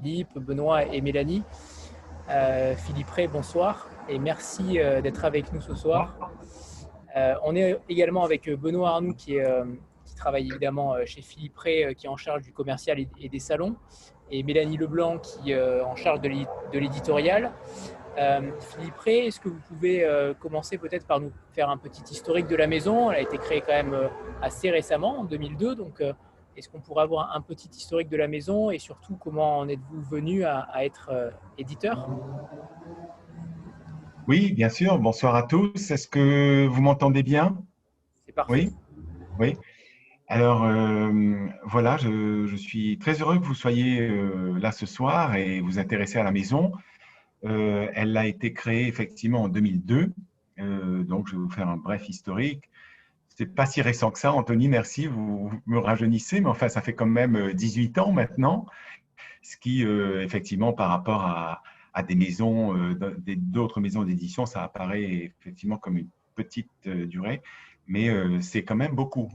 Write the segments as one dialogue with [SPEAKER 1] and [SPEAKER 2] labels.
[SPEAKER 1] Philippe, Benoît et Mélanie. Philippe Ray, bonsoir et merci d'être avec nous ce soir. On est également avec Benoît Arnoux qui travaille évidemment chez Philippe Ray, qui est en charge du commercial et des salons, et Mélanie Leblanc qui est en charge de l'éditorial. Philippe Ray, est-ce que vous pouvez commencer peut-être par nous faire un petit historique de la maison? Elle a été créée quand même assez récemment, en 2002, donc est-ce qu'on pourrait avoir un petit historique de la maison et surtout comment en êtes-vous venu à être éditeur?
[SPEAKER 2] Oui, bien sûr. Bonsoir à tous. Est-ce que vous m'entendez bien?
[SPEAKER 1] C'est parfait.
[SPEAKER 2] Oui, oui. Alors, voilà, je suis très heureux que vous soyez là ce soir et vous intéressez à la maison. Elle a été créée effectivement en 2002. Donc, je vais vous faire un bref historique. C'est pas si récent que ça, Anthony, merci, vous me rajeunissez, mais enfin, ça fait quand même 18 ans maintenant, ce qui, effectivement, par rapport à des maisons, d'autres maisons d'édition, ça apparaît effectivement comme une petite durée, mais c'est quand même beaucoup,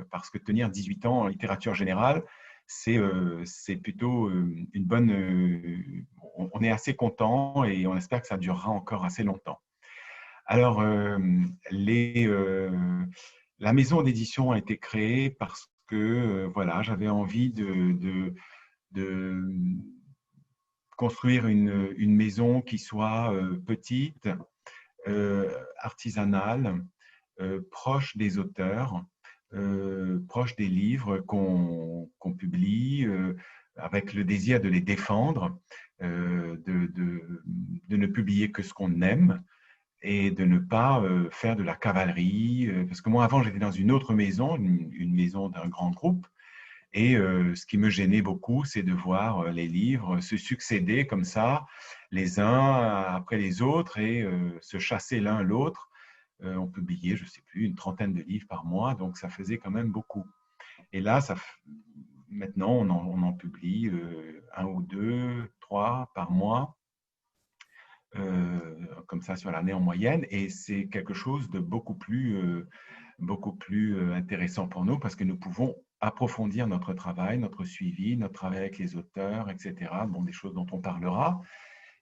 [SPEAKER 2] parce que tenir 18 ans en littérature générale, c'est plutôt une bonne… on est assez content et on espère que ça durera encore assez longtemps. Alors, la maison d'édition a été créée parce que voilà, j'avais envie de construire une maison qui soit petite, artisanale, proche des auteurs, proche des livres qu'on publie, avec le désir de les défendre, de ne publier que ce qu'on aime et de ne pas faire de la cavalerie. Parce que moi, avant, j'étais dans une autre maison, une maison d'un grand groupe. Et ce qui me gênait beaucoup, c'est de voir les livres se succéder comme ça, les uns après les autres, et se chasser l'un l'autre. On publiait, je ne sais plus, une trentaine de livres par mois, donc ça faisait quand même beaucoup. Et là, maintenant, on en publie un ou deux, trois par mois, comme ça sur l'année en moyenne, et c'est quelque chose de beaucoup plus intéressant pour nous parce que nous pouvons approfondir notre travail, notre suivi, notre travail avec les auteurs, etc. Bon, des choses dont on parlera,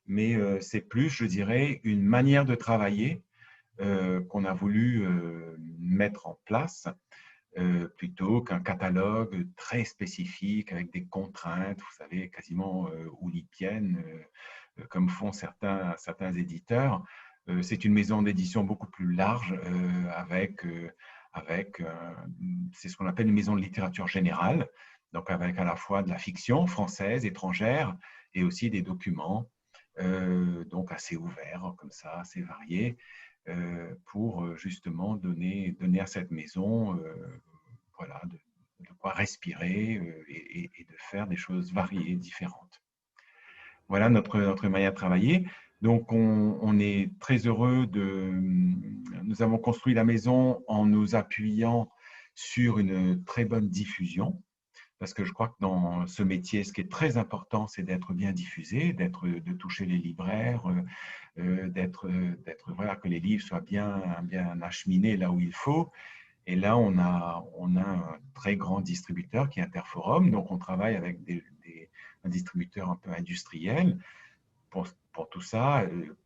[SPEAKER 2] mais c'est plus, je dirais, une manière de travailler qu'on a voulu mettre en place plutôt qu'un catalogue très spécifique avec des contraintes, vous savez, quasiment oulipiennes, comme font certains éditeurs. C'est une maison d'édition beaucoup plus large avec c'est ce qu'on appelle une maison de littérature générale, donc avec à la fois de la fiction française, étrangère, et aussi des documents, donc assez ouverts, comme ça, assez variés, pour justement donner à cette maison voilà, de quoi respirer et de faire des choses variées, différentes. Voilà notre manière de travailler. Donc, on est très heureux Nous avons construit la maison en nous appuyant sur une très bonne diffusion, parce que je crois que dans ce métier, ce qui est très important, c'est d'être bien diffusé, de toucher les libraires, voilà, que les livres soient bien acheminés là où il faut. Et là, on a un très grand distributeur qui est Interforum, donc on travaille avec un distributeur un peu industriel pour tout ça.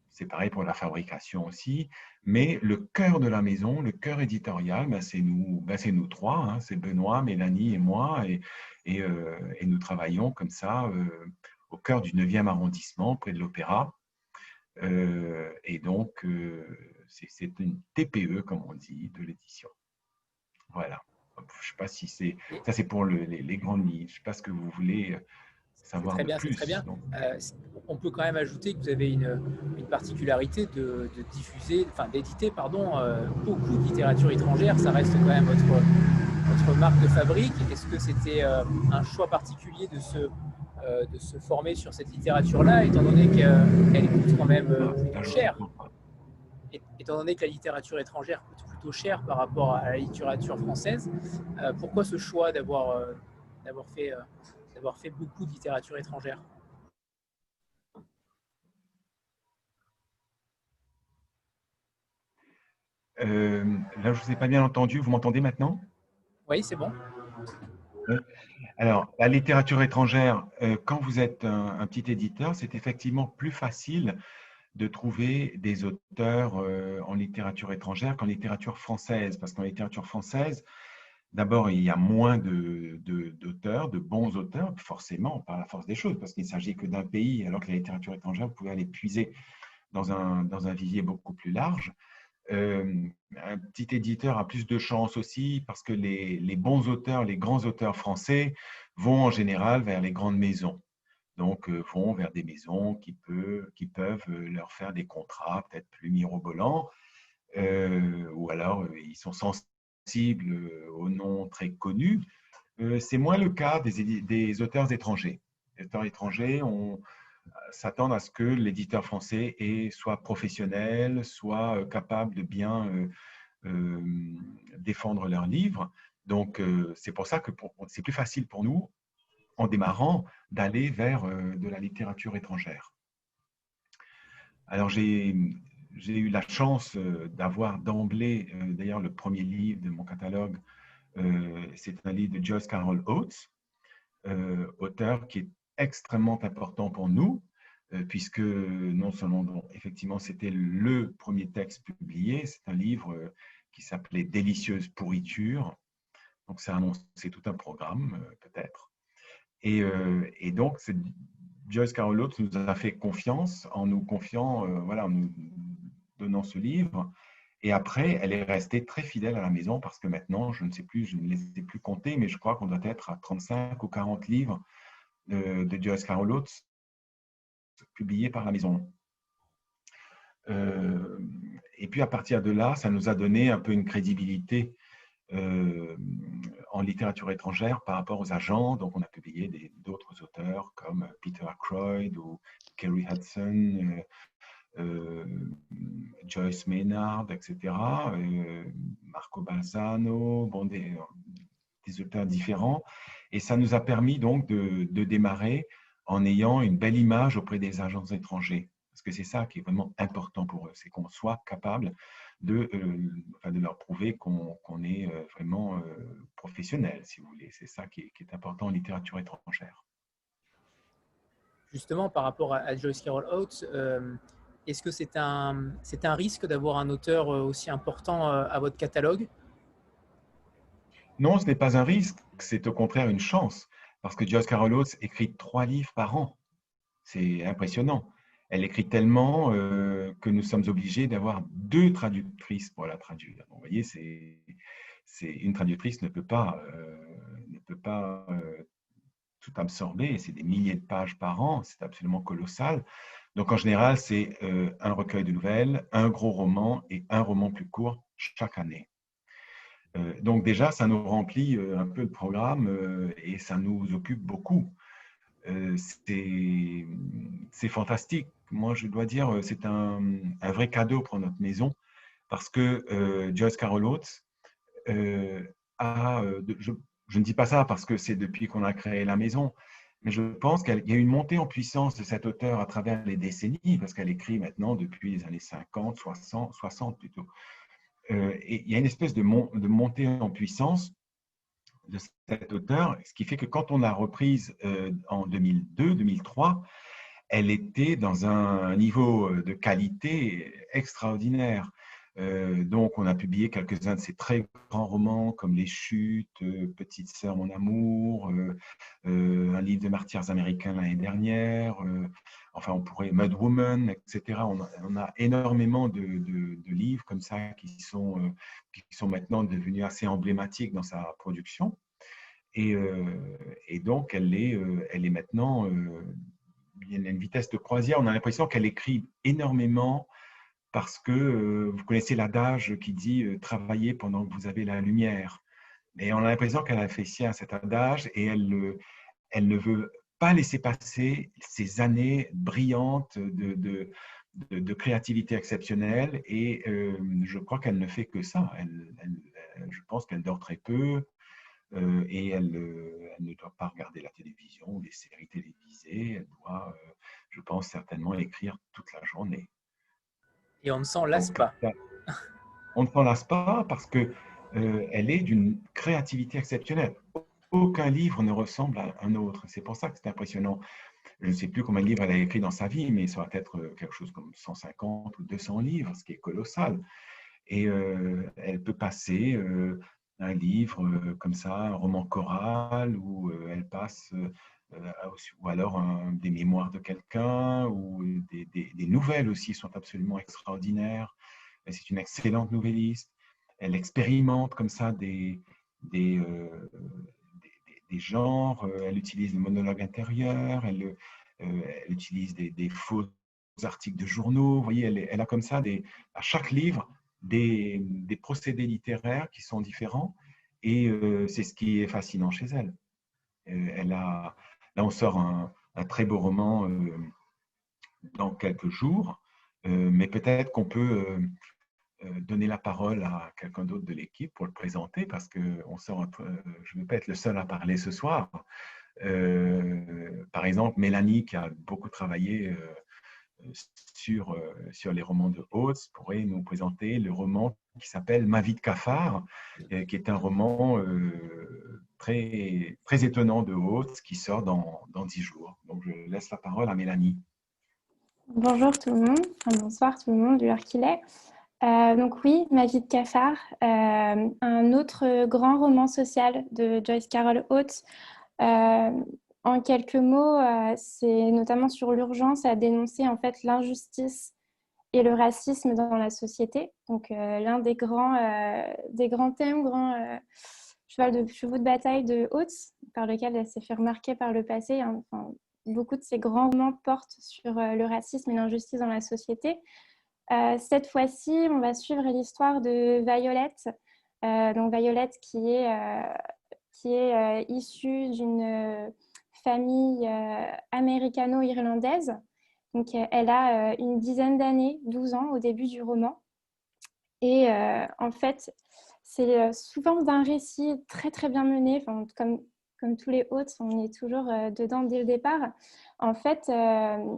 [SPEAKER 2] C'est pareil pour la fabrication aussi. Mais le cœur de la maison, le cœur éditorial, c'est nous trois, hein, c'est Benoît, Mélanie et moi. Et nous travaillons comme ça au cœur du 9e arrondissement, près de l'Opéra. Et donc, c'est une TPE, comme on dit, de l'édition. Voilà. Je ne sais pas si c'est… Ça, c'est pour les grandes lignes. Je ne sais pas ce que vous voulez
[SPEAKER 1] C'est
[SPEAKER 2] savoir
[SPEAKER 1] très
[SPEAKER 2] de
[SPEAKER 1] bien, c'est très
[SPEAKER 2] plus.
[SPEAKER 1] bien.
[SPEAKER 2] Donc,
[SPEAKER 1] On peut quand même ajouter que vous avez une particularité de diffuser, enfin d'éditer, pardon, beaucoup de littérature étrangère. Ça reste quand même votre marque de fabrique. Est-ce que c'était un choix particulier de se former sur cette littérature-là, étant donné qu'elle coûte quand même
[SPEAKER 2] là,
[SPEAKER 1] plutôt
[SPEAKER 2] je ne
[SPEAKER 1] cher?
[SPEAKER 2] comprends pas.
[SPEAKER 1] Étant donné que la littérature étrangère coûte plutôt cher par rapport à la littérature française, pourquoi ce choix d'avoir fait, d'avoir fait beaucoup de littérature étrangère?
[SPEAKER 2] Là, je ne vous ai pas bien entendu. Vous m'entendez maintenant?
[SPEAKER 1] Oui, c'est bon.
[SPEAKER 2] Oui. Alors, la littérature étrangère, quand vous êtes un petit éditeur, c'est effectivement plus facile de trouver des auteurs en littérature étrangère qu'en littérature française. Parce qu'en littérature française, d'abord, il y a moins d'auteurs, de bons auteurs, forcément, par la force des choses, parce qu'il ne s'agit que d'un pays, alors que la littérature étrangère, vous pouvez aller puiser dans un vivier beaucoup plus large. Un petit éditeur a plus de chance aussi parce que les bons auteurs, les grands auteurs français vont en général vers les grandes maisons. Donc, vont vers des maisons qui peuvent leur faire des contrats peut-être plus mirobolants, ou alors ils sont sensibles aux noms très connus. C'est moins le cas des auteurs étrangers. Les auteurs étrangers s'attendent à ce que l'éditeur français soit professionnel, soit capable de bien défendre leurs livres. Donc, c'est pour ça que c'est plus facile pour nous, en démarrant, d'aller vers de la littérature étrangère. Alors, j'ai eu la chance d'avoir d'emblée, d'ailleurs, le premier livre de mon catalogue, c'est un livre de Joyce Carol Oates, auteur qui est extrêmement important pour nous, puisque non seulement, bon, effectivement, c'était le premier texte publié, c'est un livre qui s'appelait Délicieuse pourriture. Donc, ça annonçait tout un programme, peut-être. Et donc, Joyce Carol Oates nous a fait confiance en nous confiant, voilà, en nous donnant ce livre. Et après, elle est restée très fidèle à la maison parce que maintenant, je ne sais plus, je ne les ai plus comptés, mais je crois qu'on doit être à 35 ou 40 livres de Joyce Carol Oates publiés par la maison. Et puis à partir de là, ça nous a donné un peu une crédibilité en littérature étrangère par rapport aux agents. Donc on a publié d'autres auteurs comme Peter Ackroyd ou Kerry Hudson, Joyce Maynard, etc. Marco Balzano, bon, des auteurs différents. Et ça nous a permis donc de démarrer en ayant une belle image auprès des agents étrangers. Parce que c'est ça qui est vraiment important pour eux, c'est qu'on soit capable de leur prouver qu'on est vraiment professionnel, si vous voulez. C'est ça qui est important en littérature étrangère.
[SPEAKER 1] Justement, par rapport à Joyce Carol Oates, est-ce que c'est un risque d'avoir un auteur aussi important à votre catalogue?
[SPEAKER 2] Non, ce n'est pas un risque, c'est au contraire une chance. Parce que Joyce Carol Oates écrit 3 livres par an. C'est impressionnant. Elle écrit tellement que nous sommes obligés d'avoir 2 traductrices pour la traduire. Donc, vous voyez, une traductrice ne peut pas tout absorber. C'est des milliers de pages par an. C'est absolument colossal. Donc, en général, c'est un recueil de nouvelles, un gros roman et un roman plus court chaque année. Donc, déjà, ça nous remplit un peu le programme et ça nous occupe beaucoup. C'est fantastique. Moi, je dois dire, c'est un vrai cadeau pour notre maison parce que Joyce Carol Oates je ne dis pas ça parce que c'est depuis qu'on a créé la maison, mais je pense qu'il y a une montée en puissance de cet auteur à travers les décennies parce qu'elle écrit maintenant depuis les années 50, 60 plutôt. Et il y a une espèce de montée en puissance de cet auteur, ce qui fait que quand on l'a reprise en 2002-2003, elle était dans un niveau de qualité extraordinaire. Donc, on a publié quelques-uns de ses très grands romans comme Les Chutes, Petite sœur, mon amour, un livre de martyrs américains l'année dernière, enfin, on pourrait, Mud Woman, etc. On a énormément de livres comme ça qui sont maintenant devenus assez emblématiques dans sa production. Et donc, elle est maintenant, il y a une vitesse de croisière. On a l'impression qu'elle écrit énormément parce que vous connaissez l'adage qui dit travaillez pendant que vous avez la lumière. Et on a l'impression qu'elle a fait sien cet adage et elle ne veut pas laisser passer ces années brillantes de créativité exceptionnelle. Et je crois qu'elle ne fait que ça. Je pense qu'elle dort très peu. Et elle ne doit pas regarder la télévision ou les séries télévisées. Elle doit, je pense, certainement écrire toute la journée.
[SPEAKER 1] Et on ne s'en lasse
[SPEAKER 2] Donc,
[SPEAKER 1] pas.
[SPEAKER 2] on ne s'en lasse pas parce que elle est d'une créativité exceptionnelle. aucun livre ne ressemble à un autre. C'est pour ça que c'est impressionnant. Je ne sais plus combien de livres elle a écrit dans sa vie, mais ça va être quelque chose comme 150 ou 200 livres, ce qui est colossal. Et elle peut passer un livre comme ça, un roman choral, ou elle passe, ou alors des mémoires de quelqu'un, ou des nouvelles aussi sont absolument extraordinaires. C'est une excellente nouvelliste. Elle expérimente comme ça des, euh, des genres, elle utilise le monologue intérieur, elle utilise des faux articles de journaux. Vous voyez, elle a comme ça, à chaque livre, des procédés littéraires qui sont différents, et c'est ce qui est fascinant chez elle. Là, on sort un très beau roman dans quelques jours, mais peut-être qu'on peut donner la parole à quelqu'un d'autre de l'équipe pour le présenter, parce que je ne vais pas être le seul à parler ce soir. Par exemple, Mélanie, qui a beaucoup travaillé sur les romans de Hauts, pourrait nous présenter le roman qui s'appelle Ma vie de cafard, qui est un roman très, très étonnant de Hauts, qui sort dans 10 jours. Donc, je laisse la parole à Mélanie.
[SPEAKER 3] Bonjour tout le monde, enfin, bonsoir tout le monde, de l'heure qu'il est. Donc oui, Ma vie de cafard, un autre grand roman social de Joyce Carol Oates. En quelques mots, c'est notamment sur l'urgence à dénoncer en fait l'injustice et le racisme dans la société. Donc l'un des grands thèmes, chevaux de bataille de Oates, par lequel elle s'est fait remarquer par le passé. Enfin, beaucoup de ces grands romans portent sur le racisme et l'injustice dans la société. Cette fois-ci, on va suivre l'histoire de Violette. Donc Violette qui est issue d'une famille américano-irlandaise. Donc elle a une dizaine d'années, 12 ans au début du roman. Et en fait, c'est sous forme d'un récit très très bien mené, enfin, comme tous les hôtes, on est toujours dedans dès le départ. En fait,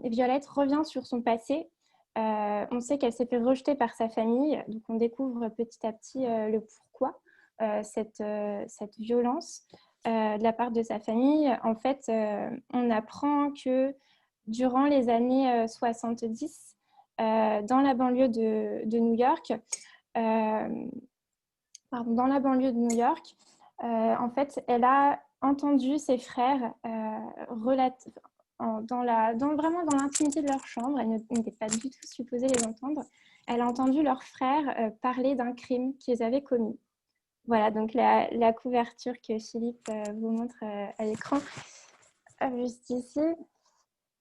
[SPEAKER 3] Violette revient sur son passé. On sait qu'elle s'est fait rejeter par sa famille, donc on découvre petit à petit le pourquoi, cette violence de la part de sa famille. En fait, on apprend que durant les années 70, dans la banlieue de New York, dans la banlieue de New York, en fait, elle a entendu ses frères vraiment dans l'intimité de leur chambre. Elle n'était pas du tout supposée les entendre. Elle a entendu leurs frères parler d'un crime qu'ils avaient commis. Voilà, donc la couverture que Philippe vous montre à l'écran, juste ici.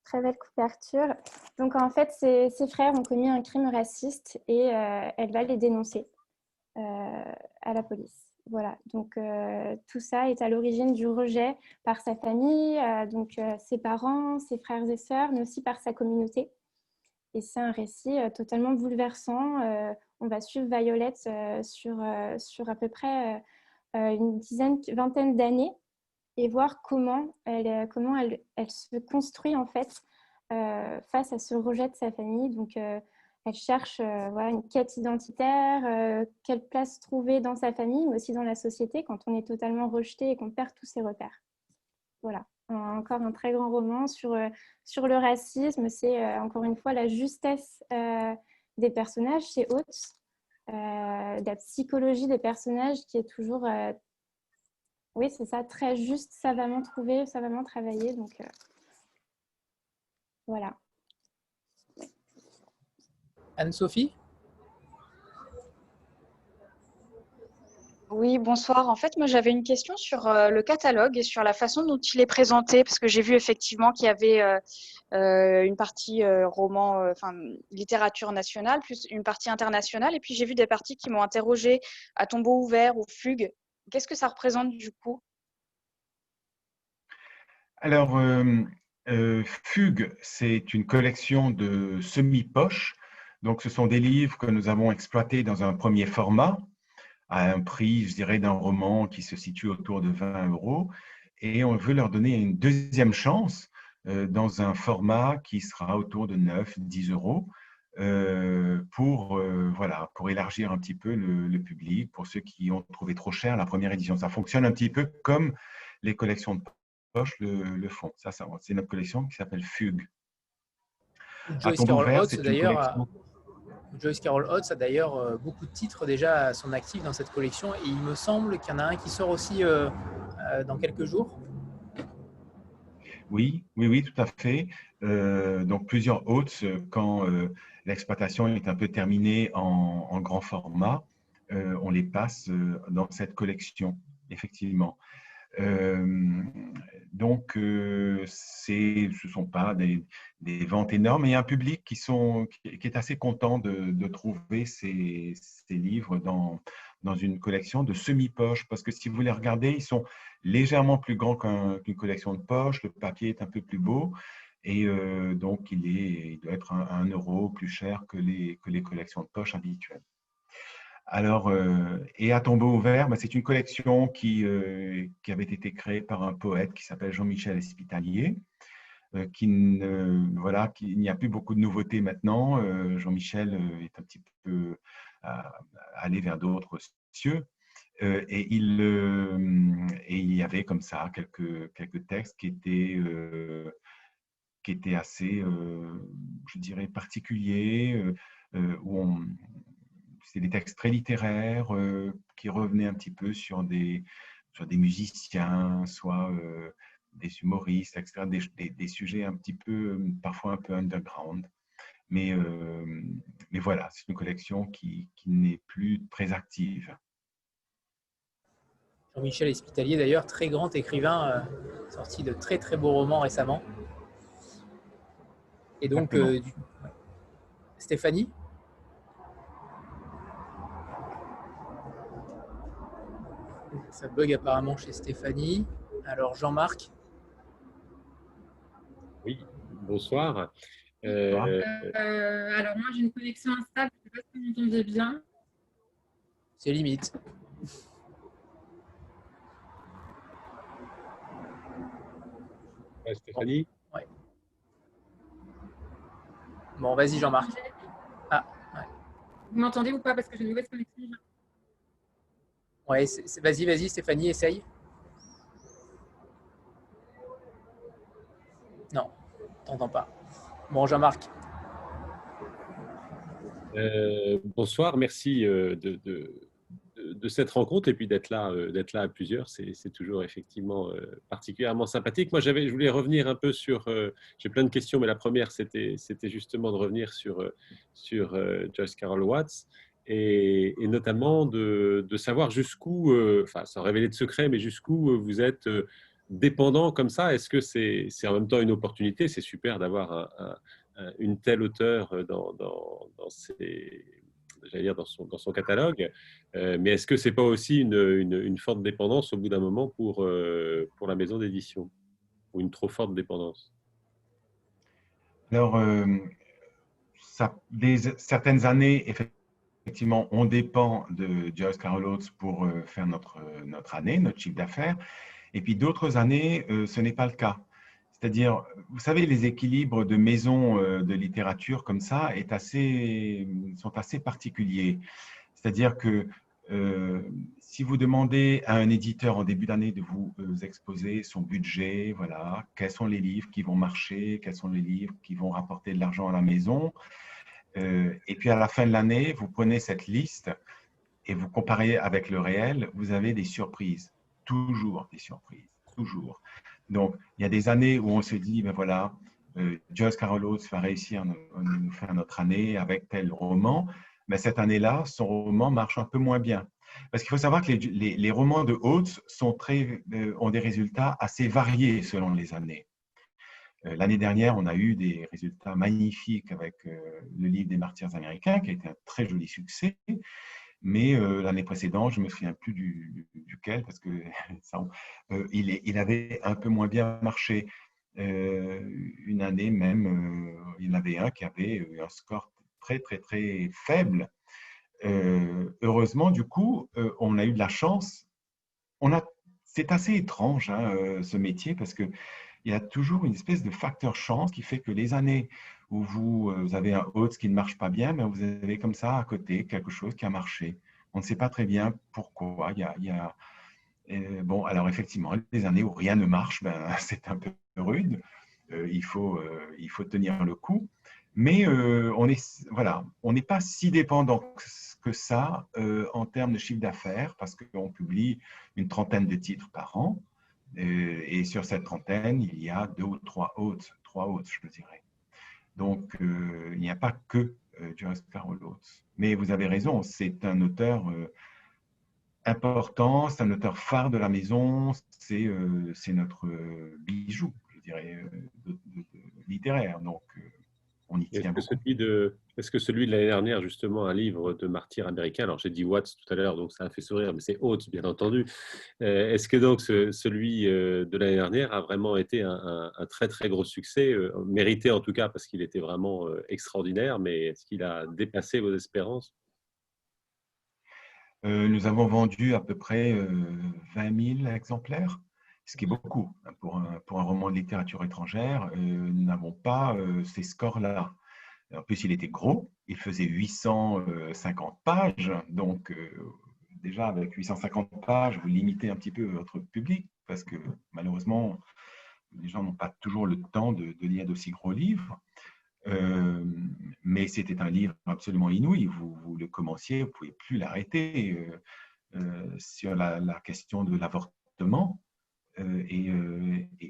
[SPEAKER 3] Très belle couverture. Donc en fait, ses frères ont commis un crime raciste et elle va les dénoncer à la police. Voilà, donc tout ça est à l'origine du rejet par sa famille, ses parents, ses frères et sœurs, mais aussi par sa communauté. Et c'est un récit totalement bouleversant. On va suivre Violette sur à peu près une vingtaine d'années et voir comment elle se construit en fait face à ce rejet de sa famille. Donc, elle cherche une quête identitaire, quelle place trouver dans sa famille, mais aussi dans la société quand on est totalement rejeté et qu'on perd tous ses repères. Voilà, encore un très grand roman sur le racisme. C'est encore une fois la justesse des personnages chez Oates, la psychologie des personnages qui est toujours, oui, c'est ça, très juste, savamment trouvé, savamment travaillé. Donc, voilà.
[SPEAKER 1] Anne-Sophie?
[SPEAKER 4] Oui, bonsoir. En fait, moi, j'avais une question sur le catalogue et sur la façon dont il est présenté, parce que j'ai vu effectivement qu'il y avait une partie roman, littérature nationale, plus une partie internationale, et puis j'ai vu des parties qui m'ont interrogée à tombeau ouvert ou fugue. Qu'est-ce que ça représente du coup?
[SPEAKER 2] Alors, Fugue, c'est une collection de semi-poches. Donc, ce sont des livres que nous avons exploités dans un premier format, à un prix, je dirais, d'un roman qui se situe autour de 20 euros. Et on veut leur donner une deuxième chance dans un format qui sera autour de 9, 10 euros pour élargir un petit peu le public, pour ceux qui ont trouvé trop cher la première édition. Ça fonctionne un petit peu comme les collections de poche le font. Ça c'est notre collection qui s'appelle Fugue. À
[SPEAKER 1] Joyce
[SPEAKER 2] tombeau
[SPEAKER 1] Carol
[SPEAKER 2] vert,
[SPEAKER 1] Oates,
[SPEAKER 2] c'est une
[SPEAKER 1] d'ailleurs,
[SPEAKER 2] collection.
[SPEAKER 1] Joyce Carol Oates a d'ailleurs beaucoup de titres déjà à son actif dans cette collection et il me semble qu'il y en a un qui sort aussi dans quelques jours.
[SPEAKER 2] Oui, oui, oui, tout à fait. Donc plusieurs hôtes, quand l'exploitation est un peu terminée en grand format, on les passe dans cette collection, effectivement. Euh, donc, ce ne sont pas des ventes énormes. Et il y a un public qui est assez content de trouver ces livres dans une collection de semi-poche. Parce que si vous les regardez, ils sont légèrement plus grands qu'une collection de poche. Le papier est un peu plus beau. Et donc, il doit être un euro plus cher que les collections de poche habituelles. Alors, et à tombeau ouvert, c'est une collection qui avait été créée par un poète qui s'appelle Jean-Michel Espitalier, voilà, il n'y a plus beaucoup de nouveautés maintenant. Jean-Michel est un petit peu allé vers d'autres cieux. Et il y avait comme ça quelques textes qui étaient assez, je dirais, particuliers, où c'est des textes très littéraires qui revenaient un petit peu sur des musiciens, soit des humoristes, etc., des sujets un petit peu, parfois un peu underground. Mais voilà, c'est une collection qui n'est plus très active.
[SPEAKER 1] Jean-Michel Espitalier, d'ailleurs, très grand écrivain, sorti de très très beaux romans récemment. Et donc, Stéphanie? Ça bug apparemment chez Stéphanie. Alors, Jean-Marc?
[SPEAKER 5] Oui, bonsoir.
[SPEAKER 6] Alors moi j'ai une connexion instable, je ne sais pas si vous m'entendez bien.
[SPEAKER 1] C'est limite.
[SPEAKER 5] Stéphanie?
[SPEAKER 1] Ouais. Bon, vas-y Jean-Marc. Ah, ouais.
[SPEAKER 6] Vous m'entendez ou pas parce que j'ai une mauvaise connexion?
[SPEAKER 1] Ouais, vas-y Stéphanie, essaye. Non, t'entends pas. Bon, Jean-Marc.
[SPEAKER 5] Bonsoir, merci de cette rencontre et puis d'être là à plusieurs. C'est toujours effectivement particulièrement sympathique. Moi, je voulais revenir un peu sur. J'ai plein de questions, mais la première, c'était justement de revenir sur Joyce Carol Oates et notamment de savoir jusqu'où, sans révéler de secret, mais jusqu'où vous êtes dépendant comme ça. Est-ce que c'est en même temps une opportunité? C'est super d'avoir une telle auteure dans son catalogue, mais est-ce que c'est pas aussi une forte dépendance au bout d'un moment pour la maison d'édition, ou une trop forte dépendance?
[SPEAKER 2] Alors, certaines années, effectivement, on dépend de Joyce Carol Oates pour faire notre année, notre chiffre d'affaires. Et puis d'autres années, ce n'est pas le cas. C'est-à-dire, vous savez, les équilibres de maisons de littérature comme ça sont assez particuliers. C'est-à-dire que si vous demandez à un éditeur en début d'année de vous exposer son budget, voilà, quels sont les livres qui vont marcher, quels sont les livres qui vont rapporter de l'argent à la maison, et puis à la fin de l'année, vous prenez cette liste et vous comparez avec le réel, vous avez des surprises, toujours des surprises, toujours. Donc, il y a des années où on se dit, ben voilà, Joyce Carol Oates va réussir à nous faire notre année avec tel roman, mais cette année-là, son roman marche un peu moins bien. Parce qu'il faut savoir que les romans de Oates ont des résultats assez variés selon les années. L'année dernière, on a eu des résultats magnifiques avec le livre des Martyrs américains, qui a été un très joli succès. Mais l'année précédente, je ne me souviens plus duquel, parce que il avait un peu moins bien marché. Une année même, il y en avait un qui avait un score très, très, très faible. Heureusement, du coup, on a eu de la chance. C'est assez étrange, hein, ce métier, parce qu'il y a toujours une espèce de facteur chance qui fait que les années où vous avez un Oates qui ne marche pas bien, mais vous avez comme ça à côté quelque chose qui a marché. On ne sait pas très bien pourquoi. Bon, alors effectivement, les années où rien ne marche, ben, c'est un peu rude. Il faut tenir le coup. Mais voilà, on n'est pas si dépendant que ça en termes de chiffre d'affaires, parce qu'on publie une trentaine de titres par an. Et sur cette trentaine, il y a 2 ou 3 autres, je dirais. Donc, il n'y a pas que Joyce Carol Oates. Mais vous avez raison, c'est un auteur important, c'est un auteur phare de la maison, c'est notre bijou, je dirais, littéraire. Donc, on y tient beaucoup.
[SPEAKER 5] Est-ce que celui de l'année dernière, justement, un livre de martyr américain, alors j'ai dit Watts tout à l'heure, donc ça a fait sourire, mais c'est Oates, bien entendu. Est-ce que donc celui de l'année dernière a vraiment été un très très gros succès, mérité en tout cas parce qu'il était vraiment extraordinaire, mais est-ce qu'il a dépassé vos espérances?
[SPEAKER 2] Nous avons vendu à peu près 20 000 exemplaires, ce qui est beaucoup pour un roman de littérature étrangère. Nous n'avons pas ces scores-là. En plus, il était gros, il faisait 850 pages, donc déjà avec 850 pages, vous limitez un petit peu votre public, parce que malheureusement, les gens n'ont pas toujours le temps de lire d'aussi gros livres. Mais c'était un livre absolument inouï. Vous le commenciez, vous ne pouvez plus l'arrêter. Sur la question de l'avortement, et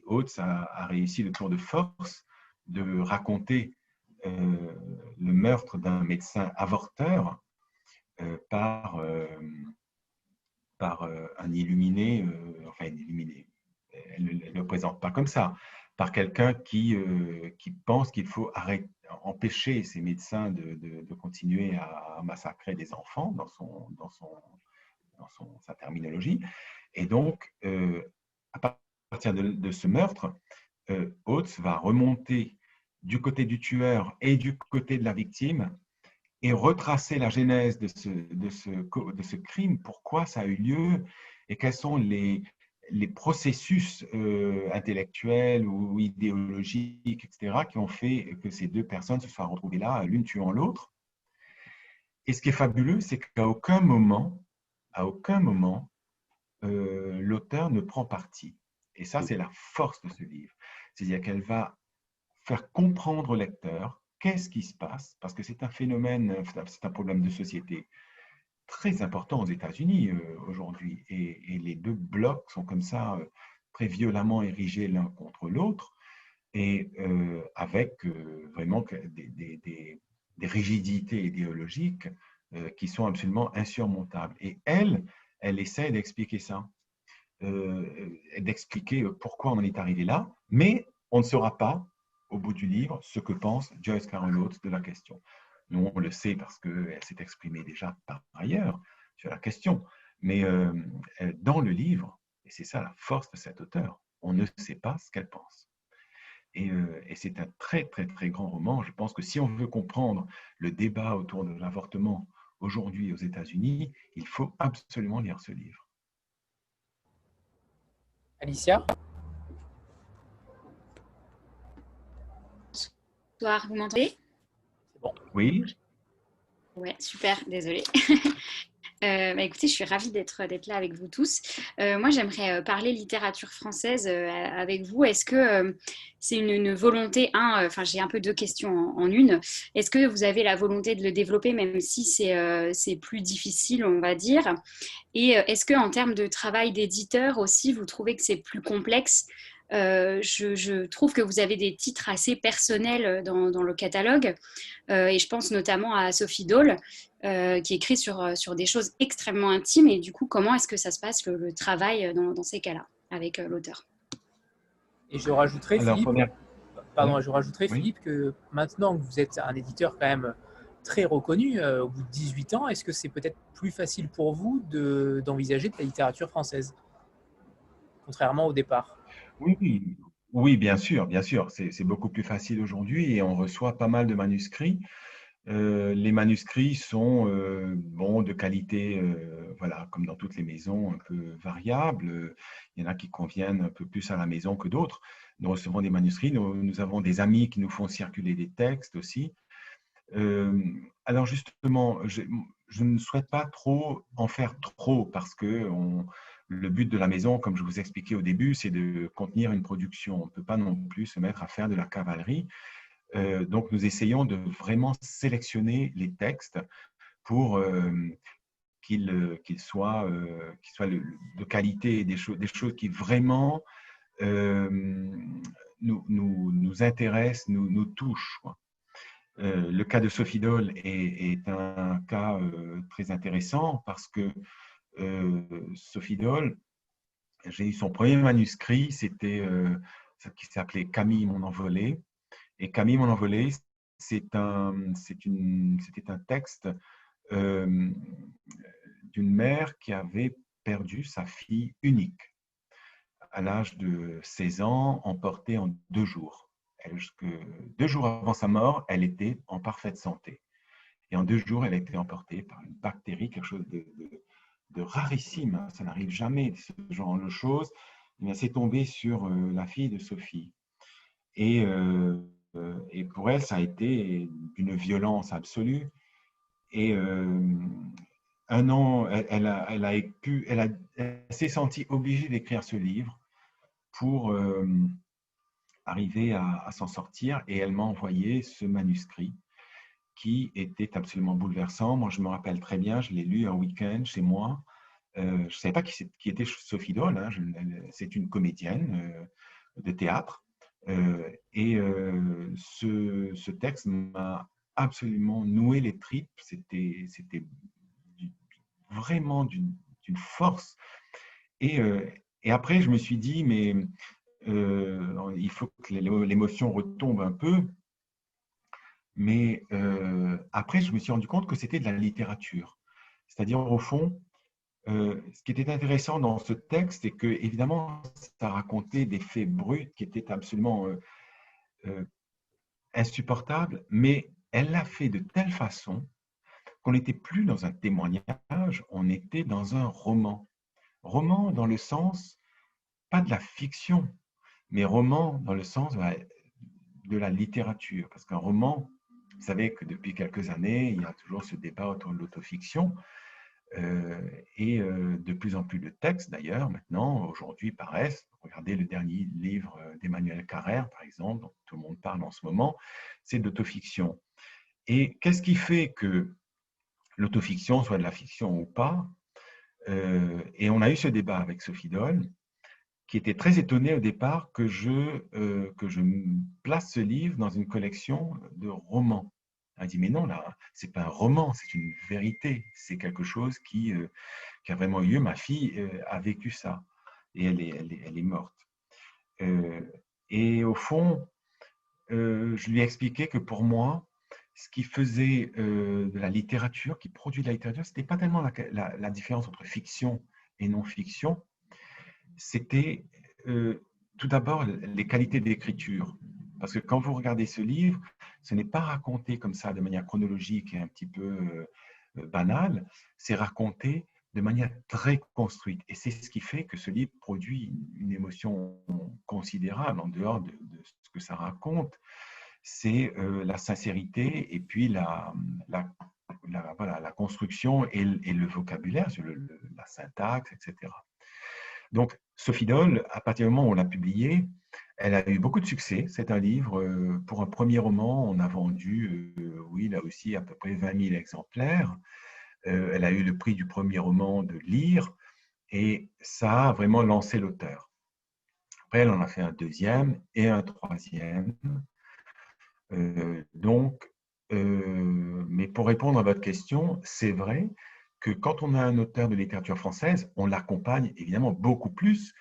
[SPEAKER 2] Oates a réussi le tour de force de raconter le meurtre d'un médecin avorteur par un illuminé, enfin un illuminé, elle ne le présente pas comme ça, par quelqu'un qui pense qu'il faut empêcher ces médecins de continuer à massacrer des enfants dans sa terminologie. Et donc, à partir de ce meurtre, Oates va remonter du côté du tueur et du côté de la victime et retracer la genèse de ce crime, pourquoi ça a eu lieu et quels sont les processus intellectuels ou idéologiques, etc., qui ont fait que ces deux personnes se soient retrouvées là, l'une tuant l'autre. Et ce qui est fabuleux, c'est qu'à aucun moment, l'auteur ne prend parti. Et ça, c'est la force de ce livre. C'est-à-dire qu'elle va faire comprendre au lecteur qu'est-ce qui se passe, parce que c'est un phénomène, c'est un problème de société très important aux États-Unis aujourd'hui. Et les deux blocs sont comme ça très violemment érigés l'un contre l'autre, et avec vraiment des rigidités idéologiques qui sont absolument insurmontables. Et elle essaie d'expliquer ça, d'expliquer pourquoi on en est arrivé là, mais on ne saura pas, au bout du livre, ce que pense Joyce Carol Oates de la question. Nous, on le sait parce qu'elle s'est exprimée déjà par ailleurs sur la question, mais dans le livre, et c'est ça la force de cet auteur, on ne sait pas ce qu'elle pense. Et c'est un très, très, très grand roman. Je pense que si on veut comprendre le débat autour de l'avortement aujourd'hui aux États-Unis, il faut absolument lire ce livre.
[SPEAKER 1] Alicia?
[SPEAKER 7] Bonsoir, vous m'entendez?
[SPEAKER 1] C'est bon.
[SPEAKER 2] Oui.
[SPEAKER 7] Ouais, super, désolée. Écoutez, je suis ravie d'être là avec vous tous. Moi, j'aimerais parler littérature française avec vous. Est-ce que c'est une volonté, enfin j'ai un peu deux questions en une. Est-ce que vous avez la volonté de le développer, même si c'est plus difficile, on va dire? Et est-ce qu'en termes de travail d'éditeur aussi, vous trouvez que c'est plus complexe? Je trouve que vous avez des titres assez personnels dans le catalogue, et je pense notamment à Sophie Dole, qui écrit sur des choses extrêmement intimes. Et du coup, comment est-ce que ça se passe le travail dans ces cas-là avec l'auteur?
[SPEAKER 1] Et je rajouterais,
[SPEAKER 2] Alors,
[SPEAKER 1] Philippe,
[SPEAKER 2] oui.
[SPEAKER 1] que maintenant que vous êtes un éditeur quand même très reconnu, au bout de 18 ans, est-ce que c'est peut-être plus facile pour vous d'envisager de la littérature française, contrairement au départ?
[SPEAKER 2] Oui, bien sûr, bien sûr. C'est beaucoup plus facile aujourd'hui et on reçoit pas mal de manuscrits. Les manuscrits sont de qualité, voilà, comme dans toutes les maisons, un peu variable. Il y en a qui conviennent un peu plus à la maison que d'autres. Nous recevons des manuscrits. Nous avons des amis qui nous font circuler des textes aussi. Alors justement, je ne souhaite pas trop en faire trop parce que le but de la maison, comme je vous expliquais au début, c'est de contenir une production. On ne peut pas non plus se mettre à faire de la cavalerie. Donc, nous essayons de vraiment sélectionner les textes pour qu'ils soient de qualité, des choses qui vraiment nous intéressent, nous touchent, quoi. Le cas de Sophie Dole est un cas très intéressant parce que Sophie Dole, j'ai eu son premier manuscrit, c'était qui s'appelait Camille mon envolée. Et Camille mon envolée, c'était un texte d'une mère qui avait perdu sa fille unique à l'âge de 16 ans, emportée en 2 jours. 2 jours avant sa mort, elle était en parfaite santé. Et en 2 jours, elle a été emportée par une bactérie, quelque chose de rarissime. Ça n'arrive jamais, ce genre de choses. C'est tombé sur la fille de Sophie. Et pour elle, ça a été d'une violence absolue. Et un an, elle s'est sentie obligée d'écrire ce livre pour arriver à s'en sortir. Et elle m'a envoyé ce manuscrit qui était absolument bouleversant. Moi, je me rappelle très bien, je l'ai lu un week-end chez moi. Je ne savais pas qui était Sophie Dole. Hein. C'est une comédienne de théâtre. Ce texte m'a absolument noué les tripes. C'était vraiment d'une force. Et après, je me suis dit, mais il faut que l'émotion retombe un peu. Mais après, je me suis rendu compte que c'était de la littérature. C'est-à-dire, au fond, ce qui était intéressant dans ce texte, c'est que, évidemment, ça racontait des faits bruts qui étaient absolument insupportables, mais elle l'a fait de telle façon qu'on n'était plus dans un témoignage, on était dans un roman. Roman dans le sens, pas de la fiction, mais roman dans le sens de la littérature. Parce qu'un roman, vous savez que depuis quelques années, il y a toujours ce débat autour de l'autofiction. De plus en plus de textes, d'ailleurs, maintenant, aujourd'hui, paraissent. Regardez le dernier livre d'Emmanuel Carrère, par exemple, dont tout le monde parle en ce moment, c'est d'autofiction. Et qu'est-ce qui fait que l'autofiction soit de la fiction ou pas? Et on a eu ce débat avec Sophie Dole, qui était très étonnée au départ que je place ce livre dans une collection de romans. Elle a dit, mais non, là, c'est pas un roman, c'est une vérité. C'est quelque chose qui a vraiment eu lieu. Ma fille a vécu ça et elle est morte. Et au fond, je lui ai expliqué que pour moi, ce qui faisait de la littérature, qui produit de la littérature, ce n'était pas tellement la différence entre fiction et non-fiction, c'était tout d'abord les qualités d'écriture. Parce que quand vous regardez ce livre, ce n'est pas raconté comme ça de manière chronologique et un petit peu banale, c'est raconté de manière très construite. Et c'est ce qui fait que ce livre produit une émotion considérable en dehors de ce que ça raconte. C'est la sincérité et puis la construction et le vocabulaire, la syntaxe, etc. Donc, Sophie Dole, à partir du moment où on l'a publié, elle a eu beaucoup de succès. C'est un livre, pour un premier roman, on a vendu, oui, là aussi, à peu près 20 000 exemplaires. Elle a eu le prix du premier roman de Lire et ça a vraiment lancé l'auteur. Après, elle en a fait un deuxième et un troisième. Mais pour répondre à votre question, c'est vrai que quand on a un auteur de littérature française, on l'accompagne évidemment beaucoup plus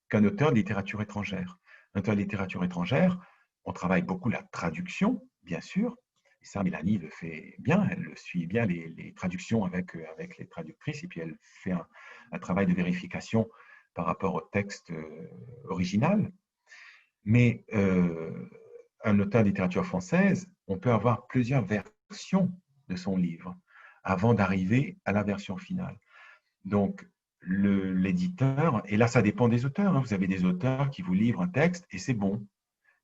[SPEAKER 2] qu'un auteur de littérature étrangère. Un auteur de littérature étrangère, on travaille beaucoup la traduction, bien sûr, et ça, Mélanie le fait bien, elle suit bien les traductions avec les traductrices, et puis elle fait un travail de vérification par rapport au texte original. Mais un auteur de littérature française, on peut avoir plusieurs versions de son livre avant d'arriver à la version finale. Donc, l'éditeur, et là ça dépend des auteurs, hein. Vous avez des auteurs qui vous livrent un texte et c'est bon.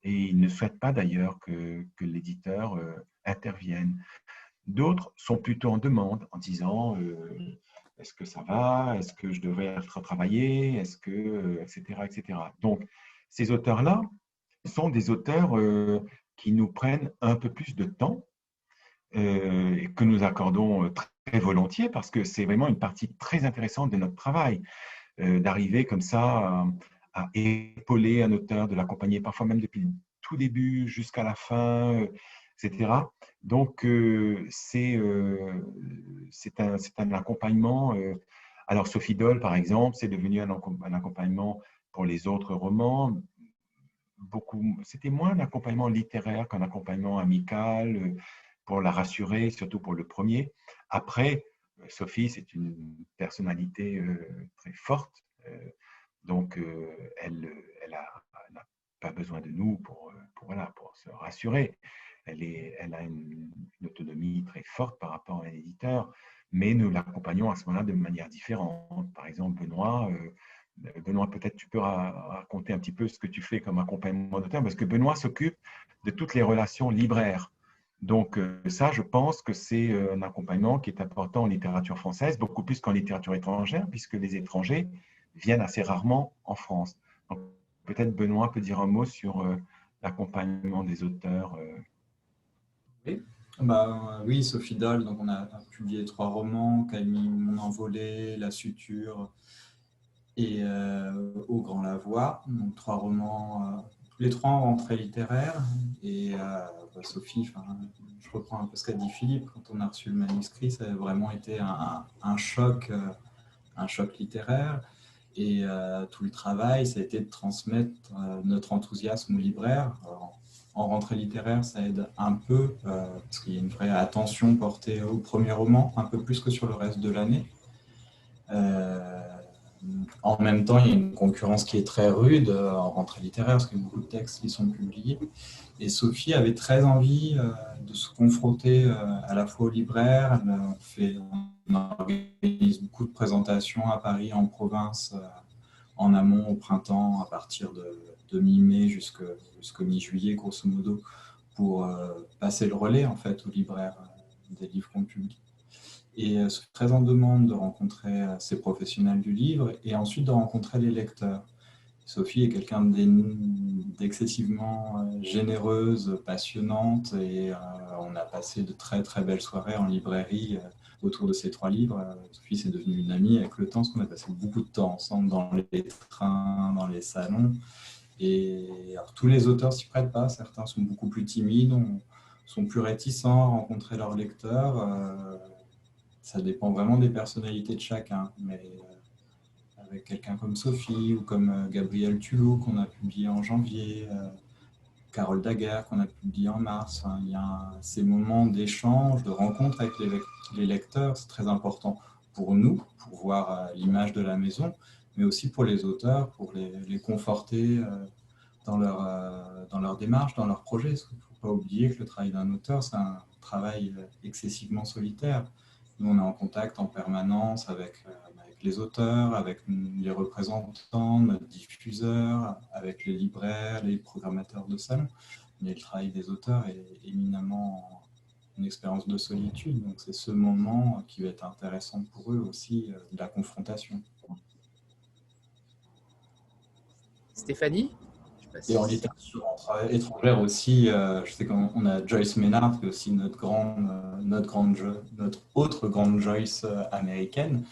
[SPEAKER 2] Et ils ne souhaitent pas d'ailleurs que l'éditeur intervienne. D'autres sont plutôt en demande en disant est-ce que ça va? Est-ce que je devrais être retravaillé? Est-ce que, etc., etc. Donc, ces auteurs-là sont des auteurs qui nous prennent un peu plus de temps et que nous accordons très volontiers parce que c'est vraiment une partie très intéressante de notre travail, d'arriver comme ça à épauler un auteur, de l'accompagner parfois même depuis le tout début jusqu'à la fin, etc. Donc, c'est un accompagnement. Alors, Sophie Doll, par exemple, c'est devenu un accompagnement pour les autres romans. C'était moins un accompagnement littéraire qu'un accompagnement amical pour la rassurer, surtout pour le premier. Après, Sophie, c'est une personnalité très forte, donc elle n'a pas besoin de nous voilà, pour se rassurer. Elle a une autonomie très forte par rapport à un éditeur, mais nous l'accompagnons à ce moment-là de manière différente. Par exemple, Benoît, peut-être tu peux raconter un petit peu ce que tu fais comme accompagnement d'auteur, parce que Benoît s'occupe de toutes les relations libraires. Donc ça, je pense que c'est un accompagnement qui est important en littérature française, beaucoup plus qu'en littérature étrangère, puisque les étrangers viennent assez rarement en France. Donc peut-être Benoît peut dire un mot sur l'accompagnement des auteurs.
[SPEAKER 8] Oui. Oui, Sophie Doll, donc on a publié 3 romans, Camille, Mon Envolée, La Suture et Au Grand Lavoie, donc 3 romans, les 3 en rentrée littéraire. Et Sophie, je reprends un peu ce qu'a dit Philippe, quand on a reçu le manuscrit, ça a vraiment été un choc littéraire. Et tout le travail, ça a été de transmettre notre enthousiasme aux libraires. Alors, en rentrée littéraire, ça aide un peu, parce qu'il y a une vraie attention portée au premier roman, un peu plus que sur le reste de l'année. En même temps, il y a une concurrence qui est très rude en rentrée littéraire, parce qu'il y a beaucoup de textes qui sont publiés. Et Sophie avait très envie de se confronter à la fois aux libraires. On organise beaucoup de présentations à Paris, en province, en amont, au printemps, à partir de mi-mai jusqu'au mi-juillet, grosso modo, pour passer le relais en fait aux libraires des livres qu'on publie. Et c'est très en demande de rencontrer ces professionnels du livre et ensuite de rencontrer les lecteurs. Sophie est quelqu'un d'excessivement généreuse, passionnante, et on a passé de très très belles soirées en librairie autour de ces 3 livres. Sophie, c'est devenue une amie avec le temps, parce qu'on a passé beaucoup de temps ensemble dans les trains, dans les salons. Et alors, tous les auteurs s'y prêtent pas, certains sont beaucoup plus timides, sont plus réticents à rencontrer leurs lecteurs. Ça dépend vraiment des personnalités de chacun, mais avec quelqu'un comme Sophie ou comme Gabriel Tulot qu'on a publié en janvier, Carole Daguerre qu'on a publié en mars, il y a ces moments d'échange, de rencontre avec les lecteurs, c'est très important pour nous, pour voir l'image de la maison, mais aussi pour les auteurs, pour les conforter dans leur démarche, dans leur projet. Il ne faut pas oublier que le travail d'un auteur, c'est un travail excessivement solitaire. Nous, on est en contact en permanence avec les auteurs, avec les représentants, notre diffuseur, avec les libraires, les programmateurs de salon. Mais le travail des auteurs est éminemment une expérience de solitude. Donc, c'est ce moment qui va être intéressant pour eux aussi, de la confrontation.
[SPEAKER 1] Stéphanie?
[SPEAKER 8] Et en littérature étrangère aussi, je sais qu'on a Joyce Maynard, qui est aussi notre autre grande Joyce américaine.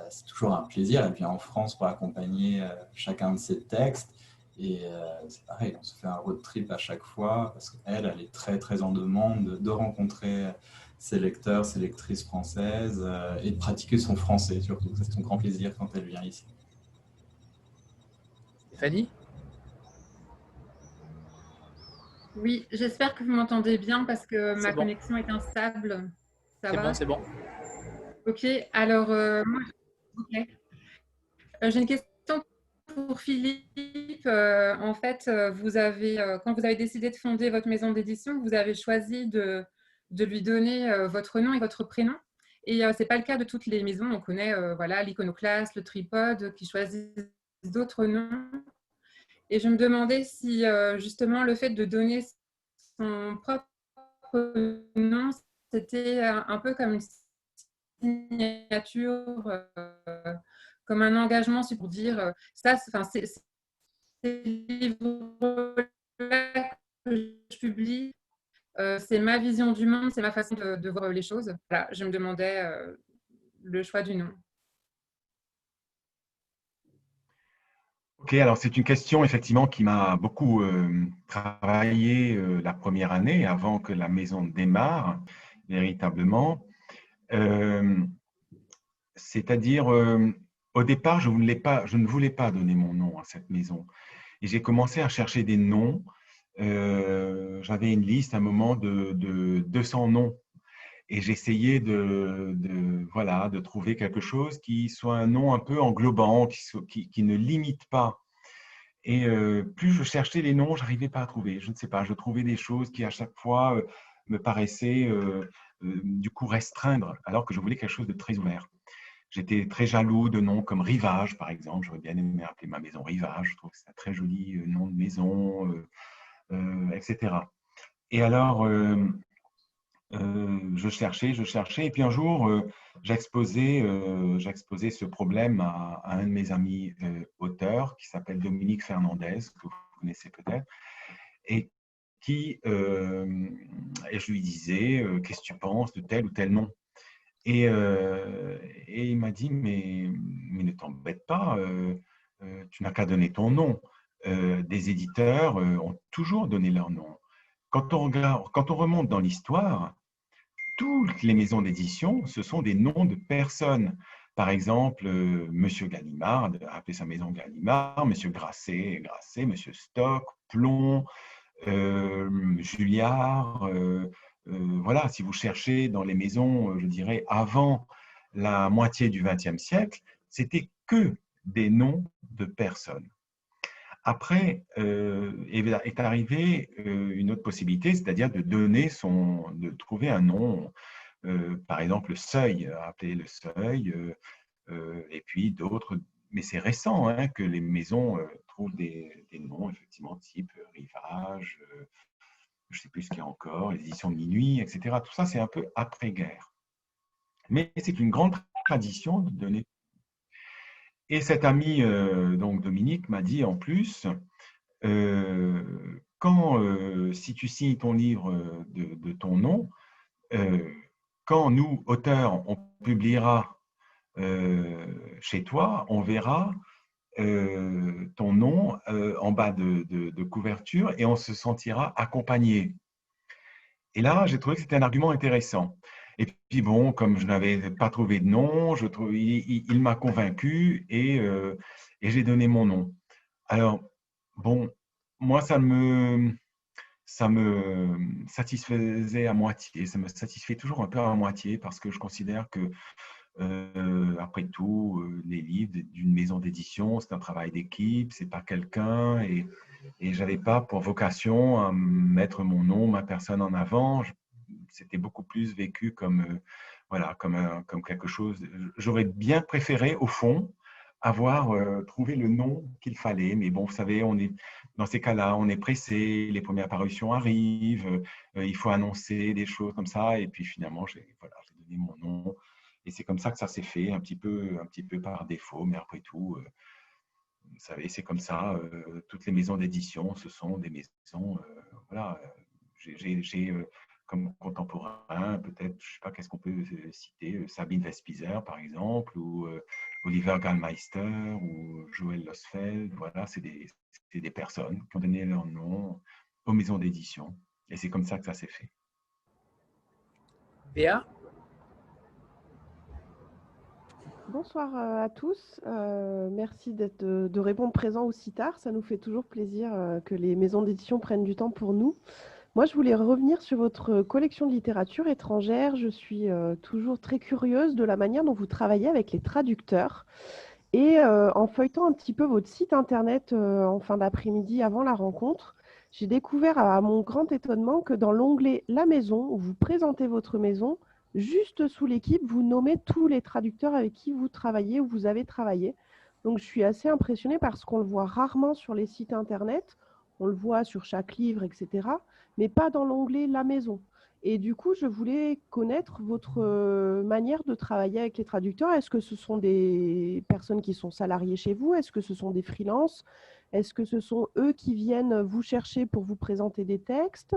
[SPEAKER 8] C'est toujours un plaisir. Elle vient en France pour accompagner chacun de ses textes. Et c'est pareil, on se fait un road trip à chaque fois, parce qu'elle est très très en demande de rencontrer ses lecteurs, ses lectrices françaises et de pratiquer son français surtout. C'est son grand plaisir quand elle vient ici.
[SPEAKER 1] Stéphanie?
[SPEAKER 6] Oui, j'espère que vous m'entendez bien parce que ma connexion est instable. Ça va?
[SPEAKER 1] C'est bon.
[SPEAKER 6] Ok, alors moi, j'ai une question pour Philippe. En fait, quand vous avez décidé de fonder votre maison d'édition, vous avez choisi de lui donner votre nom et votre prénom. Et ce n'est pas le cas de toutes les maisons. On connaît voilà, l'Iconoclaste, le Tripode, qui choisissent d'autres noms. Et je me demandais si justement le fait de donner son propre nom, c'était un peu comme une signature comme un engagement, c'est pour dire ça, ces livres-là que je publie, c'est ma vision du monde, c'est ma façon de voir les choses. Voilà, je me demandais le choix du nom.
[SPEAKER 2] Ok, alors c'est une question effectivement qui m'a beaucoup travaillé la première année avant que la maison démarre véritablement. Euh, C'est-à-dire, au départ, je ne voulais pas donner mon nom à cette maison. Et j'ai commencé à chercher des noms. J'avais une liste à un moment de 200 noms. Et j'essayais voilà, de trouver quelque chose qui soit un nom un peu englobant, qui ne limite pas. Et plus je cherchais les noms, je n'arrivais pas à trouver. Je ne sais pas, je trouvais des choses qui à chaque fois me paraissaient du coup restreindre, alors que je voulais quelque chose de très ouvert. J'étais très jaloux de noms comme Rivage, par exemple. J'aurais bien aimé appeler ma maison Rivage. Je trouve que c'est un très joli nom de maison, etc. Et alors, je cherchais. Et puis un jour, j'exposais ce problème à un de mes amis auteurs qui s'appelle Dominique Fernandez, que vous connaissez peut-être, et et je lui disais, qu'est-ce que tu penses de tel ou tel nom? Et il m'a dit, mais ne t'embête pas, tu n'as qu'à donner ton nom. Des éditeurs ont toujours donné leur nom. Quand on remonte dans l'histoire, toutes les maisons d'édition, ce sont des noms de personnes. Par exemple, Monsieur Gallimard a appelé sa maison Gallimard, Monsieur Grasset, Monsieur Stock, Plomb, Julliard. Voilà, si vous cherchez dans les maisons, je dirais, avant la moitié du XXe siècle, c'était que des noms de personnes. Après est arrivée une autre possibilité, c'est-à-dire de trouver un nom, par exemple le Seuil, appeler le Seuil, et puis d'autres. Mais c'est récent hein, que les maisons trouvent des noms, effectivement, type Rivage, je ne sais plus ce qu'il y a encore, les éditions de Minuit, etc. Tout ça, c'est un peu après-guerre. Mais c'est une grande tradition de donner. Et cet ami, donc Dominique, m'a dit en plus, si tu signes ton livre de ton nom, quand nous, auteurs, on publiera chez toi, on verra ton nom en bas de couverture et on se sentira accompagné. Et là, j'ai trouvé que c'était un argument intéressant. Et puis bon, comme je n'avais pas trouvé de nom, il m'a convaincu et j'ai donné mon nom. Alors, bon, moi, ça me satisfaisait à moitié. Ça me satisfait toujours un peu à moitié parce que je considère que, après tout, les livres d'une maison d'édition, c'est un travail d'équipe, c'est pas quelqu'un et je n'avais pas pour vocation à mettre mon nom, ma personne en avant. C'était beaucoup plus vécu comme, voilà, comme quelque chose. J'aurais bien préféré, au fond, avoir trouvé le nom qu'il fallait. Mais bon, vous savez, dans ces cas-là, on est pressé, les premières parutions arrivent, il faut annoncer des choses comme ça. Et puis finalement, j'ai donné mon nom. Et c'est comme ça que ça s'est fait, un petit peu par défaut. Mais après tout, vous savez, c'est comme ça. Toutes les maisons d'édition, ce sont des maisons. Voilà. J'ai comme contemporain, peut-être, je ne sais pas, qu'est-ce qu'on peut citer, Sabine Vespizer, par exemple, ou Oliver Gallmeister, ou Joël Losfeld. Voilà, c'est des personnes qui ont donné leur nom aux maisons d'édition. Et c'est comme ça que ça s'est fait.
[SPEAKER 1] Béa?
[SPEAKER 9] Bonsoir à tous. Merci de répondre présent aussi tard. Ça nous fait toujours plaisir que les maisons d'édition prennent du temps pour nous. Moi, je voulais revenir sur votre collection de littérature étrangère. Je suis toujours très curieuse de la manière dont vous travaillez avec les traducteurs. Et en feuilletant un petit peu votre site internet en fin d'après-midi avant la rencontre, j'ai découvert à mon grand étonnement que dans l'onglet « La maison », où vous présentez votre maison, juste sous l'équipe, vous nommez tous les traducteurs avec qui vous travaillez ou vous avez travaillé. Donc, je suis assez impressionnée parce qu'on le voit rarement sur les sites internet. On le voit sur chaque livre, etc., mais pas dans l'onglet « La maison ». Et du coup, je voulais connaître votre manière de travailler avec les traducteurs. Est-ce que ce sont des personnes qui sont salariées chez vous? Est-ce que ce sont des freelances? Est-ce que ce sont eux qui viennent vous chercher pour vous présenter des textes?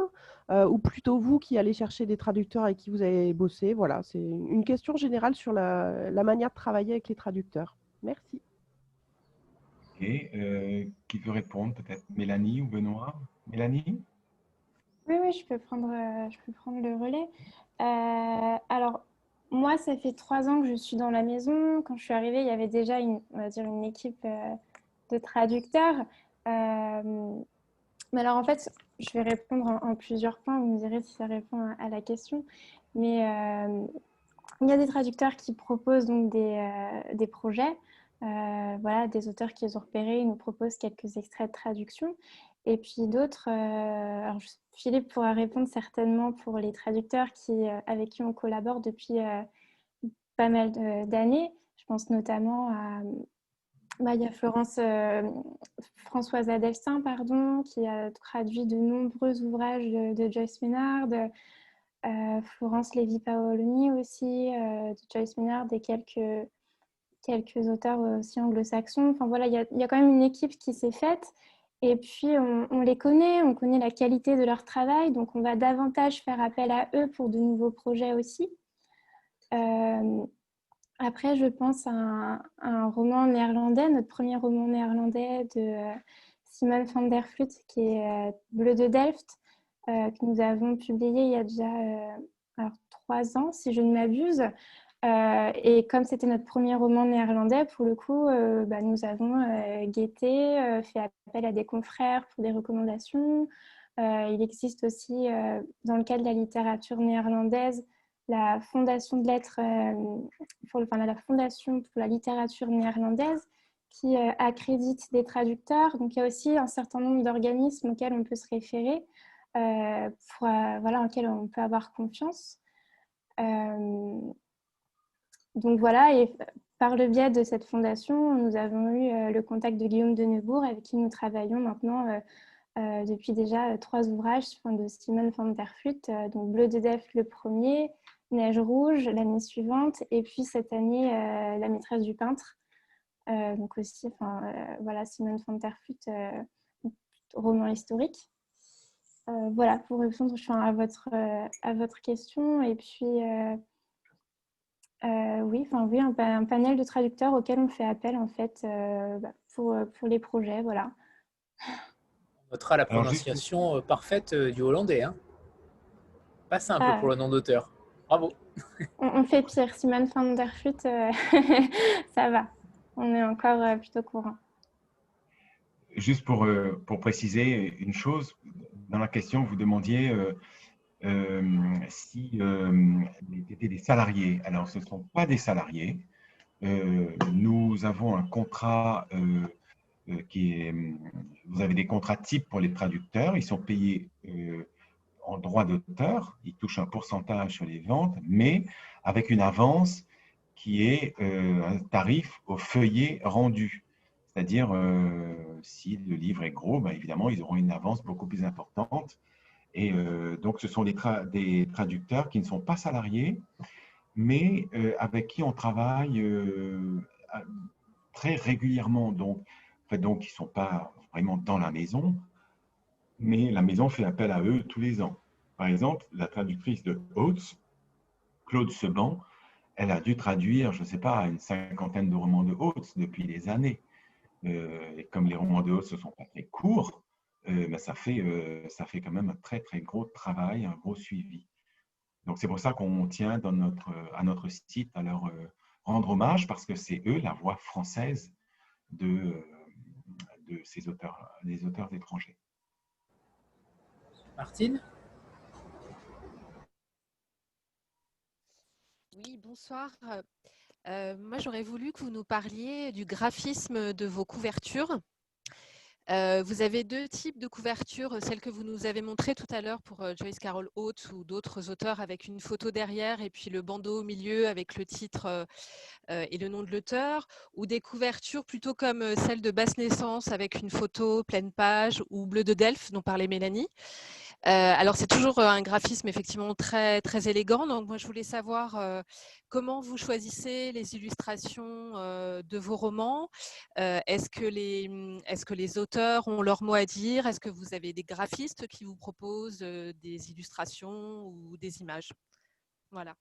[SPEAKER 9] Ou plutôt vous qui allez chercher des traducteurs avec qui vous avez bossé? Voilà, c'est une question générale sur la manière de travailler avec les traducteurs. Merci.
[SPEAKER 2] Et qui veut répondre? Peut-être Mélanie ou Benoît? Mélanie?
[SPEAKER 3] Oui, oui, je peux prendre le relais. Alors, moi, ça fait 3 ans que je suis dans la maison. Quand je suis arrivée, il y avait déjà on va dire une équipe de traducteurs. Mais alors, en fait, je vais répondre en plusieurs points. Vous me direz si ça répond à la question. Mais il y a des traducteurs qui proposent donc des projets. Voilà, des auteurs qu'ils ont repérés, ils nous proposent quelques extraits de traduction. Et puis d'autres, alors Philippe pourra répondre certainement pour les traducteurs avec qui on collabore depuis pas mal d'années. Je pense notamment à il y a Françoise Adelstein, pardon, qui a traduit de nombreux ouvrages de Joyce Maynard, Florence Lévy-Paoloni aussi, de Joyce Maynard et quelques auteurs aussi anglo-saxons. Enfin voilà, il y a quand même une équipe qui s'est faite. Et puis, on les connaît, on connaît la qualité de leur travail, donc on va davantage faire appel à eux pour de nouveaux projets aussi. Après, je pense à un roman néerlandais, notre premier roman néerlandais de Simon van der Vloed, qui est Bleu de Delft, que nous avons publié il y a déjà 3 ans, si je ne m'abuse. Et comme c'était notre premier roman néerlandais, pour le coup, nous avons guetté, fait appel à des confrères pour des recommandations. Il existe aussi, dans le cadre de la littérature néerlandaise, la Fondation de lettres, la Fondation pour la littérature néerlandaise qui accrédite des traducteurs. Donc, il y a aussi un certain nombre d'organismes auxquels on peut se référer, auxquels on peut avoir confiance. Donc voilà, et par le biais de cette fondation, nous avons eu le contact de Guillaume de Neubourg, avec qui nous travaillons maintenant depuis déjà 3 ouvrages de Simon van der Vloed, donc Bleu de Delft le premier, Neige rouge l'année suivante, et puis cette année La maîtresse du peintre. Donc aussi, Simon van der Vloed, roman historique. Voilà, pour répondre à votre question. Et puis, oui, un panel de traducteurs auquel on fait appel en fait pour les projets, voilà.
[SPEAKER 1] On notera la prononciation parfaite du hollandais. Hein. Pas simple pour le nom d'auteur. Bravo.
[SPEAKER 3] On fait pire. Simon van der Vloed, ça va. On est encore plutôt courant.
[SPEAKER 2] Juste pour préciser une chose, dans la question, vous demandiez si étaient des salariés. Alors, ce ne sont pas des salariés. Nous avons un contrat vous avez des contrats types pour les traducteurs. Ils sont payés en droit d'auteur. Ils touchent un pourcentage sur les ventes, mais avec une avance qui est un tarif au feuillet rendu. C'est-à-dire, si le livre est gros, évidemment, ils auront une avance beaucoup plus importante. Et donc, ce sont des traducteurs qui ne sont pas salariés, mais avec qui on travaille très régulièrement. Donc, ils ne sont pas vraiment dans la maison, mais la maison fait appel à eux tous les ans. Par exemple, la traductrice de Hautes, Claude Seban, elle a dû traduire, je ne sais pas, une 50aine de romans de Hautes depuis des années. Et comme les romans de Hautes ne sont pas très courts, ça fait quand même un très, très gros travail, un gros suivi. Donc, c'est pour ça qu'on tient à notre site à leur rendre hommage, parce que c'est eux la voix française de ces auteurs, des auteurs étrangers.
[SPEAKER 1] Martine ?
[SPEAKER 10] Oui, bonsoir. Moi, j'aurais voulu que vous nous parliez du graphisme de vos couvertures. Vous avez 2 types de couvertures, celle que vous nous avez montrée tout à l'heure pour Joyce Carol Oates ou d'autres auteurs, avec une photo derrière et puis le bandeau au milieu avec le titre et le nom de l'auteur, ou des couvertures plutôt comme celle de Basse Naissance avec une photo pleine page, ou Bleu de Delft dont parlait Mélanie. Alors, c'est toujours un graphisme effectivement très, très élégant. Donc, moi, je voulais savoir comment vous choisissez les illustrations de vos romans. Est-ce que les auteurs ont leur mot à dire? Est-ce que vous avez des graphistes qui vous proposent des illustrations ou des images? Voilà,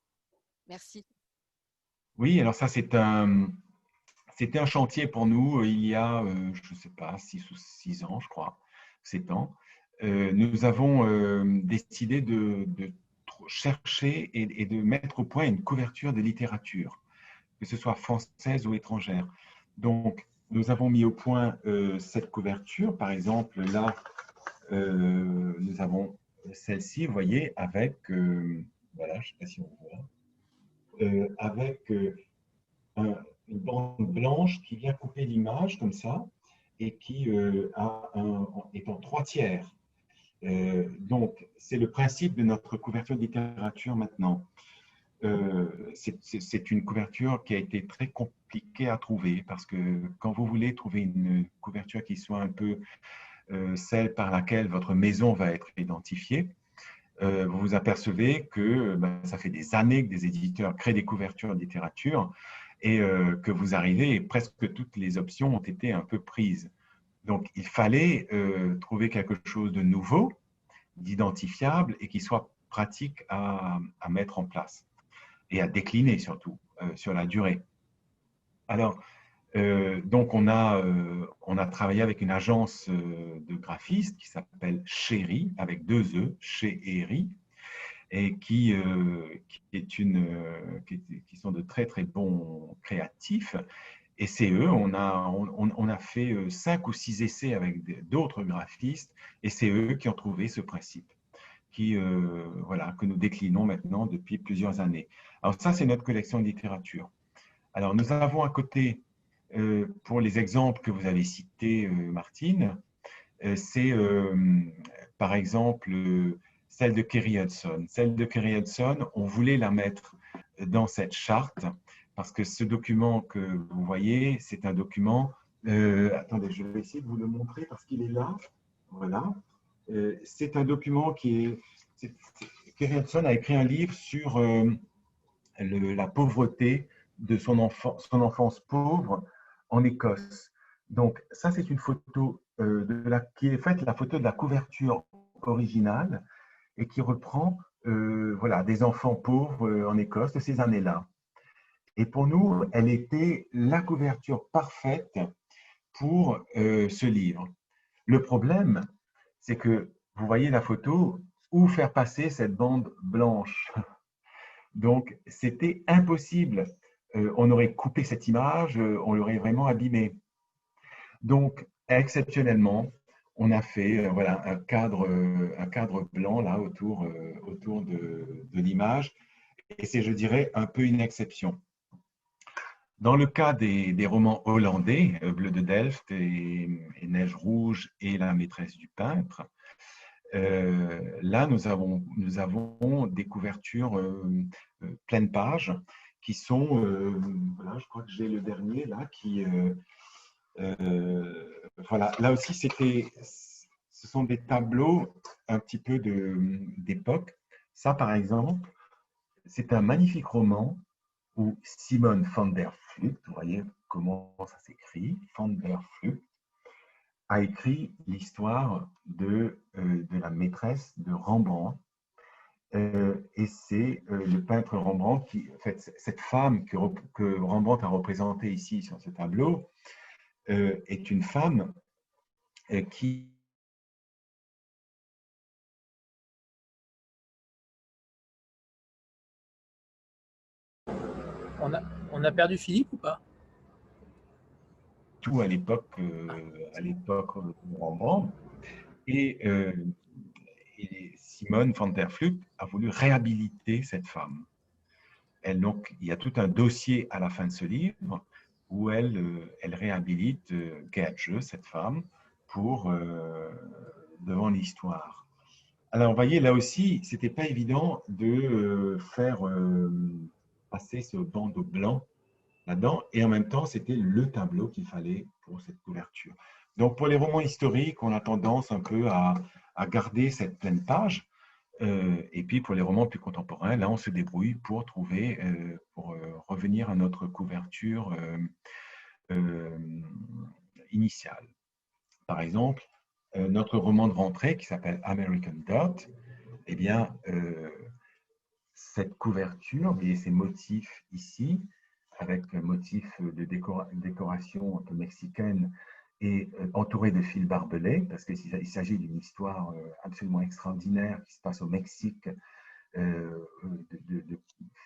[SPEAKER 10] merci.
[SPEAKER 2] Oui, alors ça, c'était un chantier pour nous il y a, je ne sais pas, 6 ans, je crois, 7 ans. Nous avons décidé de chercher et de mettre au point une couverture de littérature, que ce soit française ou étrangère. Donc, nous avons mis au point cette couverture. Par exemple, là, nous avons celle-ci, vous voyez, avec, voilà, je ne sais pas si on voit, avec une bande blanche qui vient couper l'image comme ça et qui est en 3/3. Donc, c'est le principe de notre couverture de littérature maintenant. C'est une couverture qui a été très compliquée à trouver parce que quand vous voulez trouver une couverture qui soit un peu celle par laquelle votre maison va être identifiée, vous vous apercevez que ça fait des années que des éditeurs créent des couvertures de littérature et que vous arrivez et presque toutes les options ont été un peu prises. Donc, il fallait trouver quelque chose de nouveau, d'identifiable et qui soit pratique à mettre en place et à décliner surtout sur la durée. Alors, donc, on a travaillé avec une agence de graphistes qui s'appelle Chéri, avec 2 E, Chéri, et qui sont de très, très bons créatifs. Et c'est eux, on a fait 5 ou 6 essais avec d'autres graphistes, et c'est eux qui ont trouvé ce principe, voilà, que nous déclinons maintenant depuis plusieurs années. Alors ça, c'est notre collection de littérature. Alors, nous avons à côté, pour les exemples que vous avez cités, Martine, c'est par exemple celle de Kerry Hudson. Celle de Kerry Hudson, on voulait la mettre dans cette charte parce que ce document que vous voyez, c'est un document… attendez, je vais essayer de vous le montrer parce qu'il est là. Voilà. C'est un document qui est… Kerry Hudson a écrit un livre sur la pauvreté de son enfance pauvre en Écosse. Donc, ça, c'est une photo qui est faite, la photo de la couverture originale et qui reprend voilà, des enfants pauvres en Écosse de ces années-là. Et pour nous, elle était la couverture parfaite pour ce livre. Le problème, c'est que vous voyez la photo, où faire passer cette bande blanche? Donc, c'était impossible. On aurait coupé cette image, on l'aurait vraiment abîmée. Donc, exceptionnellement, on a fait voilà, un cadre blanc là, autour de l'image. Et c'est, je dirais, un peu une exception. Dans le cas des romans hollandais, Bleu de Delft et Neige rouge et La maîtresse du peintre, là, nous avons des couvertures pleine page qui sont, voilà, je crois que j'ai le dernier là, voilà, là aussi, ce sont des tableaux un petit peu d'époque. Ça, par exemple, c'est un magnifique roman où Simon van der Vlugt, vous voyez comment ça s'écrit, van der Vlugt, a écrit l'histoire de la maîtresse de Rembrandt. Et c'est le peintre Rembrandt en fait, cette femme que Rembrandt a représentée ici sur ce tableau est une femme qui…
[SPEAKER 1] On a perdu Philippe ou pas?
[SPEAKER 2] Tout à l'époque Rembrandt. Et Simone van der Vlugt a voulu réhabiliter cette femme. Donc, il y a tout un dossier à la fin de ce livre où elle réhabilite Gertje, cette femme, devant l'histoire. Alors, vous voyez, là aussi, ce n'était pas évident de faire passer ce bandeau blanc là-dedans, et en même temps, c'était le tableau qu'il fallait pour cette couverture. Donc, pour les romans historiques, on a tendance un peu à garder cette pleine page. Et puis, pour les romans plus contemporains, là, on se débrouille pour trouver, pour revenir à notre couverture initiale. Par exemple, notre roman de rentrée qui s'appelle American Dot, eh bien, cette couverture, vous voyez ces motifs ici, avec un motif de décoration un peu mexicaine et entouré de fils barbelés, parce qu'il s'agit d'une histoire absolument extraordinaire qui se passe au Mexique, de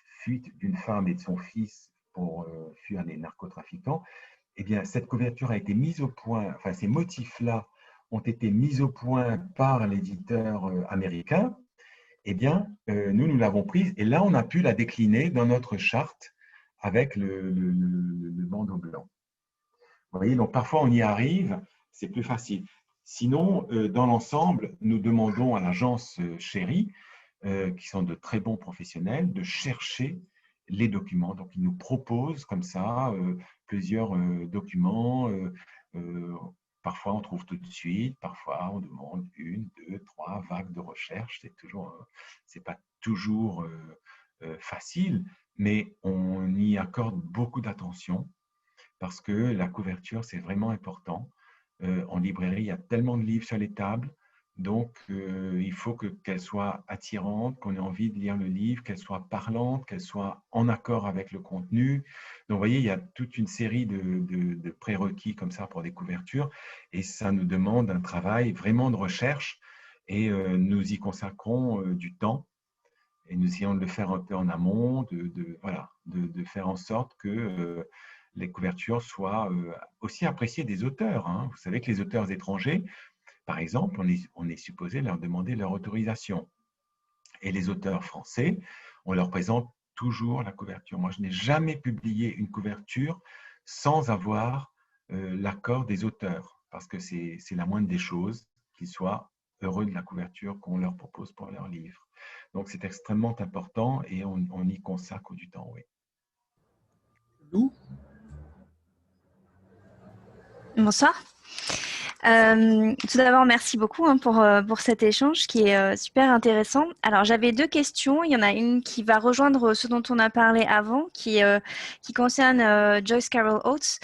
[SPEAKER 2] fuite d'une femme et de son fils pour fuir les narcotrafiquants. Eh bien, cette couverture a été mise au point, enfin, ces motifs-là ont été mis au point par l'éditeur américain. Eh bien, nous l'avons prise et là, on a pu la décliner dans notre charte avec le bandeau blanc. Vous voyez, donc parfois on y arrive, c'est plus facile. Sinon, dans l'ensemble, nous demandons à l'agence Chéri, qui sont de très bons professionnels, de chercher les documents. Donc, ils nous proposent comme ça plusieurs documents. Parfois, on trouve tout de suite. Parfois, on demande 1, 2, 3 vagues de recherche. C'est pas toujours facile, mais on y accorde beaucoup d'attention parce que la couverture, c'est vraiment important. En librairie, il y a tellement de livres sur les tables. Donc, il faut qu'elle soit attirante, qu'on ait envie de lire le livre, qu'elle soit parlante, qu'elle soit en accord avec le contenu. Donc, vous voyez, il y a toute une série de prérequis comme ça pour des couvertures et ça nous demande un travail vraiment de recherche et nous y consacrons du temps et nous essayons de le faire un peu en amont, de faire en sorte que les couvertures soient aussi appréciées des auteurs. Hein. Vous savez que les auteurs étrangers, par exemple, on est supposé leur demander leur autorisation. Et les auteurs français, on leur présente toujours la couverture. Moi, je n'ai jamais publié une couverture sans avoir l'accord des auteurs, parce que c'est la moindre des choses qu'ils soient heureux de la couverture qu'on leur propose pour leur livre. Donc, c'est extrêmement important et on y consacre du temps, oui.
[SPEAKER 11] Lou ?
[SPEAKER 12] Bonsoir. Tout d'abord, merci beaucoup pour cet échange qui est super intéressant. Alors, j'avais 2 questions. Il y en a une qui va rejoindre ce dont on a parlé avant, qui concerne Joyce Carol Oates.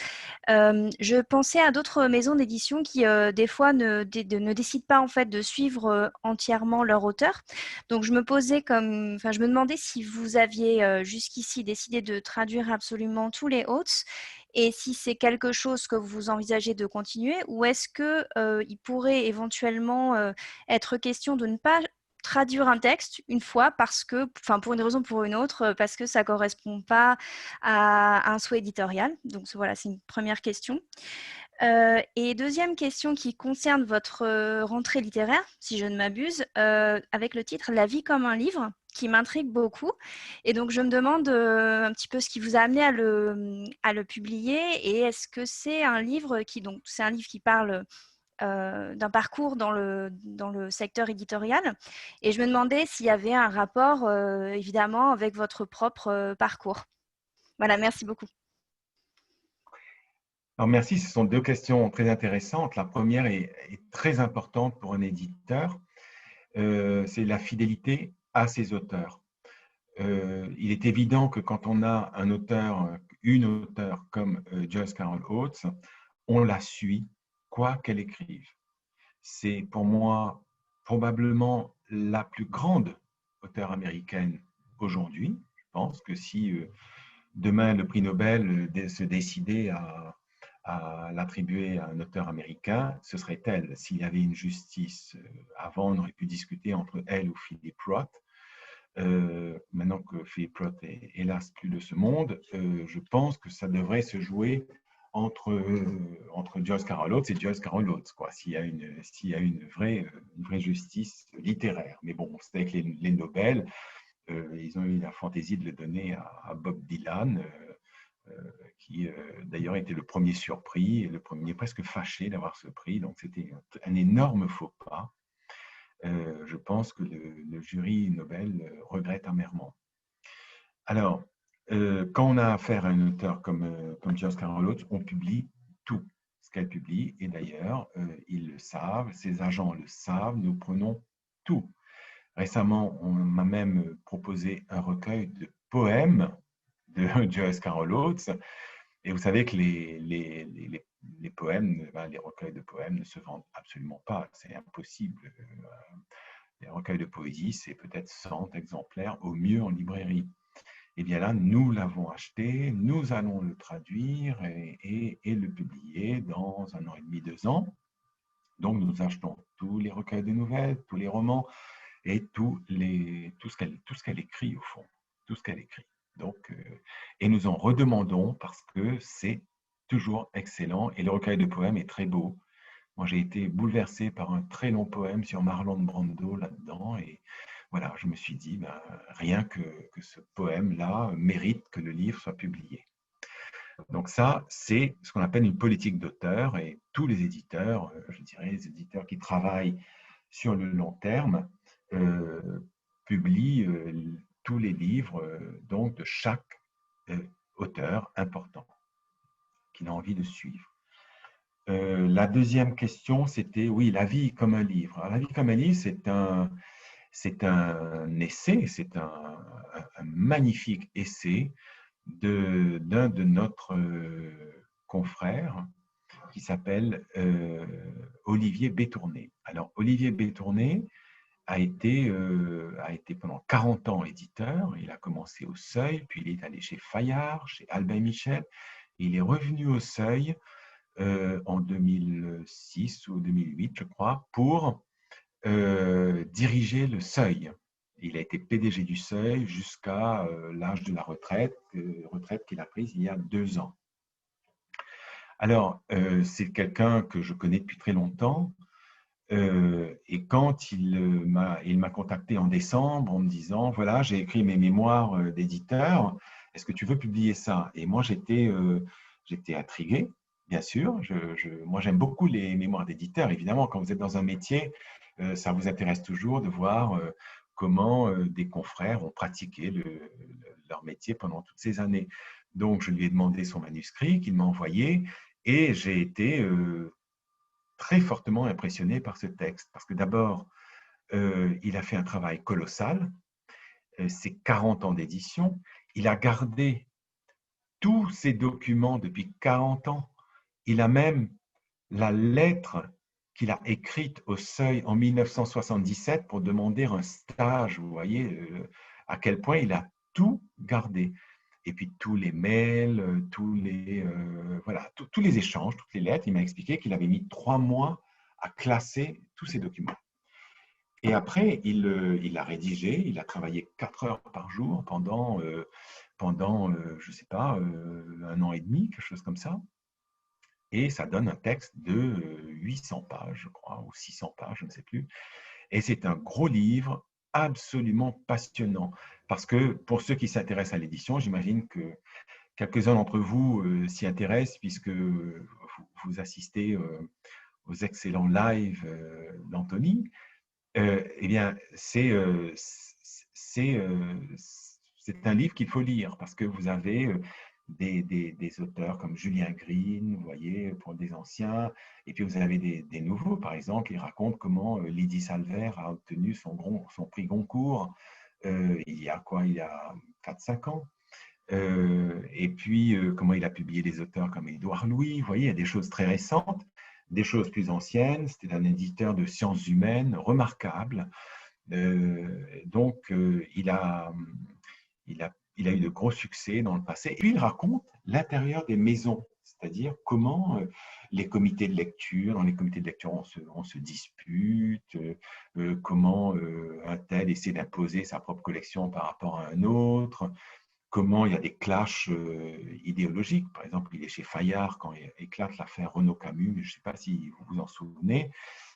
[SPEAKER 12] Je pensais à d'autres maisons d'édition qui, des fois, ne décident pas en fait de suivre entièrement leur auteur. Donc, je me demandais si vous aviez jusqu'ici décidé de traduire absolument tous les Oates. Et si c'est quelque chose que vous envisagez de continuer, ou est-ce qu'il pourrait éventuellement être question de ne pas traduire un texte une fois parce que, pour une raison ou pour une autre, parce que ça ne correspond pas à un souhait éditorial. Donc voilà, c'est une première question. Et deuxième question qui concerne votre rentrée littéraire, si je ne m'abuse, avec le titre « La vie comme un livre », qui m'intrigue beaucoup. Et donc, je me demande un petit peu ce qui vous a amené à le publier. Et est-ce que c'est un livre qui parle d'un parcours dans le secteur éditorial. Et je me demandais s'il y avait un rapport, évidemment, avec votre propre parcours. Voilà, merci beaucoup.
[SPEAKER 2] Alors, merci, ce sont 2 questions très intéressantes. La première est très importante pour un éditeur, c'est la fidélité à ses auteurs. Il est évident que quand on a un auteur, une auteure comme Joyce Carol Oates, on la suit, quoi qu'elle écrive. C'est pour moi probablement la plus grande auteure américaine aujourd'hui. Je pense que si demain le prix Nobel se décidait à l'attribuer à un auteur américain, ce serait elle. S'il y avait une justice avant, on aurait pu discuter entre elle ou Philip Roth. Maintenant que Philip Roth est hélas plus de ce monde, je pense que ça devrait se jouer entre Joyce Carol Oates et Joyce Carol Oates, quoi, s'il y a une vraie justice littéraire. Mais bon, c'est avec les Nobel, ils ont eu la fantaisie de le donner à Bob Dylan, qui d'ailleurs était le premier surpris et le premier presque fâché d'avoir ce prix. Donc c'était un énorme faux pas. Je pense que le jury Nobel regrette amèrement. Alors, quand on a affaire à un auteur comme Joyce Carol Oates, on publie tout ce qu'elle publie. Et d'ailleurs, ils le savent, ses agents le savent, nous prenons tout. Récemment, on m'a même proposé un recueil de poèmes de Joyce Carol Oates. Et vous savez que les poèmes, les recueils de poèmes ne se vendent absolument pas. C'est impossible. Les recueils de poésie, c'est peut-être 100 exemplaires au mieux en librairie. Et bien là, nous l'avons acheté, nous allons le traduire et le publier dans 1 an et demi, 2 ans. Donc, nous achetons tous les recueils de nouvelles, tous les romans et tout ce qu'elle écrit au fond, tout ce qu'elle écrit. Donc, et nous en redemandons parce que c'est toujours excellent et le recueil de poèmes est très beau. Moi, j'ai été bouleversé par un très long poème sur Marlon Brando là-dedans et voilà, je me suis dit, rien que ce poème-là mérite que le livre soit publié. Donc ça, c'est ce qu'on appelle une politique d'auteur et tous les éditeurs, je dirais les éditeurs qui travaillent sur le long terme, publient tous les livres donc, de chaque auteur important qu'il a envie de suivre. La deuxième question, c'était, oui, La vie comme un livre. Alors, La vie comme un livre, c'est un essai, c'est un magnifique essai d'un de notre confrère qui s'appelle Olivier Bétourné. Alors, Olivier Bétourné a été pendant 40 ans éditeur. Il a commencé au Seuil, puis il est allé chez Fayard, chez Albin Michel. Il est revenu au Seuil en 2006 ou 2008, je crois, pour diriger le Seuil. Il a été PDG du Seuil jusqu'à l'âge de la retraite qu'il a prise il y a 2 ans. Alors, c'est quelqu'un que je connais depuis très longtemps. Et quand il m'a contacté en décembre en me disant, voilà, j'ai écrit mes mémoires d'éditeur, est-ce que tu veux publier ça? Et moi, j'étais intrigué, bien sûr. Moi, j'aime beaucoup les mémoires d'éditeur. Évidemment, quand vous êtes dans un métier, ça vous intéresse toujours de voir comment des confrères ont pratiqué leur métier pendant toutes ces années. Donc, je lui ai demandé son manuscrit qu'il m'a envoyé et j'ai été très fortement impressionné par ce texte. Parce que d'abord, il a fait un travail colossal. C'est 40 ans d'édition. Il a gardé tous ces documents depuis 40 ans. Il a même la lettre qu'il a écrite au Seuil en 1977 pour demander un stage. Vous voyez à quel point il a tout gardé. Et puis tous les mails, tous les échanges, toutes les lettres. Il m'a expliqué qu'il avait mis 3 mois à classer tous ces documents. Et après, il a rédigé, il a travaillé 4 heures par jour pendant je ne sais pas, 1 an et demi, quelque chose comme ça. Et ça donne un texte de 800 pages, je crois, ou 600 pages, je ne sais plus. Et c'est un gros livre absolument passionnant. Parce que pour ceux qui s'intéressent à l'édition, j'imagine que quelques-uns d'entre vous s'y intéressent puisque vous assistez aux excellents lives d'Anthony. Eh bien, c'est un livre qu'il faut lire parce que vous avez des auteurs comme Julien Green, vous voyez, pour des anciens, et puis vous avez des nouveaux, par exemple, il raconte comment Lydie Salver a obtenu son prix Goncourt il y a 4-5 ans. Et puis, comment il a publié des auteurs comme Édouard Louis, vous voyez, il y a des choses très récentes, des choses plus anciennes. C'était un éditeur de sciences humaines remarquable. Donc, il a eu de gros succès dans le passé. Et puis, il raconte l'intérieur des maisons, c'est-à-dire comment les comités de lecture, dans les comités de lecture, on se dispute, comment un tel essaie d'imposer sa propre collection par rapport à un autre, comment il y a des clashs idéologiques. Par exemple, il est chez Fayard quand éclate l'affaire Renaud-Camus, je ne sais pas si vous vous en souvenez,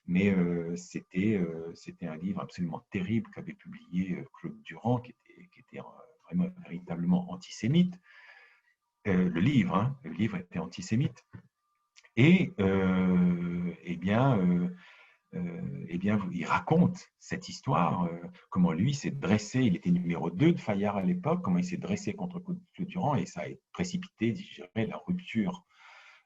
[SPEAKER 2] mais c'était un livre absolument terrible qu'avait publié Claude Durand, qui était véritablement antisémite. Le livre était antisémite. Et il raconte cette histoire, comment lui s'est dressé, il était numéro 2 de Fayard à l'époque, comment il s'est dressé contre Claude Durand et ça a précipité, je dirais, la rupture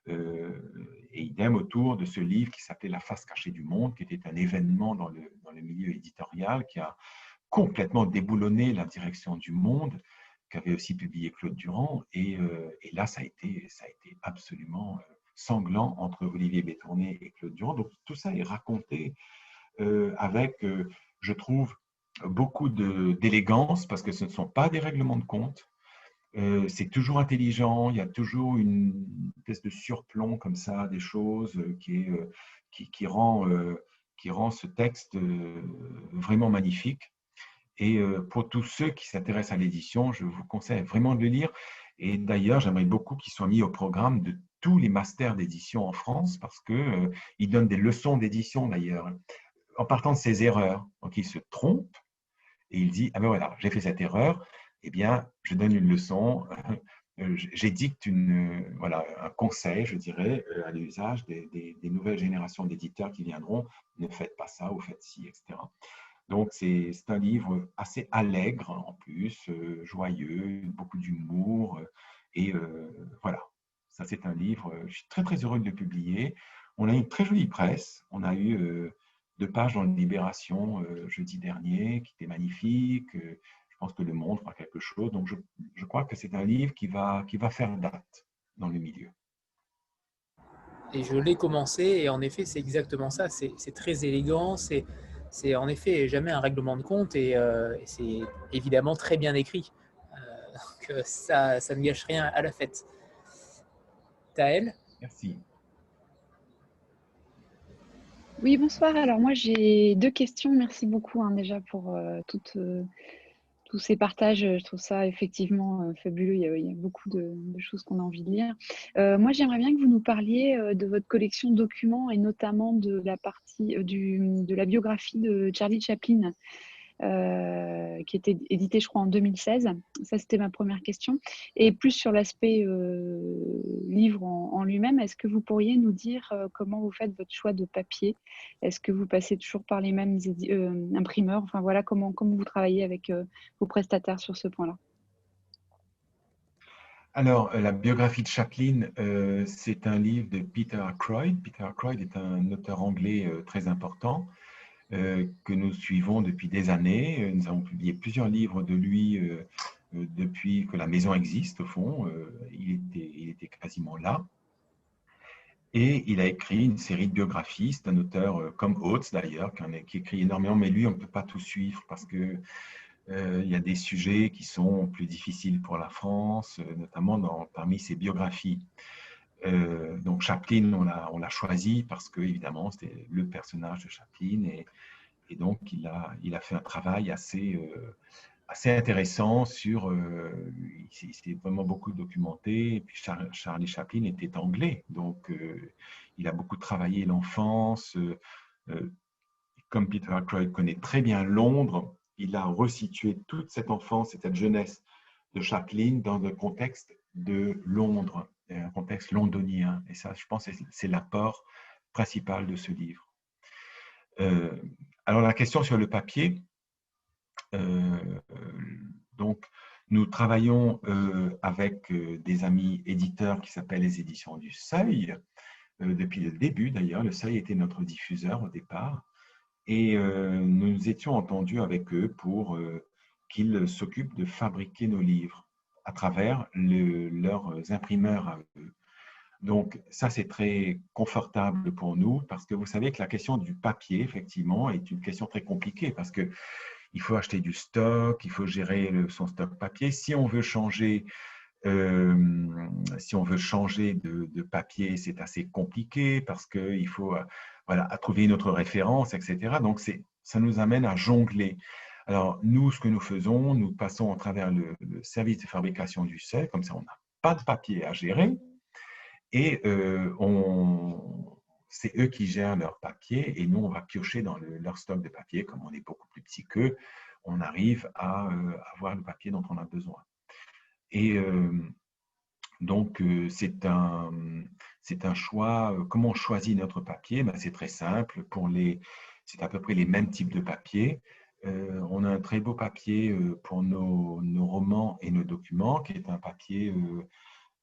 [SPEAKER 2] Et idem autour de ce livre qui s'appelait La face cachée du monde, qui était un événement dans le milieu éditorial, qui a complètement déboulonné la direction du Monde, qu'avait aussi publié Claude Durand. Et là, ça a été absolument sanglant entre Olivier Bétourné et Claude Durand. Donc, tout ça est raconté avec, je trouve, beaucoup d'élégance, parce que ce ne sont pas des règlements de compte. C'est toujours intelligent, il y a toujours une espèce de surplomb comme ça, des choses qui rend ce texte vraiment magnifique. Et pour tous ceux qui s'intéressent à l'édition, je vous conseille vraiment de le lire. Et d'ailleurs, j'aimerais beaucoup qu'il soit mis au programme de tous les masters d'édition en France, parce qu'il donne des leçons d'édition d'ailleurs, en partant de ses erreurs. Donc, il se trompe et il dit « Ah ben voilà, j'ai fait cette erreur. » Eh bien, je donne une leçon, j'édicte un conseil, je dirais, à l'usage des nouvelles générations d'éditeurs qui viendront. Ne faites pas ça ou faites ci, etc. Donc, c'est un livre assez allègre en plus, joyeux, beaucoup d'humour. Et voilà, ça c'est un livre, je suis très très heureux de le publier. On a une très jolie presse, on a eu 2 pages dans Libération jeudi dernier, qui était magnifique. Je pense que Le Monde fera quelque chose. Donc, je crois que c'est un livre qui va faire date dans le milieu.
[SPEAKER 1] Et je l'ai commencé, et en effet, c'est exactement ça. C'est très élégant, c'est en effet jamais un règlement de compte, et c'est évidemment très bien écrit. Donc, ça ne gâche rien à la fête. Taël ?
[SPEAKER 2] Merci.
[SPEAKER 13] Oui, bonsoir. Alors, moi, j'ai 2 questions. Merci beaucoup déjà pour tous ces partages. Je trouve ça effectivement fabuleux. Il y a beaucoup de choses qu'on a envie de lire. Moi, j'aimerais bien que vous nous parliez de votre collection de documents, et notamment de la partie de la biographie de Charlie Chaplin, qui était éditée, je crois, en 2016. Ça, c'était ma première question. Et plus sur l'aspect livre en lui-même, est-ce que vous pourriez nous dire comment vous faites votre choix de papier? Est-ce que vous passez toujours par les mêmes imprimeurs? Enfin voilà, comment vous travaillez avec vos prestataires sur ce point-là?
[SPEAKER 2] Alors, la biographie de Chaplin, c'est un livre de Peter Ackroyd. Peter Ackroyd est un auteur anglais très important que nous suivons depuis des années. Nous avons publié plusieurs livres de lui depuis que la maison existe, au fond. Il était quasiment là. Et il a écrit une série de biographies. C'est un auteur comme Oates, d'ailleurs, qui écrit énormément, mais lui, on ne peut pas tout suivre parce que il y a des sujets qui sont plus difficiles pour la France, notamment parmi ses biographies. Donc Chaplin, on l'a choisi parce que, évidemment, c'était le personnage de Chaplin, et donc il a fait un travail assez intéressant sur. Il s'est vraiment beaucoup documenté. Et puis Charlie Chaplin était anglais, donc il a beaucoup travaillé l'enfance. Comme Peter Ackroyd connaît très bien Londres, il a resitué toute cette enfance et cette jeunesse de Chaplin dans un contexte de Londres, un contexte londonien. Et ça, je pense, c'est l'apport principal de ce livre. Alors, la question sur le papier. Donc, nous travaillons avec des amis éditeurs qui s'appellent les Éditions du Seuil. Depuis le début, d'ailleurs, le Seuil était notre diffuseur au départ. Et nous nous étions entendus avec eux pour qu'ils s'occupent de fabriquer nos livres à travers leurs imprimeurs à eux. Donc, ça, c'est très confortable pour nous parce que vous savez que la question du papier, effectivement, est une question très compliquée parce qu'il faut acheter du stock, il faut gérer son stock papier. Si on veut changer de papier, c'est assez compliqué parce qu'il faut à trouver une autre référence, etc. Donc, ça nous amène à jongler. Alors, nous, ce que nous faisons, nous passons à travers le service de fabrication du Seuil, comme ça, on n'a pas de papier à gérer. Et c'est eux qui gèrent leur papier et nous, on va piocher dans leur stock de papier. Comme on est beaucoup plus petit qu'eux, on arrive à avoir le papier dont on a besoin. Et donc, c'est un choix. Comment on choisit notre papier? Ben, c'est très simple. C'est à peu près les mêmes types de papier. On a un très beau papier pour nos romans et nos documents, qui est un papier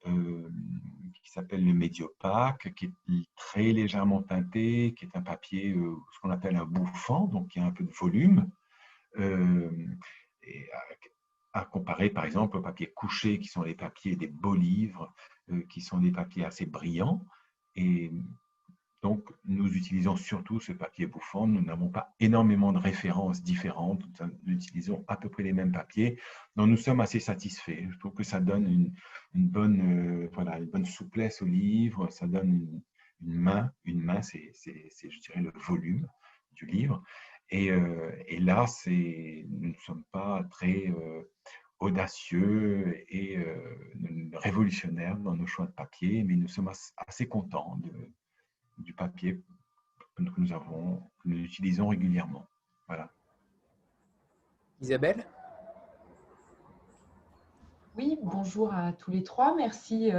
[SPEAKER 2] qui s'appelle le Médiopaque, qui est très légèrement teinté, qui est un papier, ce qu'on appelle un bouffant, donc qui a un peu de volume, et à comparer par exemple aux papiers couchés, qui sont les papiers des beaux livres, qui sont des papiers assez brillants. Et donc, nous utilisons surtout ce papier bouffant. Nous n'avons pas énormément de références différentes. Nous utilisons à peu près les mêmes papiers. Donc, nous sommes assez satisfaits. Je trouve que ça donne une bonne, voilà, une bonne souplesse au livre. Ça donne une main. Une main, c'est, je dirais, le volume du livre. Et là, nous ne sommes pas très audacieux et révolutionnaires dans nos choix de papier, mais nous sommes assez contents du papier que nous utilisons régulièrement. Voilà.
[SPEAKER 1] Isabelle?
[SPEAKER 14] Oui, bonjour à tous les trois. Merci,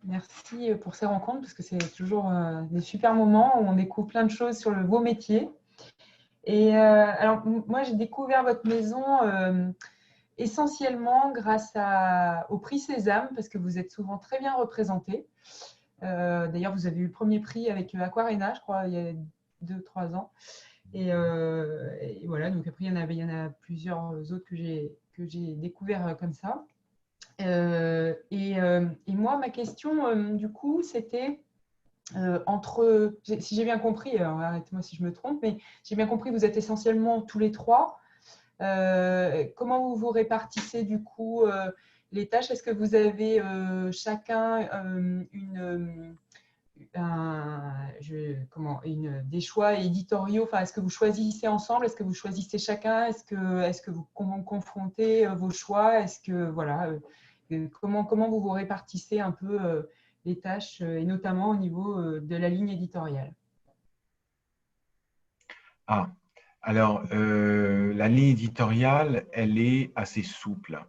[SPEAKER 14] merci pour ces rencontres, parce que c'est toujours des super moments où on découvre plein de choses sur vos métiers. Et alors, moi, j'ai découvert votre maison essentiellement grâce au prix Sésame, parce que vous êtes souvent très bien représentés. D'ailleurs, vous avez eu le premier prix avec Aquarena, je crois, il y a 2-3 ans. Et voilà, donc après, il y en a plusieurs autres que j'ai découverts comme ça. Et moi, ma question, du coup, c'était si j'ai bien compris, alors arrêtez-moi si je me trompe, mais j'ai bien compris, vous êtes essentiellement tous les trois. Comment vous vous répartissez du coup les tâches? Est-ce que vous avez chacun des choix éditoriaux? Enfin, est-ce que vous choisissez ensemble? Est-ce que vous choisissez chacun? Est-ce que vous confrontez vos choix? Est-ce que voilà, comment vous vous répartissez un peu les tâches, et notamment au niveau de la ligne éditoriale?
[SPEAKER 2] Alors, la ligne éditoriale, elle est assez souple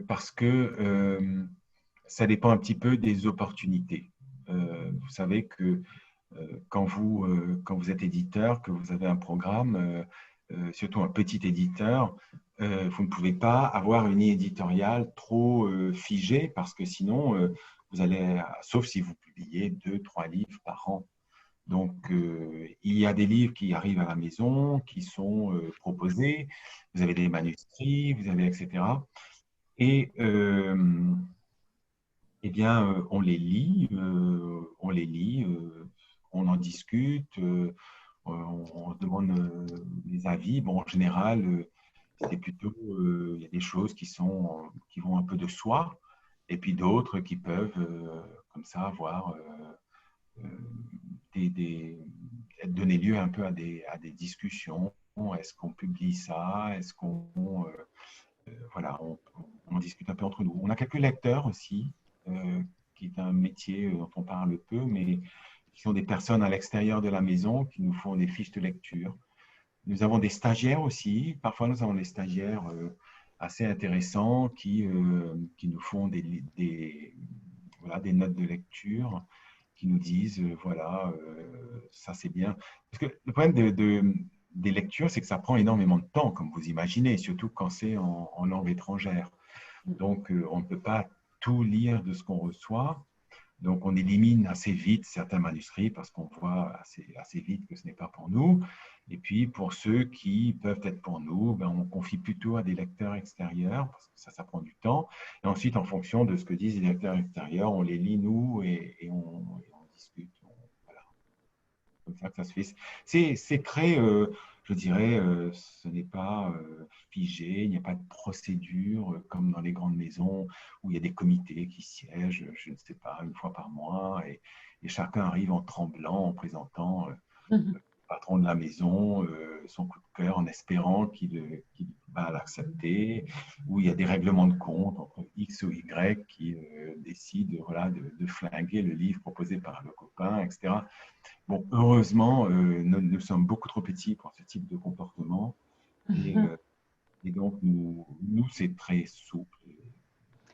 [SPEAKER 2] parce que ça dépend un petit peu des opportunités. Vous savez que quand vous êtes éditeur, que vous avez un programme, surtout un petit éditeur, vous ne pouvez pas avoir une ligne éditoriale trop figée parce que sinon, vous allez, sauf si vous publiez 2-3 livres par an. Donc, il y a des livres qui arrivent à la maison, qui sont proposés. Vous avez des manuscrits, vous avez etc. Et eh bien, on les lit, on en discute, on se demande les avis. Bon, en général, c'est plutôt, il y a des choses qui vont un peu de soi, et puis d'autres qui peuvent, comme ça, avoir donner lieu un peu à des discussions. Est-ce qu'on publie ça? Est-ce qu'on voilà, on discute un peu entre nous. On a quelques lecteurs aussi, qui est un métier dont on parle peu, mais qui sont des personnes à l'extérieur de la maison qui nous font des fiches de lecture. Nous avons des stagiaires aussi. Parfois, nous avons des stagiaires assez intéressants qui nous font des notes de lecture, qui nous disent, voilà, ça c'est bien. Parce que le problème des lectures, c'est que ça prend énormément de temps, comme vous imaginez, surtout quand c'est en langue étrangère. Donc, on ne peut pas tout lire de ce qu'on reçoit. Donc, on élimine assez vite certains manuscrits parce qu'on voit assez vite que ce n'est pas pour nous. Et puis, pour ceux qui peuvent être pour nous, ben, on confie plutôt à des lecteurs extérieurs parce que ça prend du temps. Et ensuite, en fonction de ce que disent les lecteurs extérieurs, on les lit nous et on discute. Voilà. Comme ça que ça se fait. C'est très, je dirais, ce n'est pas figé, il n'y a pas de procédure comme dans les grandes maisons où il y a des comités qui siègent, je ne sais pas, une fois par mois et chacun arrive en tremblant, en présentant le patron de la maison, son coup de cœur, en espérant qu'il va l'accepter, où il y a des règlements de compte entre X ou Y qui décident voilà, de flinguer le livre proposé par le copain, etc. Bon, heureusement, nous sommes beaucoup trop petits pour ce type de comportement. Et donc, nous c'est très souple.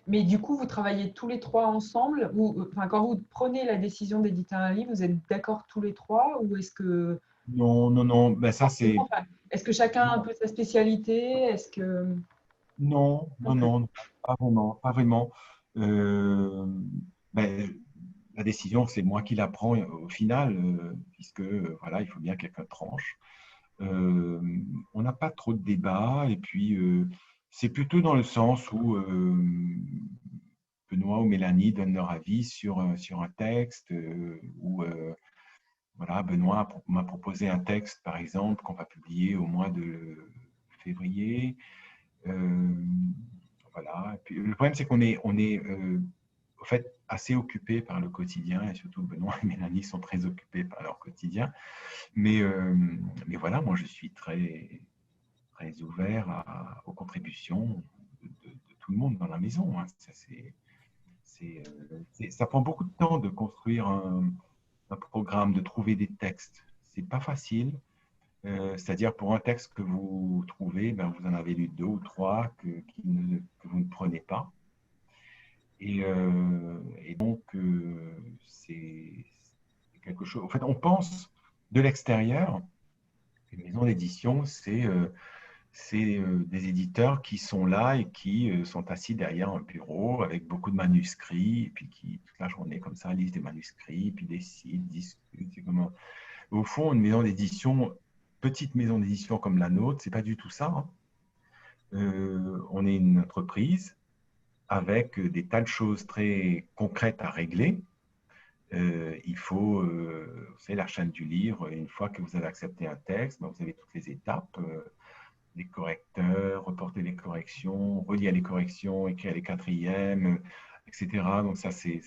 [SPEAKER 14] Mais du coup, vous travaillez tous les trois ensemble enfin, quand vous prenez la décision d'éditer un livre, vous êtes d'accord tous les trois ou est-ce que…
[SPEAKER 2] Non. Ben, ça, c'est…
[SPEAKER 14] Enfin, est-ce que chacun a un peu sa spécialité? Est-ce que…
[SPEAKER 2] Non, pas vraiment. Ben, la décision, c'est moi qui la prends au final, puisque voilà, il faut bien que quelqu'un tranche. On n'a pas trop de débats, et puis c'est plutôt dans le sens où Benoît ou Mélanie donnent leur avis sur un texte, ou voilà, Benoît m'a proposé un texte, par exemple, qu'on va publier au mois de février. Voilà. Et puis, le problème, c'est qu'on est, en fait, assez occupés par le quotidien, et surtout Benoît et Mélanie sont très occupés par leur quotidien. Mais voilà, moi, je suis très, très ouvert aux contributions de tout le monde dans la maison. Hein. Ça prend beaucoup de temps de construire un programme, de trouver des textes. C'est pas facile. C'est-à-dire, pour un texte que vous trouvez, ben, vous en avez lu 2 ou 3 que vous ne prenez pas. Et donc, c'est quelque chose. En fait, on pense de l'extérieur, une maison d'édition, c'est des éditeurs qui sont là et qui sont assis derrière un bureau avec beaucoup de manuscrits, et puis qui, toute la journée, comme ça, lisent des manuscrits, puis décident, discutent. Au fond, une maison d'édition, petite maison d'édition comme la nôtre, c'est pas du tout ça. Hein. On est une entreprise avec des tas de choses très concrètes à régler. Il faut, c'est la chaîne du livre. Une fois que vous avez accepté un texte, ben, vous avez toutes les étapes, les correcteurs, reporter les corrections, relire les corrections, écrire les quatrièmes, etc. Donc ça, c'est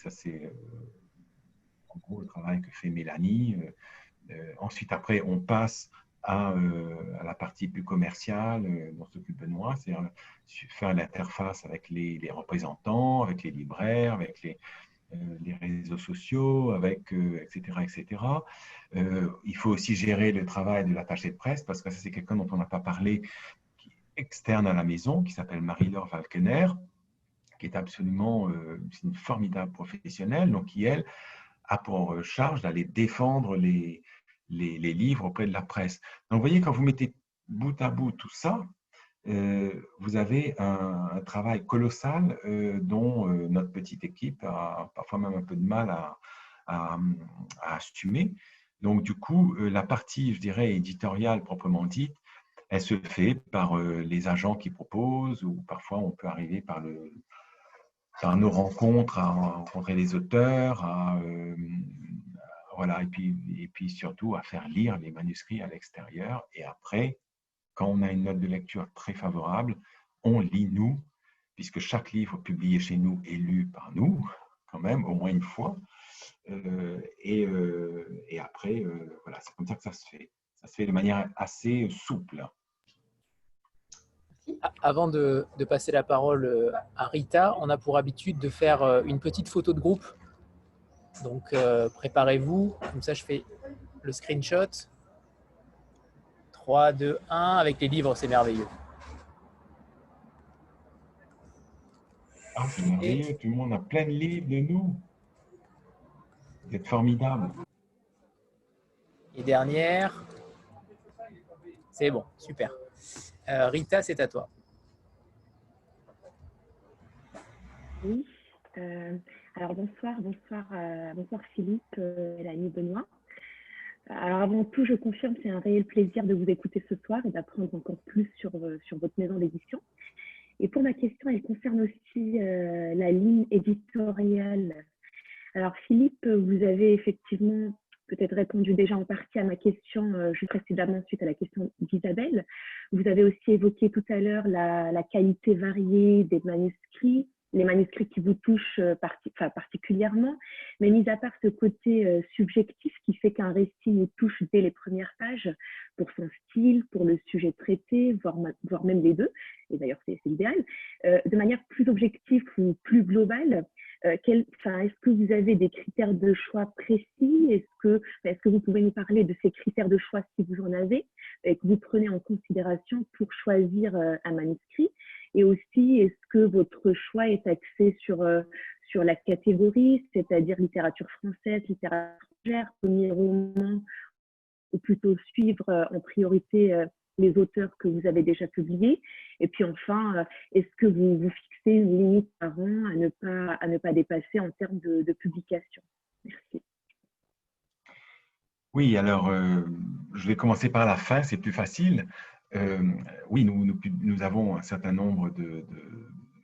[SPEAKER 2] en gros le travail que fait Mélanie. Ensuite, après, on passe à la partie plus commerciale dont s'occupe Benoît, c'est-à-dire faire l'interface avec les représentants, avec les libraires, avec les réseaux sociaux, avec, etc. etc. Il faut aussi gérer le travail de l'attaché de presse, parce que ça, c'est quelqu'un dont on n'a pas parlé, qui est externe à la maison, qui s'appelle Marie-Laure Falkener, qui est absolument une formidable professionnelle, donc qui, elle, a pour charge d'aller défendre les livres auprès de la presse. Donc, vous voyez, quand vous mettez bout à bout tout ça, vous avez un travail colossal dont notre petite équipe a parfois même un peu de mal à assumer. Donc, du coup, la partie, je dirais, éditoriale proprement dite, elle se fait par les agents qui proposent, ou parfois on peut arriver par nos rencontres, à rencontrer les auteurs, voilà, et puis surtout à faire lire les manuscrits à l'extérieur. Et après, quand on a une note de lecture très favorable, on lit nous, puisque chaque livre publié chez nous est lu par nous, quand même, au moins une fois. Et après, voilà, c'est comme ça que ça se fait. Ça se fait de manière assez souple.
[SPEAKER 1] Avant de passer la parole à Rita, on a pour habitude de faire une petite photo de groupe. Donc, préparez-vous. Comme ça, je fais le screenshot. 3, 2, 1. Avec les livres, c'est merveilleux.
[SPEAKER 2] Ah, c'est merveilleux. Tout le monde a plein de livres de nous. Vous êtes formidables.
[SPEAKER 1] Et dernière. C'est bon, super. Rita, c'est à toi.
[SPEAKER 15] Oui. Alors bonsoir Philippe, Mélanie, Benoît. Alors avant tout, je confirme, c'est un réel plaisir de vous écouter ce soir et d'apprendre encore plus sur votre maison d'édition. Et pour ma question, elle concerne aussi la ligne éditoriale. Alors Philippe, vous avez effectivement peut-être répondu déjà en partie à ma question juste précédemment suite à la question d'Isabelle. Vous avez aussi évoqué tout à l'heure la qualité variée des manuscrits, les manuscrits qui vous touchent particulièrement, mais mis à part ce côté subjectif qui fait qu'un récit nous touche dès les premières pages pour son style, pour le sujet traité, voire même les deux, et d'ailleurs c'est l'idéal, de manière plus objective ou plus globale, est-ce que vous avez des critères de choix précis? Est-ce que vous pouvez nous parler de ces critères de choix si vous en avez, et que vous prenez en considération pour choisir un manuscrit? Et aussi, est-ce que votre choix est axé sur la catégorie, c'est-à-dire littérature française, littérature étrangère, premier roman, ou plutôt suivre en priorité les auteurs que vous avez déjà publiés? Et puis enfin, est-ce que vous vous fixez une limite par an à ne pas dépasser en termes de publication? Merci.
[SPEAKER 2] Oui, alors je vais commencer par la fin, c'est plus facile. Oui, nous avons un certain nombre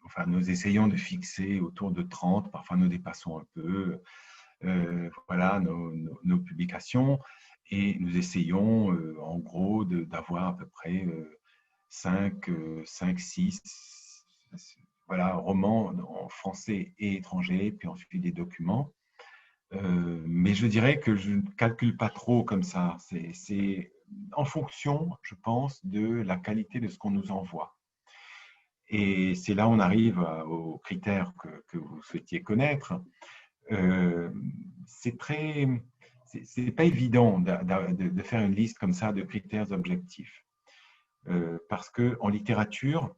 [SPEAKER 2] enfin, nous essayons de fixer autour de 30, parfois nous dépassons un peu, voilà, nos publications, et nous essayons en gros d'avoir à peu près 5, 6, voilà, romans en français et étranger, puis ensuite des documents. Mais je dirais que je ne calcule pas trop comme ça. C'est en fonction, je pense, de la qualité de ce qu'on nous envoie. Et c'est là où on arrive aux critères que vous souhaitiez connaître. C'est pas évident de faire une liste comme ça de critères objectifs. Parce qu'en littérature,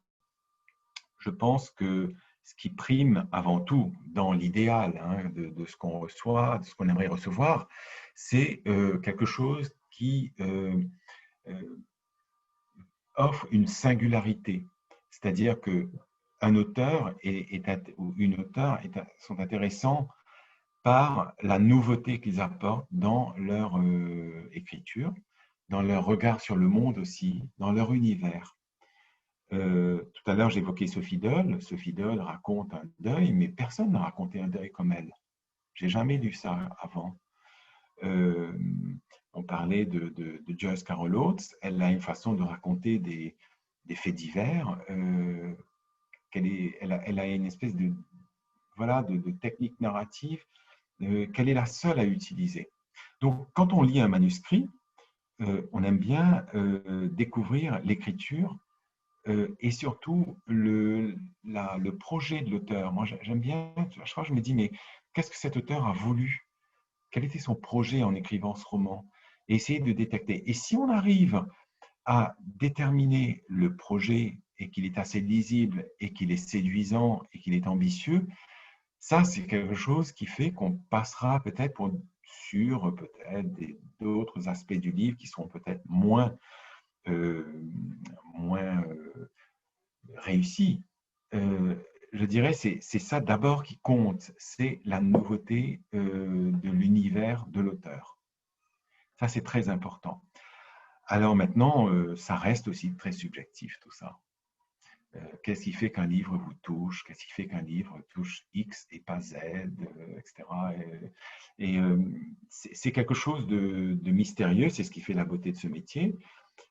[SPEAKER 2] je pense que ce qui prime avant tout dans l'idéal de ce qu'on reçoit, de ce qu'on aimerait recevoir, c'est quelque chose qui offre une singularité. C'est-à-dire qu'un auteur ou une auteure sont intéressants par la nouveauté qu'ils apportent dans leur écriture, dans leur regard sur le monde aussi, dans leur univers. Tout à l'heure, j'évoquais Sophie Doll. Sophie Doll raconte un deuil, mais personne n'a raconté un deuil comme elle. J'ai jamais lu ça avant. On parlait de Joyce Carol Oates. Elle a une façon de raconter des faits divers. Elle a une espèce de technique narrative qu'elle est la seule à utiliser. Donc, quand on lit un manuscrit, on aime bien découvrir l'écriture et surtout le projet de l'auteur. Moi, j'aime bien, je crois que je me dis, mais qu'est-ce que cet auteur a voulu? Quel était son projet en écrivant ce roman? Et essayer de détecter. Et si on arrive à déterminer le projet et qu'il est assez lisible et qu'il est séduisant et qu'il est ambitieux, ça, c'est quelque chose qui fait qu'on passera peut-être sur d'autres aspects du livre qui seront peut-être moins réussi. Je dirais c'est ça d'abord qui compte, c'est la nouveauté de l'univers de l'auteur. Ça, c'est très important. Alors maintenant, ça reste aussi très subjectif tout ça. Qu'est-ce qui fait qu'un livre vous touche? Qu'est-ce qui fait qu'un livre touche X et pas Z, etc. C'est quelque chose de mystérieux, c'est ce qui fait la beauté de ce métier.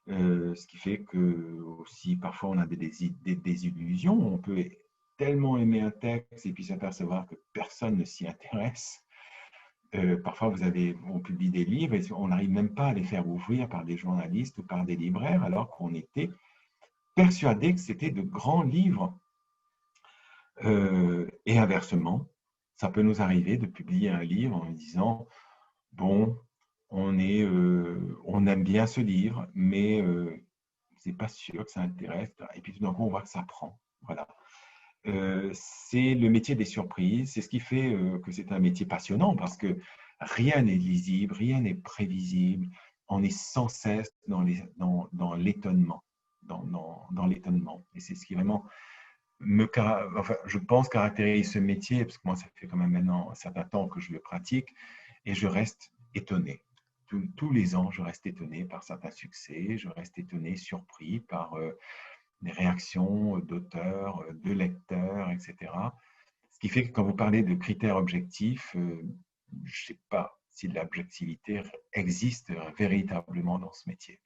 [SPEAKER 2] Ce qui fait que aussi parfois on a des désillusions. On peut tellement aimer un texte et puis s'apercevoir que personne ne s'y intéresse. Parfois on publie des livres et on n'arrive même pas à les faire ouvrir par des journalistes ou par des libraires alors qu'on était persuadé que c'était de grands livres. Et inversement, ça peut nous arriver de publier un livre en disant bon, on aime bien ce livre, mais c'est pas sûr que ça intéresse. Et puis tout d'un coup, on voit que ça prend. Voilà. C'est le métier des surprises. C'est ce qui fait que c'est un métier passionnant parce que rien n'est lisible, rien n'est prévisible. On est sans cesse dans l'étonnement. Dans l'étonnement. Et c'est ce qui vraiment je pense, caractérise ce métier, parce que moi, ça fait quand même maintenant un certain temps que je le pratique, et je reste étonné. Tous les ans, je reste étonné par certains succès, je reste étonné, surpris par des réactions d'auteurs, de lecteurs, etc. Ce qui fait que quand vous parlez de critères objectifs, je ne sais pas si l'objectivité existe véritablement dans ce métier.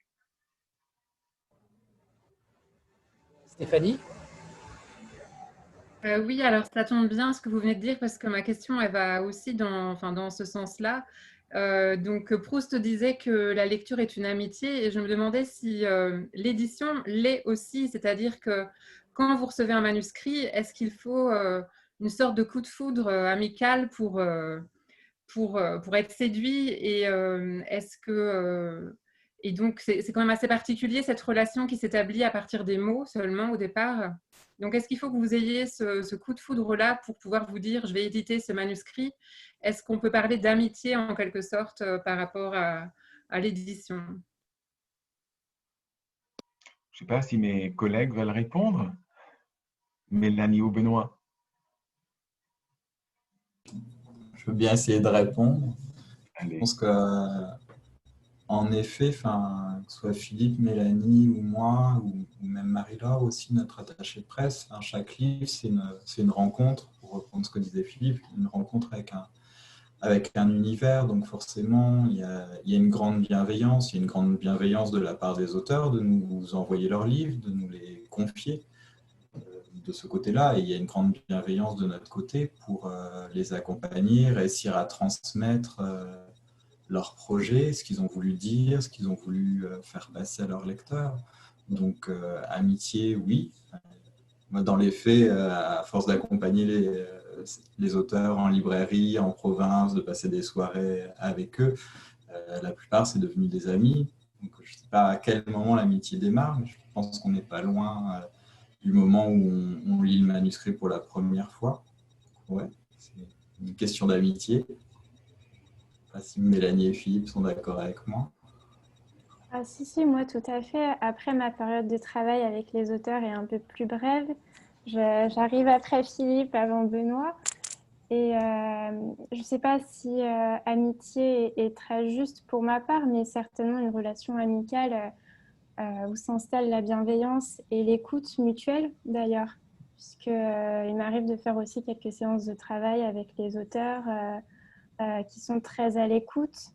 [SPEAKER 1] Stéphanie?
[SPEAKER 6] Oui, alors ça tombe bien ce que vous venez de dire parce que ma question, elle va aussi dans ce sens-là. Donc Proust disait que la lecture est une amitié et je me demandais si l'édition l'est aussi, c'est-à-dire que quand vous recevez un manuscrit, est-ce qu'il faut une sorte de coup de foudre amical pour être séduit et est-ce que et donc c'est quand même assez particulier cette relation qui s'établit à partir des mots seulement au départ. Donc est-ce qu'il faut que vous ayez ce coup de foudre là pour pouvoir vous dire je vais éditer ce manuscrit? Est-ce qu'on peut parler d'amitié en quelque sorte par rapport à l'édition?
[SPEAKER 2] sais pas si mes collègues veulent répondre. Mélanie ou Benoît?
[SPEAKER 8] Je veux bien essayer de répondre.
[SPEAKER 2] Allez.
[SPEAKER 8] Je pense qu'en effet, que ce soit Philippe, Mélanie ou moi, ou même Marie-Laure aussi, notre attachée de presse, chaque livre, c'est une rencontre, pour reprendre ce que disait Philippe, une rencontre avec un univers. Donc forcément, il y a une grande bienveillance. Il y a une grande bienveillance de la part des auteurs de nous envoyer leurs livres, de nous les confier de ce côté-là. Et il y a une grande bienveillance de notre côté pour les accompagner, réussir à transmettre leurs projets, ce qu'ils ont voulu dire, ce qu'ils ont voulu faire passer à leurs lecteurs. Donc, amitié, oui. Dans les faits, à force d'accompagner les auteurs en librairie, en province, de passer des soirées avec eux, la plupart, c'est devenu des amis. Donc, je ne sais pas à quel moment l'amitié démarre, mais je pense qu'on n'est pas loin du moment où on lit le manuscrit pour la première fois. Ouais, c'est une question d'amitié. Je ne sais pas si Mélanie et Philippe sont d'accord avec moi.
[SPEAKER 3] Ah, si, moi tout à fait. Après, ma période de travail avec les auteurs est un peu plus brève. J'arrive après Philippe, avant Benoît. Et je ne sais pas si amitié est très juste pour ma part, mais certainement une relation amicale où s'installe la bienveillance et l'écoute mutuelle d'ailleurs. Puisqu'il m'arrive de faire aussi quelques séances de travail avec les auteurs qui sont très à l'écoute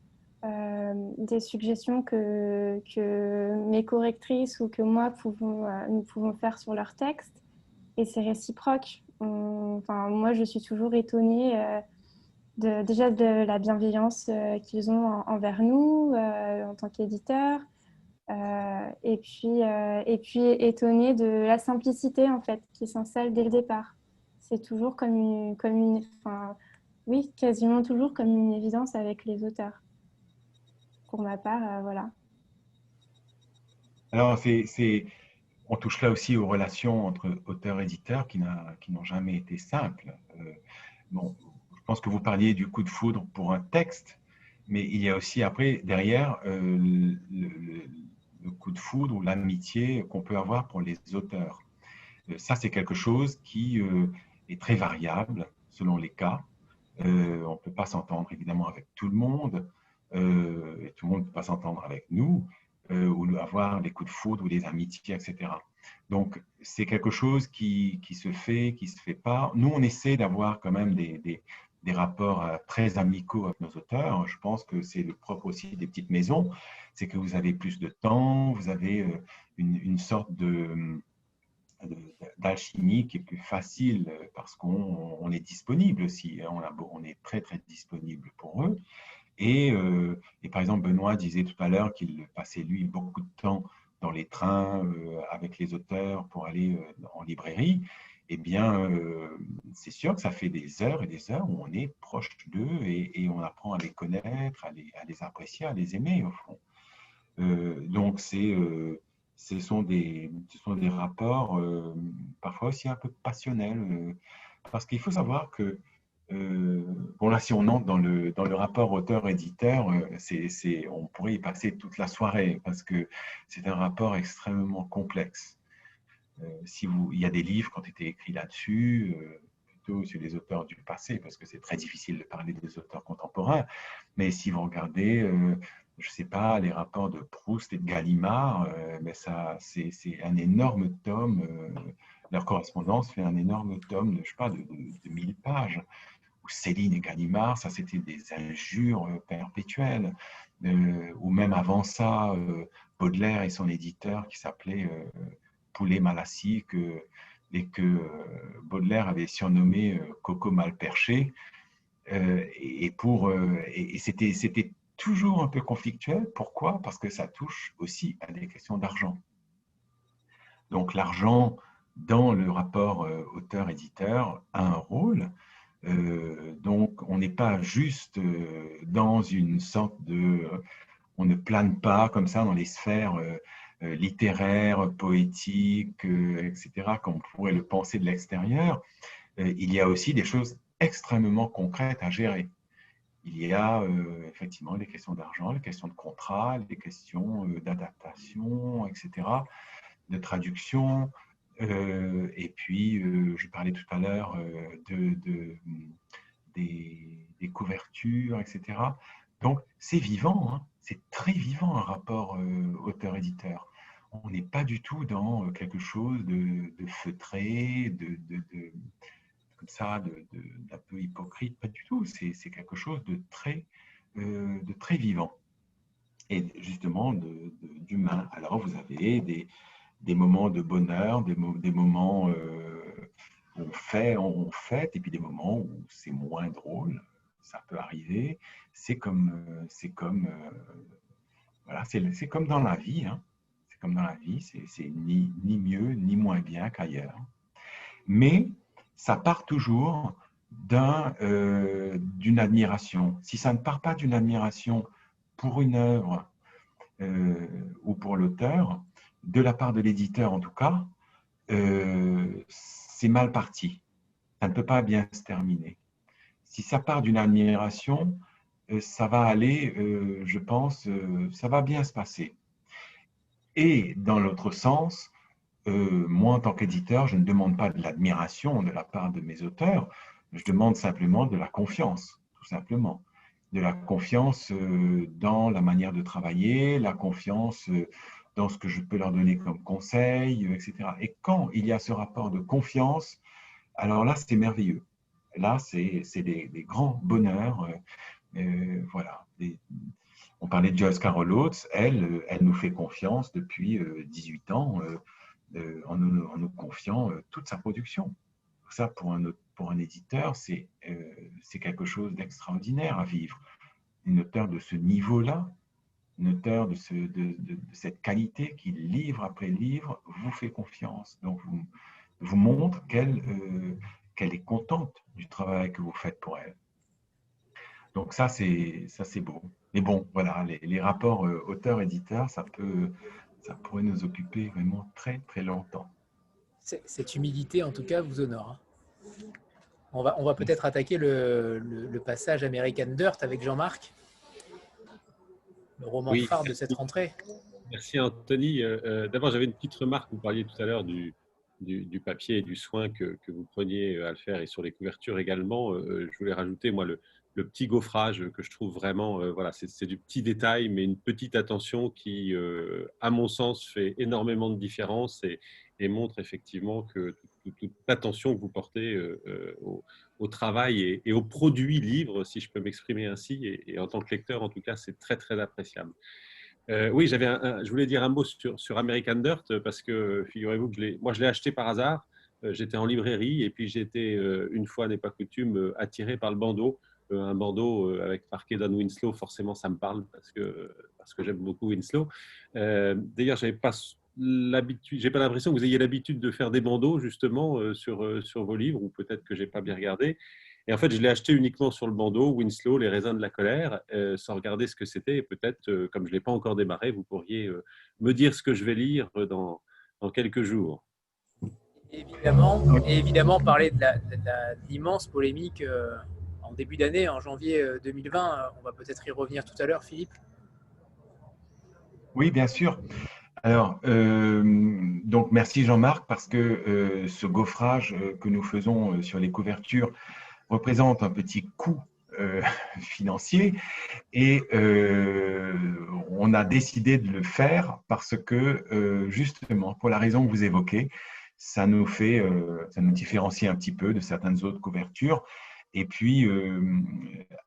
[SPEAKER 3] des suggestions que mes correctrices ou que moi nous pouvons faire sur leur texte. Et c'est réciproque. Moi, je suis toujours étonnée déjà de la bienveillance qu'ils ont envers nous en tant qu'éditeurs. Et puis étonnée de la simplicité en fait qui s'installe dès le départ. C'est toujours oui, quasiment toujours comme une évidence avec les auteurs. Pour ma part, voilà.
[SPEAKER 2] Alors, on touche là aussi aux relations entre auteurs-éditeurs qui n'ont jamais été simples. Bon, je pense que vous parliez du coup de foudre pour un texte, mais il y a aussi après, derrière, le coup de foudre ou l'amitié qu'on peut avoir pour les auteurs. Ça, c'est quelque chose qui est très variable selon les cas. On ne peut pas s'entendre évidemment avec tout le monde, et tout le monde ne peut pas s'entendre avec nous, ou avoir des coups de foudre ou des amitiés, etc. Donc, c'est quelque chose qui se fait, qui ne se fait pas. Nous, on essaie d'avoir quand même des rapports très amicaux avec nos auteurs. Je pense que c'est le propre aussi des petites maisons, c'est que vous avez plus de temps, vous avez une sorte d'alchimie qui est plus facile parce qu'on est disponible aussi. On est très, très disponible pour eux. Et par exemple, Benoît disait tout à l'heure qu'il passait, lui, beaucoup de temps dans les trains avec les auteurs pour aller en librairie. Eh bien, c'est sûr que ça fait des heures et des heures où on est proche d'eux et on apprend à les connaître, à les apprécier, à les aimer, au fond. Donc, ce sont des rapports parfois aussi un peu passionnels, parce qu'il faut savoir que, bon là, si on entre dans le rapport auteur-éditeur, on pourrait y passer toute la soirée, parce que c'est un rapport extrêmement complexe. Il y a des livres qui ont été écrits là-dessus, plutôt sur les auteurs du passé, parce que c'est très difficile de parler des auteurs contemporains, mais si vous regardez je ne sais pas, les rapports de Proust et de Gallimard, mais c'est un énorme tome. Leur correspondance fait un énorme tome de, je sais pas, de 1000 pages. Ou Céline et Gallimard, ça c'était des injures perpétuelles. Ou même avant ça, Baudelaire et son éditeur qui s'appelait Poulet-Malassis, et que Baudelaire avait surnommé Coco Malperché. Et c'était toujours un peu conflictuel. Pourquoi? Parce que ça touche aussi à des questions d'argent. Donc l'argent dans le rapport auteur-éditeur a un rôle. Donc on n'est pas juste dans une sorte de... on ne plane pas comme ça dans les sphères littéraires, poétiques, etc., comme on pourrait le penser de l'extérieur. Il y a aussi des choses extrêmement concrètes à gérer. Il y a effectivement des questions d'argent, des questions de contrat, des questions d'adaptation, etc. de traduction. Et puis, je parlais tout à l'heure des couvertures, etc. Donc, c'est vivant, hein. C'est très vivant un rapport auteur-éditeur. On n'est pas du tout dans quelque chose de feutré, comme ça, d'un peu hypocrite, pas du tout. C'est quelque chose de très vivant et justement d'humain. Alors, vous avez des moments de bonheur, des moments où on fête, et puis des moments où c'est moins drôle. Ça peut arriver. C'est comme voilà, c'est comme dans la vie, hein. C'est comme dans la vie, c'est ni mieux ni moins bien qu'ailleurs. Mais ça part toujours d'une admiration. Si ça ne part pas d'une admiration pour une œuvre ou pour l'auteur, de la part de l'éditeur en tout cas, c'est mal parti. Ça ne peut pas bien se terminer. Si ça part d'une admiration, ça va aller, je pense, ça va bien se passer. Et dans l'autre sens, moi, en tant qu'éditeur, je ne demande pas de l'admiration de la part de mes auteurs, je demande simplement de la confiance, tout simplement. De la confiance dans la manière de travailler, la confiance dans ce que je peux leur donner comme conseil, etc. Et quand il y a ce rapport de confiance, alors là, c'est merveilleux. Là, c'est des grands bonheurs. Voilà. On parlait de Joyce Carol Oates, elle nous fait confiance depuis 18 ans en nous confiant toute sa production. Ça, pour un éditeur, c'est quelque chose d'extraordinaire à vivre. Un auteur de ce niveau-là, un auteur de cette qualité qui, livre après livre, vous fait confiance. Donc, vous montre qu'elle est contente du travail que vous faites pour elle. Donc ça, c'est beau. Mais bon, voilà, les rapports auteur-éditeur, ça pourrait nous occuper vraiment très, très longtemps.
[SPEAKER 1] Cette humilité, en tout cas, vous honore. On va peut-être attaquer le passage American Dirt avec Jean-Marc, le roman phare de cette rentrée.
[SPEAKER 5] Merci Anthony. D'abord, j'avais une petite remarque. Vous parliez tout à l'heure du papier et du soin que vous preniez à le faire et sur les couvertures également. Je voulais rajouter, moi, le petit gaufrage que je trouve vraiment, voilà, c'est du petit détail, mais une petite attention qui, à mon sens, fait énormément de différence et montre effectivement que toute l'attention que vous portez au travail et au produit livre, si je peux m'exprimer ainsi, et en tant que lecteur, en tout cas, c'est très, très appréciable. Oui, je voulais dire un mot sur American Dirt parce que figurez-vous que moi je l'ai acheté par hasard. J'étais en librairie et puis j'ai été, une fois n'est pas coutume, attiré par le bandeau. Un bandeau avec marqué Don Winslow, forcément ça me parle parce que j'aime beaucoup Winslow. D'ailleurs, j'ai pas l'impression que vous ayez l'habitude de faire des bandeaux justement sur vos livres, ou peut-être que j'ai pas bien regardé. Et en fait, je l'ai acheté uniquement sur le bandeau, Winslow, Les raisins de la colère, sans regarder ce que c'était. Et peut-être, comme je ne l'ai pas encore démarré, vous pourriez me dire ce que je vais lire dans quelques jours.
[SPEAKER 1] Évidemment, parler de l'immense polémique en début d'année, en janvier 2020. On va peut-être y revenir tout à l'heure, Philippe.
[SPEAKER 2] Oui, bien sûr. Alors, donc merci Jean-Marc, parce que ce gaufrage que nous faisons sur les couvertures représente un petit coût financier et on a décidé de le faire parce que justement, pour la raison que vous évoquez, ça nous différencie un petit peu de certaines autres couvertures. Et puis,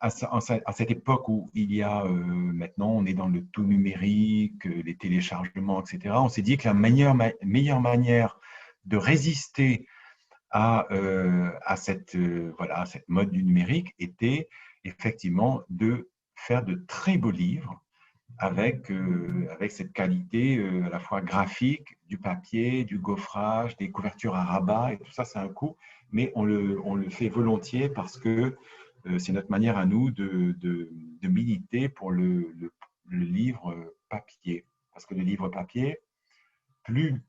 [SPEAKER 2] à cette époque où il y a maintenant, on est dans le tout numérique, les téléchargements, etc., on s'est dit que la meilleure manière de résister à cette mode du numérique était effectivement de faire de très beaux livres avec cette qualité à la fois graphique, du papier, du gaufrage, des couvertures à rabat, et tout ça, c'est un coût, mais on le fait volontiers parce que c'est notre manière à nous de militer pour le livre papier. Parce que le livre papier, plus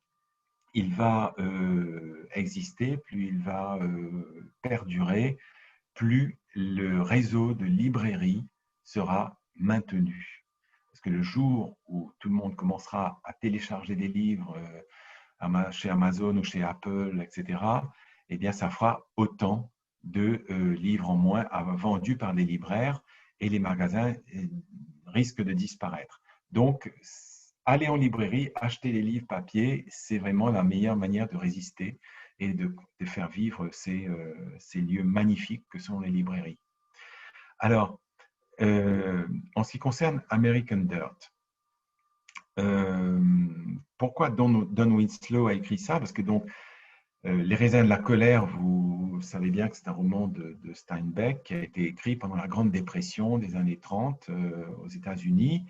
[SPEAKER 2] il va exister, plus il va perdurer, plus le réseau de librairies sera maintenu. Parce que le jour où tout le monde commencera à télécharger des livres chez Amazon ou chez Apple, etc., eh bien, ça fera autant de livres en moins vendus par les libraires et les magasins risquent de disparaître. Donc, aller en librairie, acheter les livres papier, c'est vraiment la meilleure manière de résister et de faire vivre ces lieux magnifiques que sont les librairies. Alors, en ce qui concerne American Dirt, pourquoi Don Winslow a écrit ça? Parce que donc, Les raisins de la colère, vous savez bien que c'est un roman de Steinbeck qui a été écrit pendant la Grande Dépression des années 30 aux États-Unis.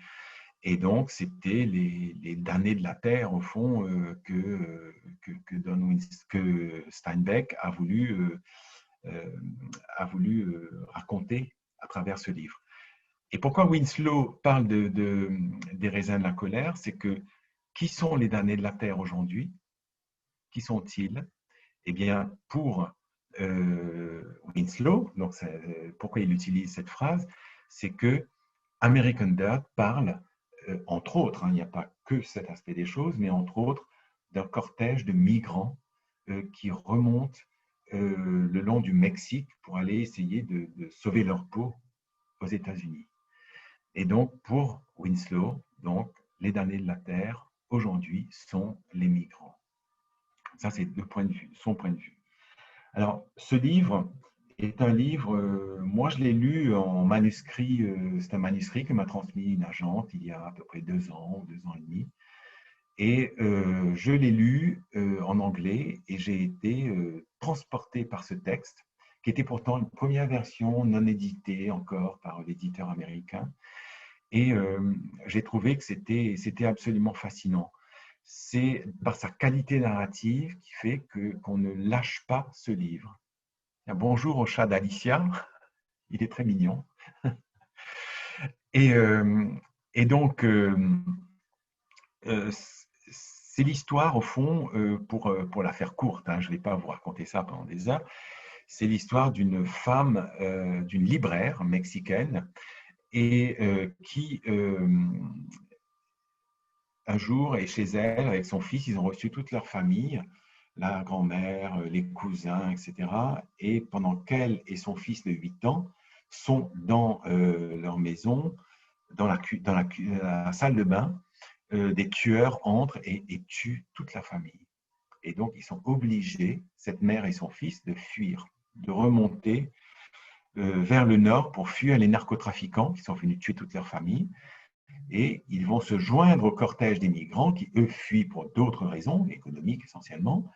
[SPEAKER 2] Et donc, c'était les damnés de la terre, au fond, que Steinbeck a voulu raconter à travers ce livre. Et pourquoi Winslow parle des raisins de la colère? C'est que qui sont les damnés de la terre aujourd'hui? Qui sont-ils? Eh bien, pour Winslow, donc pourquoi il utilise cette phrase, c'est que American Dirt parle, entre autres, il n'y a pas que cet aspect des choses, mais entre autres, d'un cortège de migrants qui remontent le long du Mexique pour aller essayer de sauver leur peau aux États-Unis. Et donc, pour Winslow, donc, les damnés de la terre, aujourd'hui, sont les migrants. Ça, c'est son point de vue. Alors, ce livre est un livre, moi je l'ai lu en manuscrit, c'est un manuscrit que m'a transmis une agente il y a à peu près 2 ans ou 2 ans et demi. Et je l'ai lu en anglais et j'ai été transporté par ce texte, qui était pourtant une première version non éditée encore par l'éditeur américain. Et j'ai trouvé que c'était absolument fascinant. C'est par sa qualité narrative qui fait qu'on ne lâche pas ce livre. Bonjour au chat d'Alicia, il est très mignon. Et donc, c'est l'histoire, au fond, pour la faire courte, je ne vais pas vous raconter ça pendant des heures, c'est l'histoire d'une femme, d'une libraire mexicaine, et qui, un jour, est chez elle avec son fils, ils ont reçu toute leur famille, la grand-mère, les cousins, etc. Et pendant qu'elle et son fils de 8 ans sont dans leur maison, dans la salle de bain, des tueurs entrent et tuent toute la famille. Et donc, ils sont obligés, cette mère et son fils, de fuir, de remonter vers le nord pour fuir les narcotrafiquants qui sont venus tuer toute leur famille. Et ils vont se joindre au cortège des migrants qui, eux, fuient pour d'autres raisons, économiques essentiellement,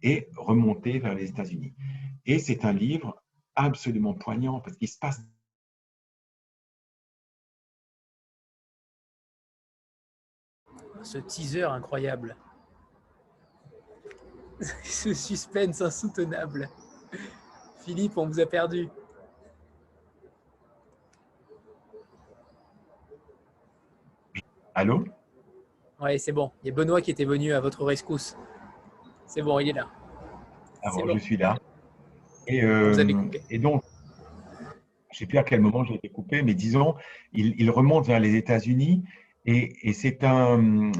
[SPEAKER 2] et remonter vers les États-Unis. Et c'est un livre absolument poignant parce qu'il se passe
[SPEAKER 1] ce teaser incroyable. Ce suspense insoutenable. Philippe, on vous a perdu.
[SPEAKER 2] Allô?
[SPEAKER 1] Oui, c'est bon. Il y a Benoît qui était venu à votre rescousse. C'est bon, il est là.
[SPEAKER 2] Alors,
[SPEAKER 1] bon.
[SPEAKER 2] Je suis là. Et,
[SPEAKER 1] vous avez coupé.
[SPEAKER 2] Et donc, je ne sais plus à quel moment j'ai été coupé, mais disons, il remonte vers les États-Unis et c'est un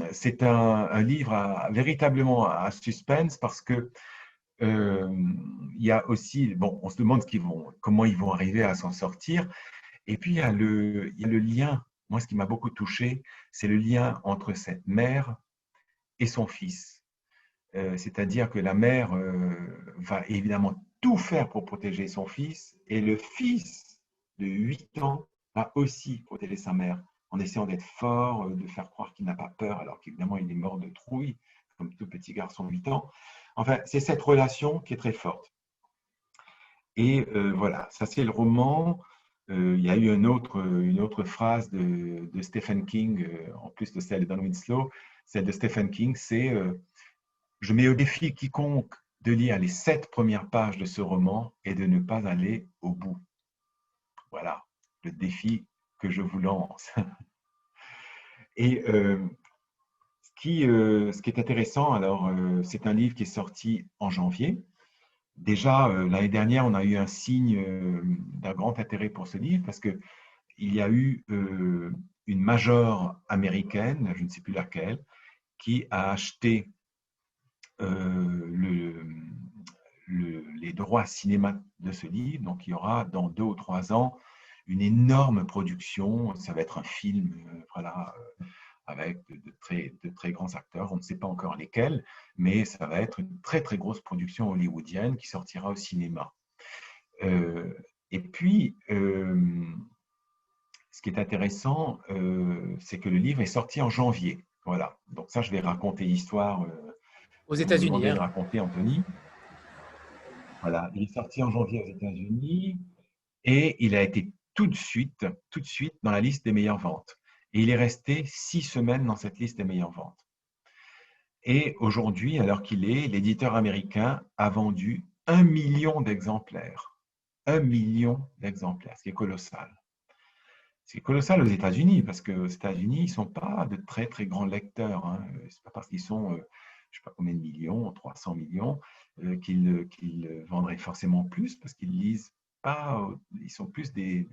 [SPEAKER 2] livre véritablement à suspense parce que il y a aussi, bon, on se demande comment ils vont arriver à s'en sortir. Et puis, il y a le lien. Moi, ce qui m'a beaucoup touché, c'est le lien entre cette mère et son fils. C'est-à-dire que la mère va évidemment tout faire pour protéger son fils et le fils de 8 ans va aussi protéger sa mère en essayant d'être fort, de faire croire qu'il n'a pas peur alors qu'évidemment il est mort de trouille comme tout petit garçon de 8 ans. Enfin, c'est cette relation qui est très forte. Et voilà, ça c'est le roman. Il y a eu une autre phrase de Stephen King, en plus de celle de Don Winslow. Celle de Stephen King, c'est je mets au défi quiconque de lire les 7 premières pages de ce roman et de ne pas aller au bout. Voilà, le défi que je vous lance. Et ce qui est intéressant, alors, c'est un livre qui est sorti en janvier. Déjà, l'année dernière, on a eu un signe d'un grand intérêt pour ce livre parce qu'il y a eu une major américaine, je ne sais plus laquelle, qui a acheté les droits cinéma de ce livre. Donc, il y aura dans 2 ou 3 ans une énorme production. Ça va être un film voilà, avec de très grands acteurs. On ne sait pas encore lesquels, mais ça va être une très, très grosse production hollywoodienne qui sortira au cinéma. Et puis, ce qui est intéressant, c'est que le livre est sorti en janvier. Voilà. Donc ça, je vais raconter l'histoire.
[SPEAKER 1] Aux États-Unis.
[SPEAKER 2] On vient de raconter, Anthony. Voilà. Il est sorti en janvier aux États-Unis et il a été tout de suite dans la liste des meilleures ventes. Et il est resté 6 semaines dans cette liste des meilleures ventes. Et aujourd'hui, à l'heure qu'il est, l'éditeur américain a vendu 1 million d'exemplaires. 1 million d'exemplaires, ce qui est colossal. C'est colossal aux États-Unis, parce qu'aux États-Unis, ils ne sont pas de très, très grands lecteurs. Hein. Ce n'est pas parce qu'ils sont, je ne sais pas combien de millions, 300 millions, qu'ils vendraient forcément plus, parce qu'ils lisent pas, ils sont plus des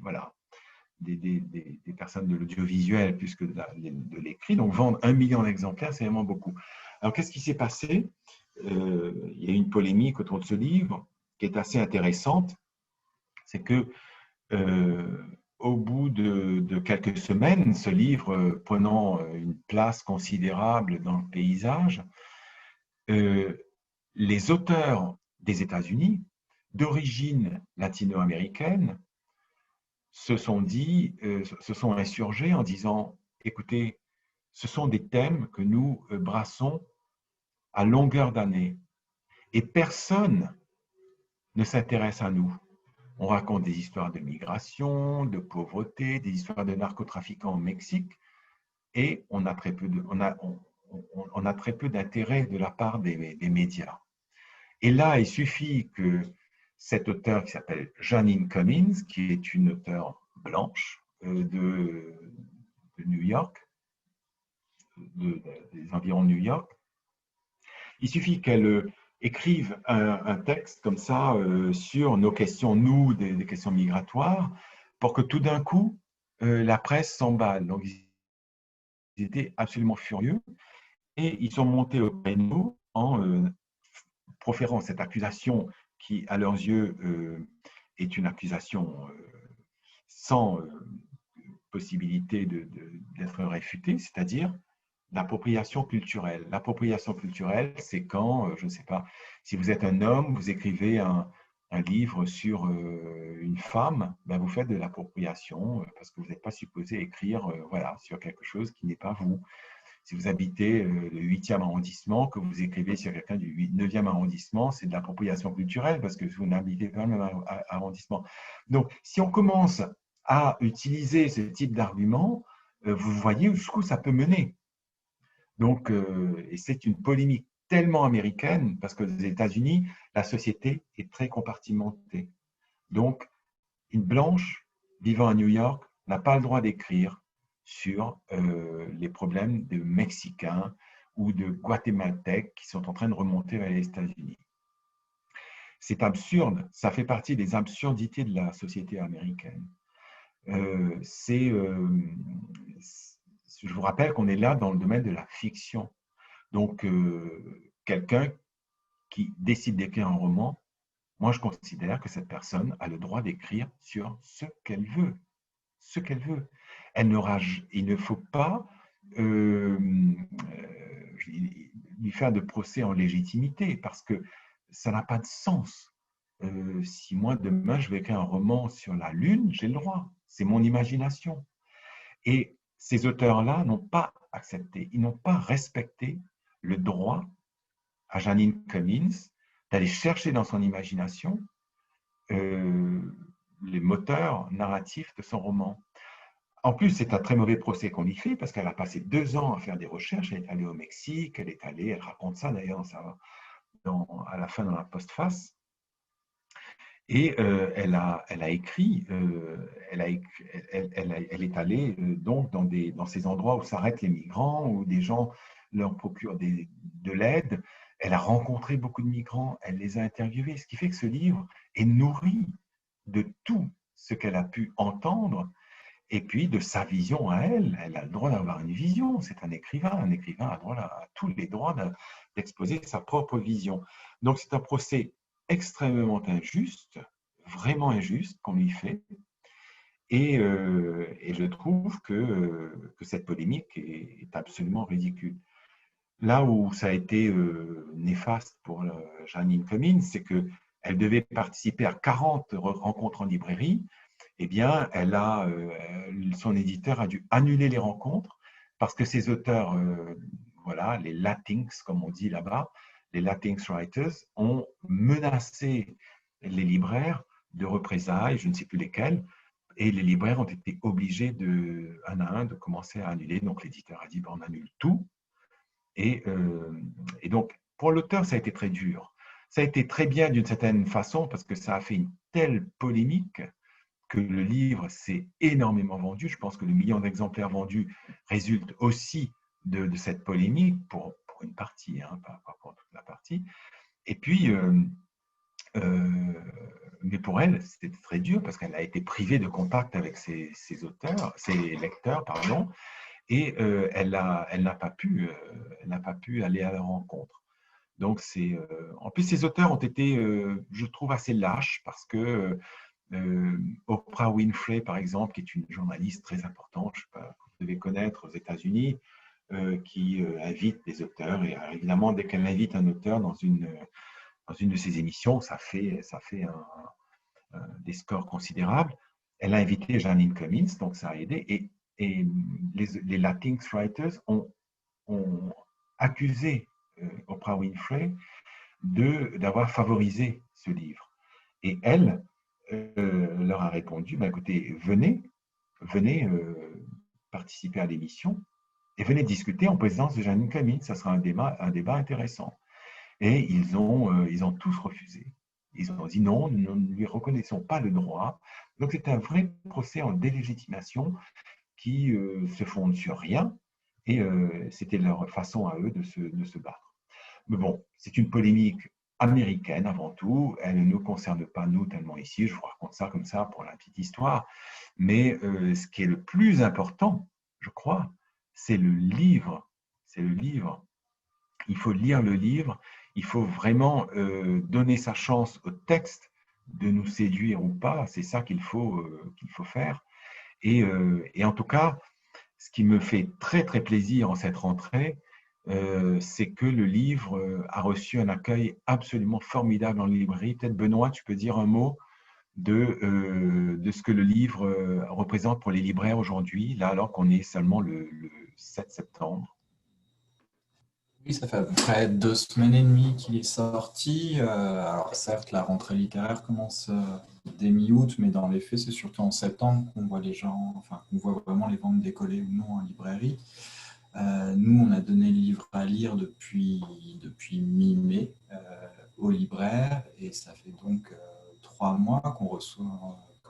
[SPEAKER 2] personnes de l'audiovisuel plus que de l'écrit. Donc, vendre 1 million d'exemplaires, c'est vraiment beaucoup. Alors, qu'est-ce qui s'est passé? Il y a eu une polémique autour de ce livre qui est assez intéressante. C'est que au bout de quelques semaines, ce livre prenant une place considérable dans le paysage, les auteurs des États-Unis, d'origine latino-américaine, se sont insurgés en disant « Écoutez, ce sont des thèmes que nous brassons à longueur d'année et personne ne s'intéresse à nous. On raconte des histoires de migration, de pauvreté, des histoires de narcotrafiquants au Mexique et on a très peu d'intérêt de la part des médias. Et là, il suffit que cet auteur qui s'appelle Jeanine Cummins, qui est une auteure blanche de New York, des environs de New York, il suffit qu'elle écrive un texte comme ça sur nos questions, nous, des questions migratoires, pour que tout d'un coup, la presse s'emballe. Donc, ils étaient absolument furieux et ils sont montés au créneau en proférant cette accusation qui, à leurs yeux, est une accusation sans possibilité d'être réfutée, c'est-à-dire l'appropriation culturelle. L'appropriation culturelle, c'est quand, je ne sais pas, si vous êtes un homme, vous écrivez un livre sur une femme, ben vous faites de l'appropriation parce que vous n'êtes pas supposé écrire voilà, sur quelque chose qui n'est pas vous. Si vous habitez le 8e arrondissement, que vous écrivez sur quelqu'un du 9e arrondissement, c'est de l'appropriation culturelle parce que vous n'habitez pas le même arrondissement. Donc, si on commence à utiliser ce type d'argument, vous voyez jusqu'où ça peut mener. Donc, et c'est une polémique tellement américaine parce qu'aux États-Unis, la société est très compartimentée. Donc, une blanche vivant à New York n'a pas le droit d'écrire sur les problèmes de Mexicains ou de Guatémaltèques qui sont en train de remonter vers les États-Unis. C'est absurde, ça fait partie des absurdités de la société américaine. Je vous rappelle qu'on est là dans le domaine de la fiction. Donc, quelqu'un qui décide d'écrire un roman, moi je considère que cette personne a le droit d'écrire sur ce qu'elle veut. Ce qu'elle veut. Il ne faut pas lui faire de procès en légitimité parce que ça n'a pas de sens. Si moi, demain, je vais écrire un roman sur la Lune, j'ai le droit. C'est mon imagination. Et ces auteurs-là n'ont pas accepté, ils n'ont pas respecté le droit à Jeanine Cummins d'aller chercher dans son imagination les moteurs narratifs de son roman. En plus, c'est un très mauvais procès qu'on lui fait parce qu'elle a passé 2 ans à faire des recherches. Elle est allée au Mexique, elle raconte ça d'ailleurs à la fin dans la postface. Et elle est allée donc dans ces endroits où s'arrêtent les migrants, où des gens leur procurent de l'aide. Elle a rencontré beaucoup de migrants, elle les a interviewés, ce qui fait que ce livre est nourri de tout ce qu'elle a pu entendre et puis de sa vision à elle. Elle a le droit d'avoir une vision, c'est un écrivain a droit à tous les droits d'exposer sa propre vision. Donc, c'est un procès extrêmement injuste, vraiment injuste qu'on lui fait. Et je trouve que cette polémique est absolument ridicule. Là où ça a été néfaste pour Jeanine Cummins, c'est qu'elle devait participer à 40 rencontres en librairie. Eh bien, son éditeur a dû annuler les rencontres parce que ces auteurs, voilà, les Latinx, comme on dit là-bas, les Latinx writers, ont menacé les libraires de représailles, je ne sais plus lesquelles, et les libraires ont été obligés un à un de commencer à annuler. Donc, l'éditeur a dit, on annule tout. Et donc, pour l'auteur, ça a été très dur. Ça a été très bien d'une certaine façon parce que ça a fait une telle polémique que le livre s'est énormément vendu. Je pense que le million d'exemplaires vendus résulte aussi de cette polémique pour une partie, hein, pas pour toute la partie. Et puis, mais pour elle, c'était très dur parce qu'elle a été privée de contact avec ses lecteurs, pardon, et elle n'a pas pu aller à la rencontre. Donc, en plus, ces auteurs ont été, je trouve, assez lâches parce que Oprah Winfrey, par exemple, qui est une journaliste très importante, je sais pas, que vous devez connaître aux États-Unis, qui invite des auteurs. Et évidemment, dès qu'elle invite un auteur dans une de ses émissions, ça fait des scores considérables. Elle a invité Jeanine Cummins, donc ça a aidé. Et les Latinx writers ont accusé Oprah Winfrey d'avoir favorisé ce livre. Et elle leur a répondu, écoutez, venez participer à l'émission et venez discuter en présence de Jeanine Cummins. Ça sera un débat intéressant. Et ils ont tous refusé. Ils ont dit non, nous ne lui reconnaissons pas le droit. Donc c'est un vrai procès en délégitimation qui se fonde sur rien. Et c'était leur façon à eux de se battre. Mais bon, c'est une polémique américaine avant tout. Elle ne nous concerne pas, nous, tellement ici. Je vous raconte ça comme ça pour la petite histoire. Mais ce qui est le plus important, je crois, c'est le livre. C'est le livre. Il faut lire le livre. Il faut vraiment donner sa chance au texte de nous séduire ou pas. C'est ça qu'il faut faire. Et en tout cas, ce qui me fait très, très plaisir en cette rentrée, c'est que le livre a reçu un accueil absolument formidable en librairie. Peut-être, Benoît, tu peux dire un mot de ce que le livre représente pour les libraires aujourd'hui, là, alors qu'on est seulement le 7 septembre.
[SPEAKER 8] Oui, ça fait à peu près 2 semaines et demie qu'il est sorti. Alors certes, la rentrée littéraire commence dès mi-août, mais dans les faits, c'est surtout en septembre qu'on voit qu'on voit vraiment les ventes décoller ou non en librairie. Nous, on a donné le livre à lire depuis mi-mai aux libraires, et ça fait donc 3 mois que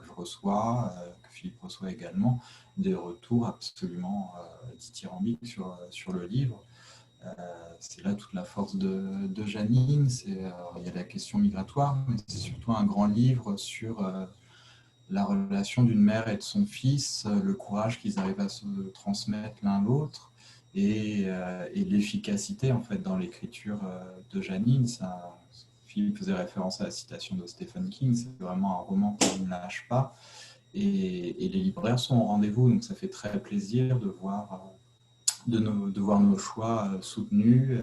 [SPEAKER 8] je reçois, que Philippe reçoit également, des retours absolument dithyrambiques sur le livre. C'est là toute la force de Jeanine. Il y a la question migratoire, mais c'est surtout un grand livre sur la relation d'une mère et de son fils, le courage qu'ils arrivent à se transmettre l'un l'autre et l'efficacité en fait dans l'écriture de Jeanine. Philippe faisait référence à la citation de Stephen King. C'est vraiment un roman qui ne lâche pas, et les libraires sont au rendez-vous, donc ça fait très plaisir de voir nos choix soutenus,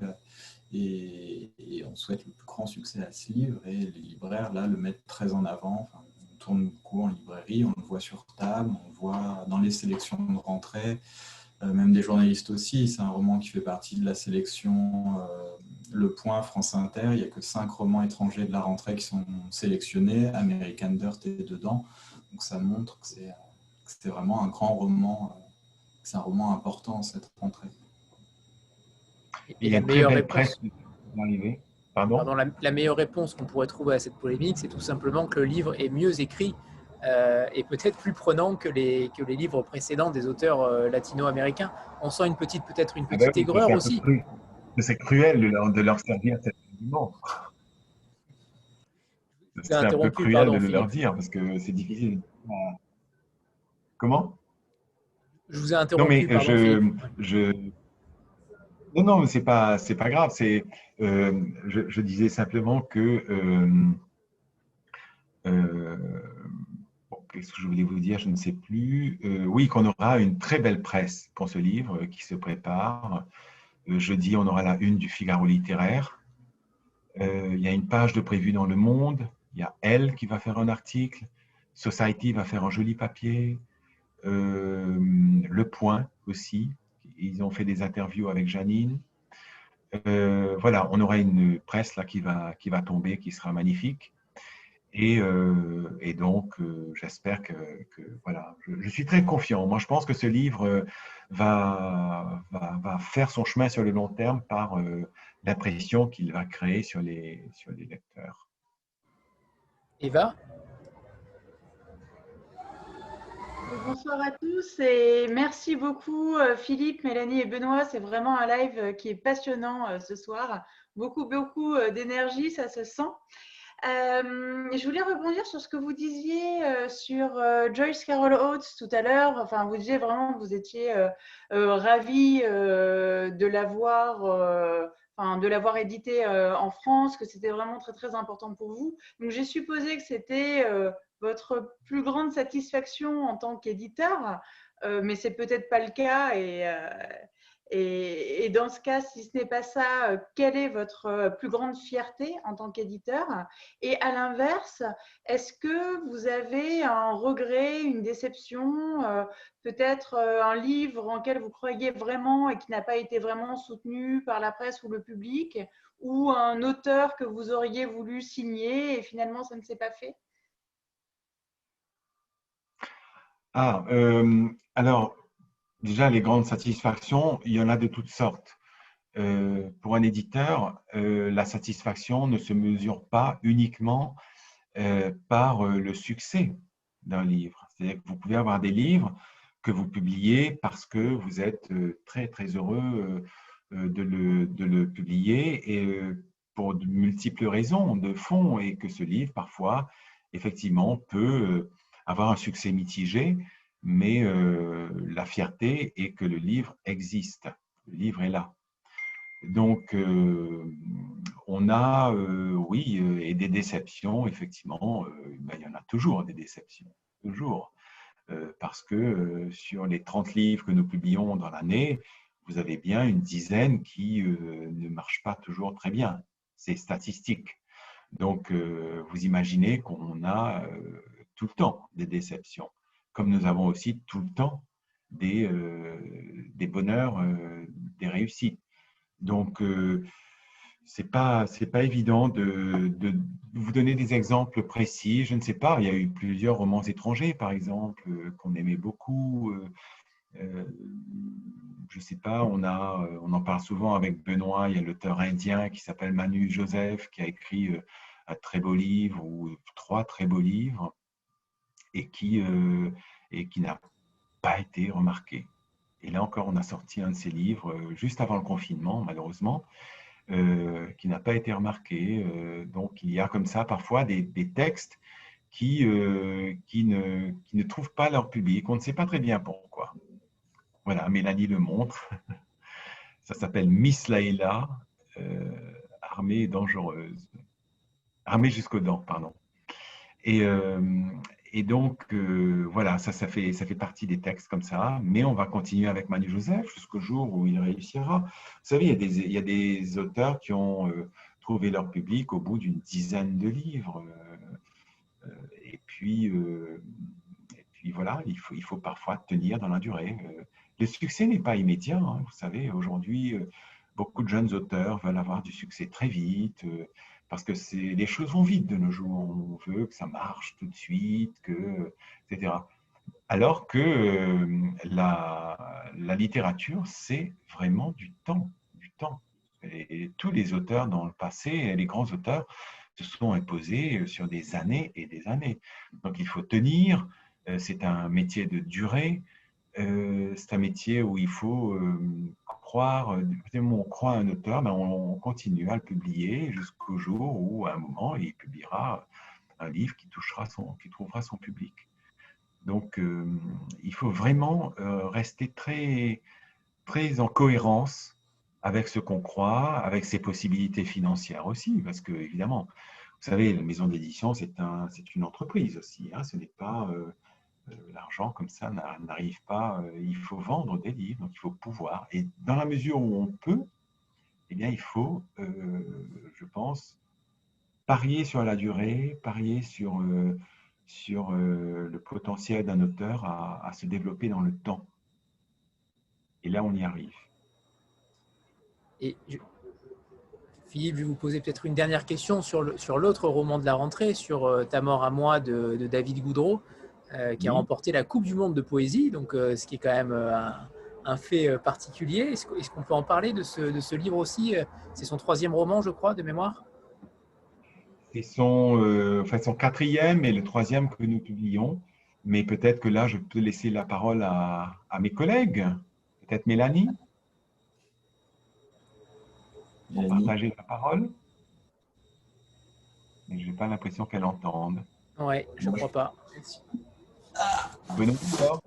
[SPEAKER 8] et on souhaite le plus grand succès à ce livre, et les libraires là le mettent très en avant. Enfin, on tourne beaucoup en librairie, on le voit sur table, on le voit dans les sélections de rentrée, même des journalistes aussi. C'est un roman qui fait partie de la sélection Le Point, France Inter. Il n'y a que 5 romans étrangers de la rentrée qui sont sélectionnés. American Dirt est dedans, donc ça montre que c'est vraiment un grand roman. C'est un roman important cette rentrée.
[SPEAKER 1] Et la meilleure réponse,
[SPEAKER 2] Pardon,
[SPEAKER 1] la meilleure réponse qu'on pourrait trouver à cette polémique, c'est tout simplement que le livre est mieux écrit et peut-être plus prenant que les livres précédents des auteurs latino-américains. On sent peut-être une petite aigreur aussi.
[SPEAKER 2] C'est cruel de leur servir cet argument. C'est un peu cruel de leur dire, parce que c'est difficile. Comment ?
[SPEAKER 1] Je vous ai interrompu.
[SPEAKER 2] Non, mais Non, non, c'est pas grave. Je disais simplement que bon, qu'est-ce que je voulais vous dire? Je ne sais plus. Oui, qu'on aura une très belle presse pour ce livre qui se prépare. Jeudi, on aura la une du Figaro littéraire. Il y a une page de prévue dans Le Monde. Il y a Elle qui va faire un article. Society va faire un joli papier. Le Point aussi. Ils ont fait des interviews avec Janine. Voilà, on aura une presse là qui va tomber, qui sera magnifique. Et donc, j'espère voilà, je suis très confiant. Moi, je pense que ce livre va faire son chemin sur le long terme par l'impression qu'il va créer sur les lecteurs.
[SPEAKER 1] Eva?
[SPEAKER 16] Bonsoir à tous et merci beaucoup Philippe, Mélanie et Benoît. C'est vraiment un live qui est passionnant ce soir. Beaucoup d'énergie, ça se sent. Je voulais rebondir sur ce que vous disiez sur Joyce Carol Oates tout à l'heure. Enfin, vous disiez vraiment que vous étiez ravis de l'avoir édité en France, que c'était vraiment très très important pour vous. Donc j'ai supposé que c'était votre plus grande satisfaction en tant qu'éditeur, mais c'est peut-être pas le cas. Et dans ce cas, si ce n'est pas ça, quelle est votre plus grande fierté en tant qu'éditeur? Et à l'inverse, est-ce que vous avez un regret, une déception, peut-être un livre en lequel vous croyez vraiment et qui n'a pas été vraiment soutenu par la presse ou le public, ou un auteur que vous auriez voulu signer et finalement ça ne s'est pas fait?
[SPEAKER 2] Alors, déjà, les grandes satisfactions, il y en a de toutes sortes. Pour un éditeur, la satisfaction ne se mesure pas uniquement par le succès d'un livre. C'est-à-dire que vous pouvez avoir des livres que vous publiez parce que vous êtes très, très heureux de le publier et pour de multiples raisons de fond et que ce livre, parfois, effectivement, peut avoir un succès mitigé, mais la fierté est que le livre existe, le livre est là. Donc, on a, oui, et des déceptions, effectivement, ben, il y en a toujours des déceptions, toujours. Parce que sur les 30 livres que nous publions dans l'année, vous avez bien une dizaine qui ne marchent pas toujours très bien. C'est statistique. Donc, vous imaginez qu'on a tout le temps des déceptions, comme nous avons aussi tout le temps des bonheurs, des réussites. Donc, c'est pas évident de vous donner des exemples précis. Je ne sais pas, il y a eu plusieurs romans étrangers, par exemple, qu'on aimait beaucoup. Je ne sais pas, on en parle souvent avec Benoît, il y a l'auteur indien qui s'appelle Manu Joseph, qui a écrit un très beau livre, ou 3 très beaux livres, et qui n'a pas été remarqué. Et là encore, on a sorti un de ces livres juste avant le confinement, malheureusement, qui n'a pas été remarqué. Donc, il y a comme ça parfois des textes qui ne trouvent pas leur public. On ne sait pas très bien pourquoi. Voilà, Mélanie le montre. Ça s'appelle Miss Layla, armée dangereuse. Armée jusqu'aux dents, pardon. Et donc, voilà, ça fait partie des textes comme ça, mais on va continuer avec Manu Joseph jusqu'au jour où il réussira. Vous savez, il y a des auteurs qui ont trouvé leur public au bout d'une dizaine de livres. Et puis voilà, il faut parfois tenir dans la durée. Le succès n'est pas immédiat, hein, vous savez, aujourd'hui, beaucoup de jeunes auteurs veulent avoir du succès très vite, parce que les choses vont vite de nos jours. On veut que ça marche tout de suite, etc. Alors que la littérature, c'est vraiment du temps, du temps. Et tous les auteurs dans le passé, les grands auteurs, se sont imposés sur des années et des années. Donc il faut tenir, c'est un métier de durée, c'est un métier où il faut croire, on croit à un auteur, mais on continue à le publier jusqu'au jour où, à un moment, il publiera un livre qui trouvera son public. Donc, il faut vraiment rester très, très en cohérence avec ce qu'on croit, avec ses possibilités financières aussi, parce que évidemment, vous savez, la maison d'édition, c'est une entreprise aussi, hein, ce n'est pas l'argent comme ça n'arrive pas, il faut vendre des livres, donc il faut pouvoir, et dans la mesure où on peut, eh bien il faut, je pense, parier sur la durée, parier sur le potentiel d'un auteur à se développer dans le temps. Et là, on y arrive.
[SPEAKER 1] Et Philippe, je vais vous poser peut-être une dernière question sur l'autre roman de la rentrée, sur Ta mort à moi de David Goudreau, qui a remporté la Coupe du Monde de poésie, donc ce qui est quand même un fait particulier. Est-ce qu'on peut en parler de ce livre aussi? C'est son 3e roman, je crois, de mémoire.
[SPEAKER 2] C'est son 4e et le 3e que nous publions. Mais peut-être que là, je peux laisser la parole à mes collègues. Peut-être Mélanie, pour partager la parole. Mais je n'ai pas l'impression qu'elle entende.
[SPEAKER 1] Oui, je ne crois pas.
[SPEAKER 2] Benoît.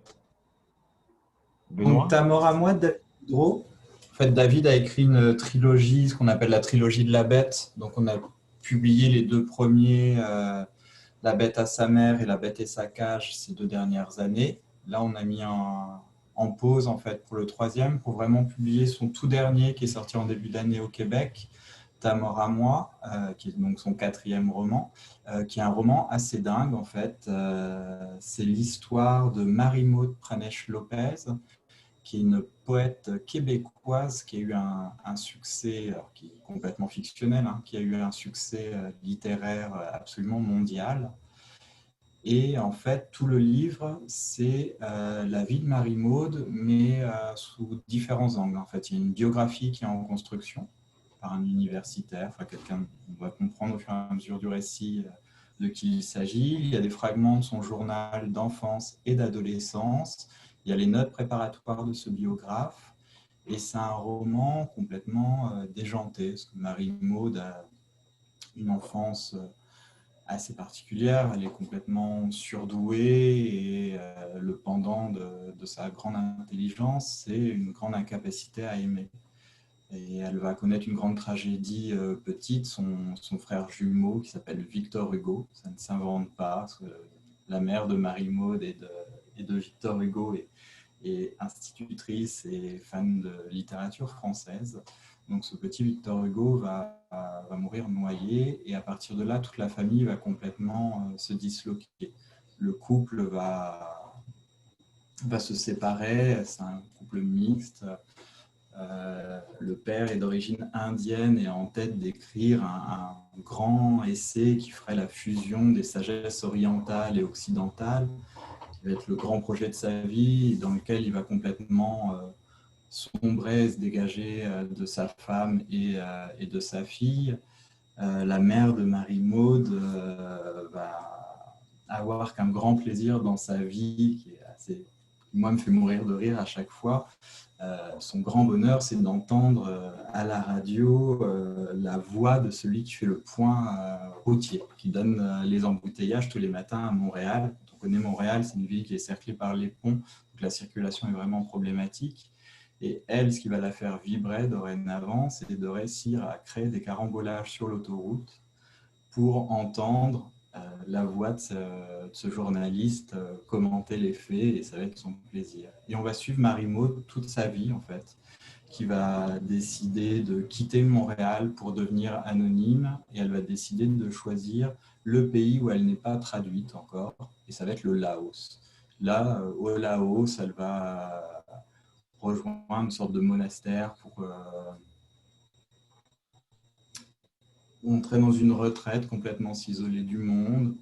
[SPEAKER 8] Donc, Ta mort à moi de David Goudreau. En fait, David a écrit une trilogie, ce qu'on appelle la trilogie de la bête. Donc, on a publié les 2 premiers, La bête à sa mère et La bête et sa cage, ces 2 dernières années. Là, on a mis en pause en fait pour le 3e, pour vraiment publier son tout dernier qui est sorti en début d'année au Québec, Ta mort à moi, qui est donc son 4e roman, qui est un roman assez dingue en fait. C'est l'histoire de Marie-Maude Pranesh-Lopez, qui est une poète québécoise qui a eu un succès, alors qui est complètement fictionnel, hein, qui a eu un succès littéraire absolument mondial. Et en fait, tout le livre, c'est la vie de Marie-Maude, mais sous différents angles. En fait, il y a une biographie qui est en construction par un universitaire, enfin quelqu'un, on va comprendre au fur et à mesure du récit de qui il s'agit. Il y a des fragments de son journal d'enfance et d'adolescence. Il y a les notes préparatoires de ce biographe. Et c'est un roman complètement déjanté, parce que Marie-Maude a une enfance assez particulière, elle est complètement surdouée et le pendant de sa grande intelligence, c'est une grande incapacité à aimer. Et elle va connaître une grande tragédie petite, son frère jumeau qui s'appelle Victor Hugo, ça ne s'invente pas, parce que la mère de Marie-Maude et de Victor Hugo est institutrice et fan de littérature française. Donc ce petit Victor Hugo va mourir noyé et à partir de là, toute la famille va complètement se disloquer. Le couple va se séparer, c'est un couple mixte. Le père est d'origine indienne et en tête d'écrire un grand essai qui ferait la fusion des sagesses orientales et occidentales, qui va être le grand projet de sa vie, dans lequel il va complètement sombrer, se dégager de sa femme et de sa fille. La mère de Marie-Maude va avoir qu'un grand plaisir dans sa vie, qui moi me fait mourir de rire à chaque fois. Son grand bonheur, c'est d'entendre à la radio la voix de celui qui fait le point routier, qui donne les embouteillages tous les matins à Montréal. On connaît Montréal, c'est une ville qui est cerclée par les ponts, donc la circulation est vraiment problématique. Et elle, ce qui va la faire vibrer dorénavant, c'est de réussir à créer des carambolages sur l'autoroute pour entendre la voix de ce journaliste commenter les faits, et ça va être son plaisir. Et on va suivre Marie-Maude toute sa vie, en fait, qui va décider de quitter Montréal pour devenir anonyme, et elle va décider de choisir le pays où elle n'est pas traduite encore, et ça va être le Laos. Là, au Laos, elle va rejoindre une sorte de monastère pour entrer dans une retraite, complètement s'isoler du monde.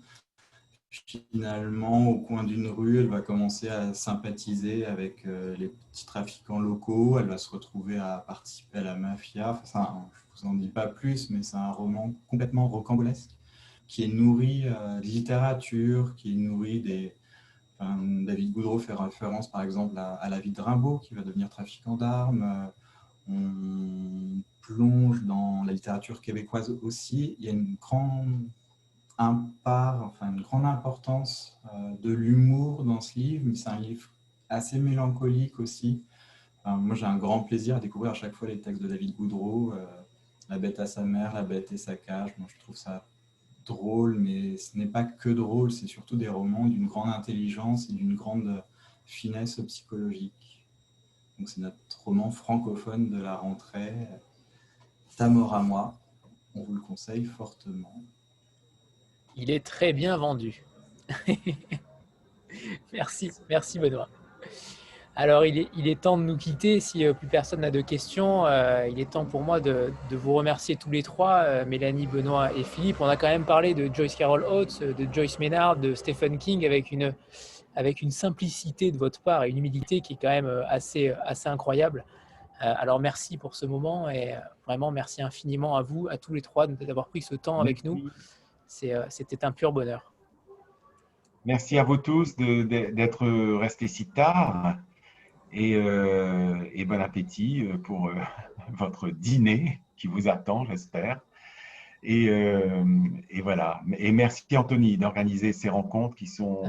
[SPEAKER 8] Finalement, au coin d'une rue, elle va commencer à sympathiser avec les petits trafiquants locaux. Elle va se retrouver à participer à la mafia. Enfin, je ne vous en dis pas plus, mais c'est un roman complètement rocambolesque qui est nourri de littérature, qui est nourri des... Enfin, David Goudreau fait référence, par exemple, à la vie de Rimbaud, qui va devenir trafiquant d'armes. On plonge dans la littérature québécoise aussi. Il y a une grande importance de l'humour dans ce livre, mais c'est un livre assez mélancolique aussi. Enfin, moi, j'ai un grand plaisir à découvrir à chaque fois les textes de David Boudreau, La bête à sa mère, La bête et sa cage. Moi, je trouve ça drôle, mais ce n'est pas que drôle, c'est surtout des romans d'une grande intelligence et d'une grande finesse psychologique. Donc, c'est notre roman francophone de la rentrée, Ta mort à moi. On vous le conseille fortement.
[SPEAKER 1] Il est très bien vendu. Merci Benoît. Alors, il est temps de nous quitter. Si plus personne n'a de questions, il est temps pour moi de vous remercier tous les trois, Mélanie, Benoît et Philippe. On a quand même parlé de Joyce Carol Oates, de Joyce Maynard, de Stephen King avec une simplicité de votre part et une humilité qui est quand même assez incroyable. Alors, merci pour ce moment et vraiment merci infiniment à vous, à tous les trois, d'avoir pris ce temps avec nous. C'était un pur bonheur.
[SPEAKER 2] Merci à vous tous d'être restés si tard et bon appétit pour votre dîner qui vous attend, j'espère. Et voilà. Et merci Anthony d'organiser ces rencontres qui sont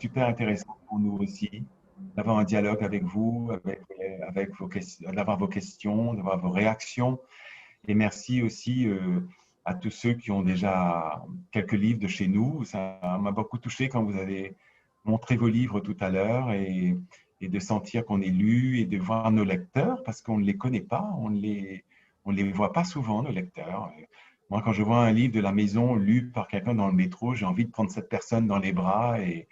[SPEAKER 2] super intéressantes pour nous aussi, d'avoir un dialogue avec vous, d'avoir vos questions, d'avoir vos réactions. Et merci aussi à tous ceux qui ont déjà quelques livres de chez nous. Ça m'a beaucoup touché quand vous avez montré vos livres tout à l'heure et de sentir qu'on est lu et de voir nos lecteurs parce qu'on ne les connaît pas, on ne les voit pas souvent, nos lecteurs. Moi, quand je vois un livre de la maison lu par quelqu'un dans le métro, j'ai envie de prendre cette personne dans les bras et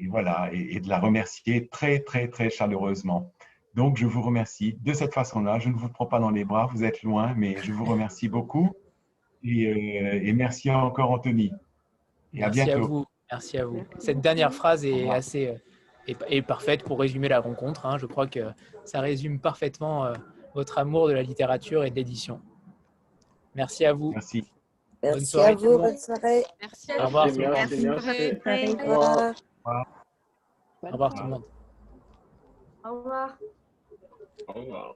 [SPEAKER 2] voilà, et de la remercier très, très, très chaleureusement. Donc, je vous remercie de cette façon-là. Je ne vous prends pas dans les bras, vous êtes loin, mais je vous remercie beaucoup. Et merci encore, Anthony. Et à bientôt.
[SPEAKER 1] Merci à vous. Cette dernière phrase est parfaite pour résumer la rencontre. Hein. Je crois que ça résume parfaitement votre amour de la littérature et de l'édition. Merci à vous.
[SPEAKER 2] Merci.
[SPEAKER 1] Bonne soirée.
[SPEAKER 17] À vous, bonne soirée.
[SPEAKER 10] Merci.
[SPEAKER 1] Au revoir.
[SPEAKER 17] Merci.
[SPEAKER 1] Au revoir. Au revoir tout le monde.
[SPEAKER 17] Au revoir.
[SPEAKER 5] Au revoir.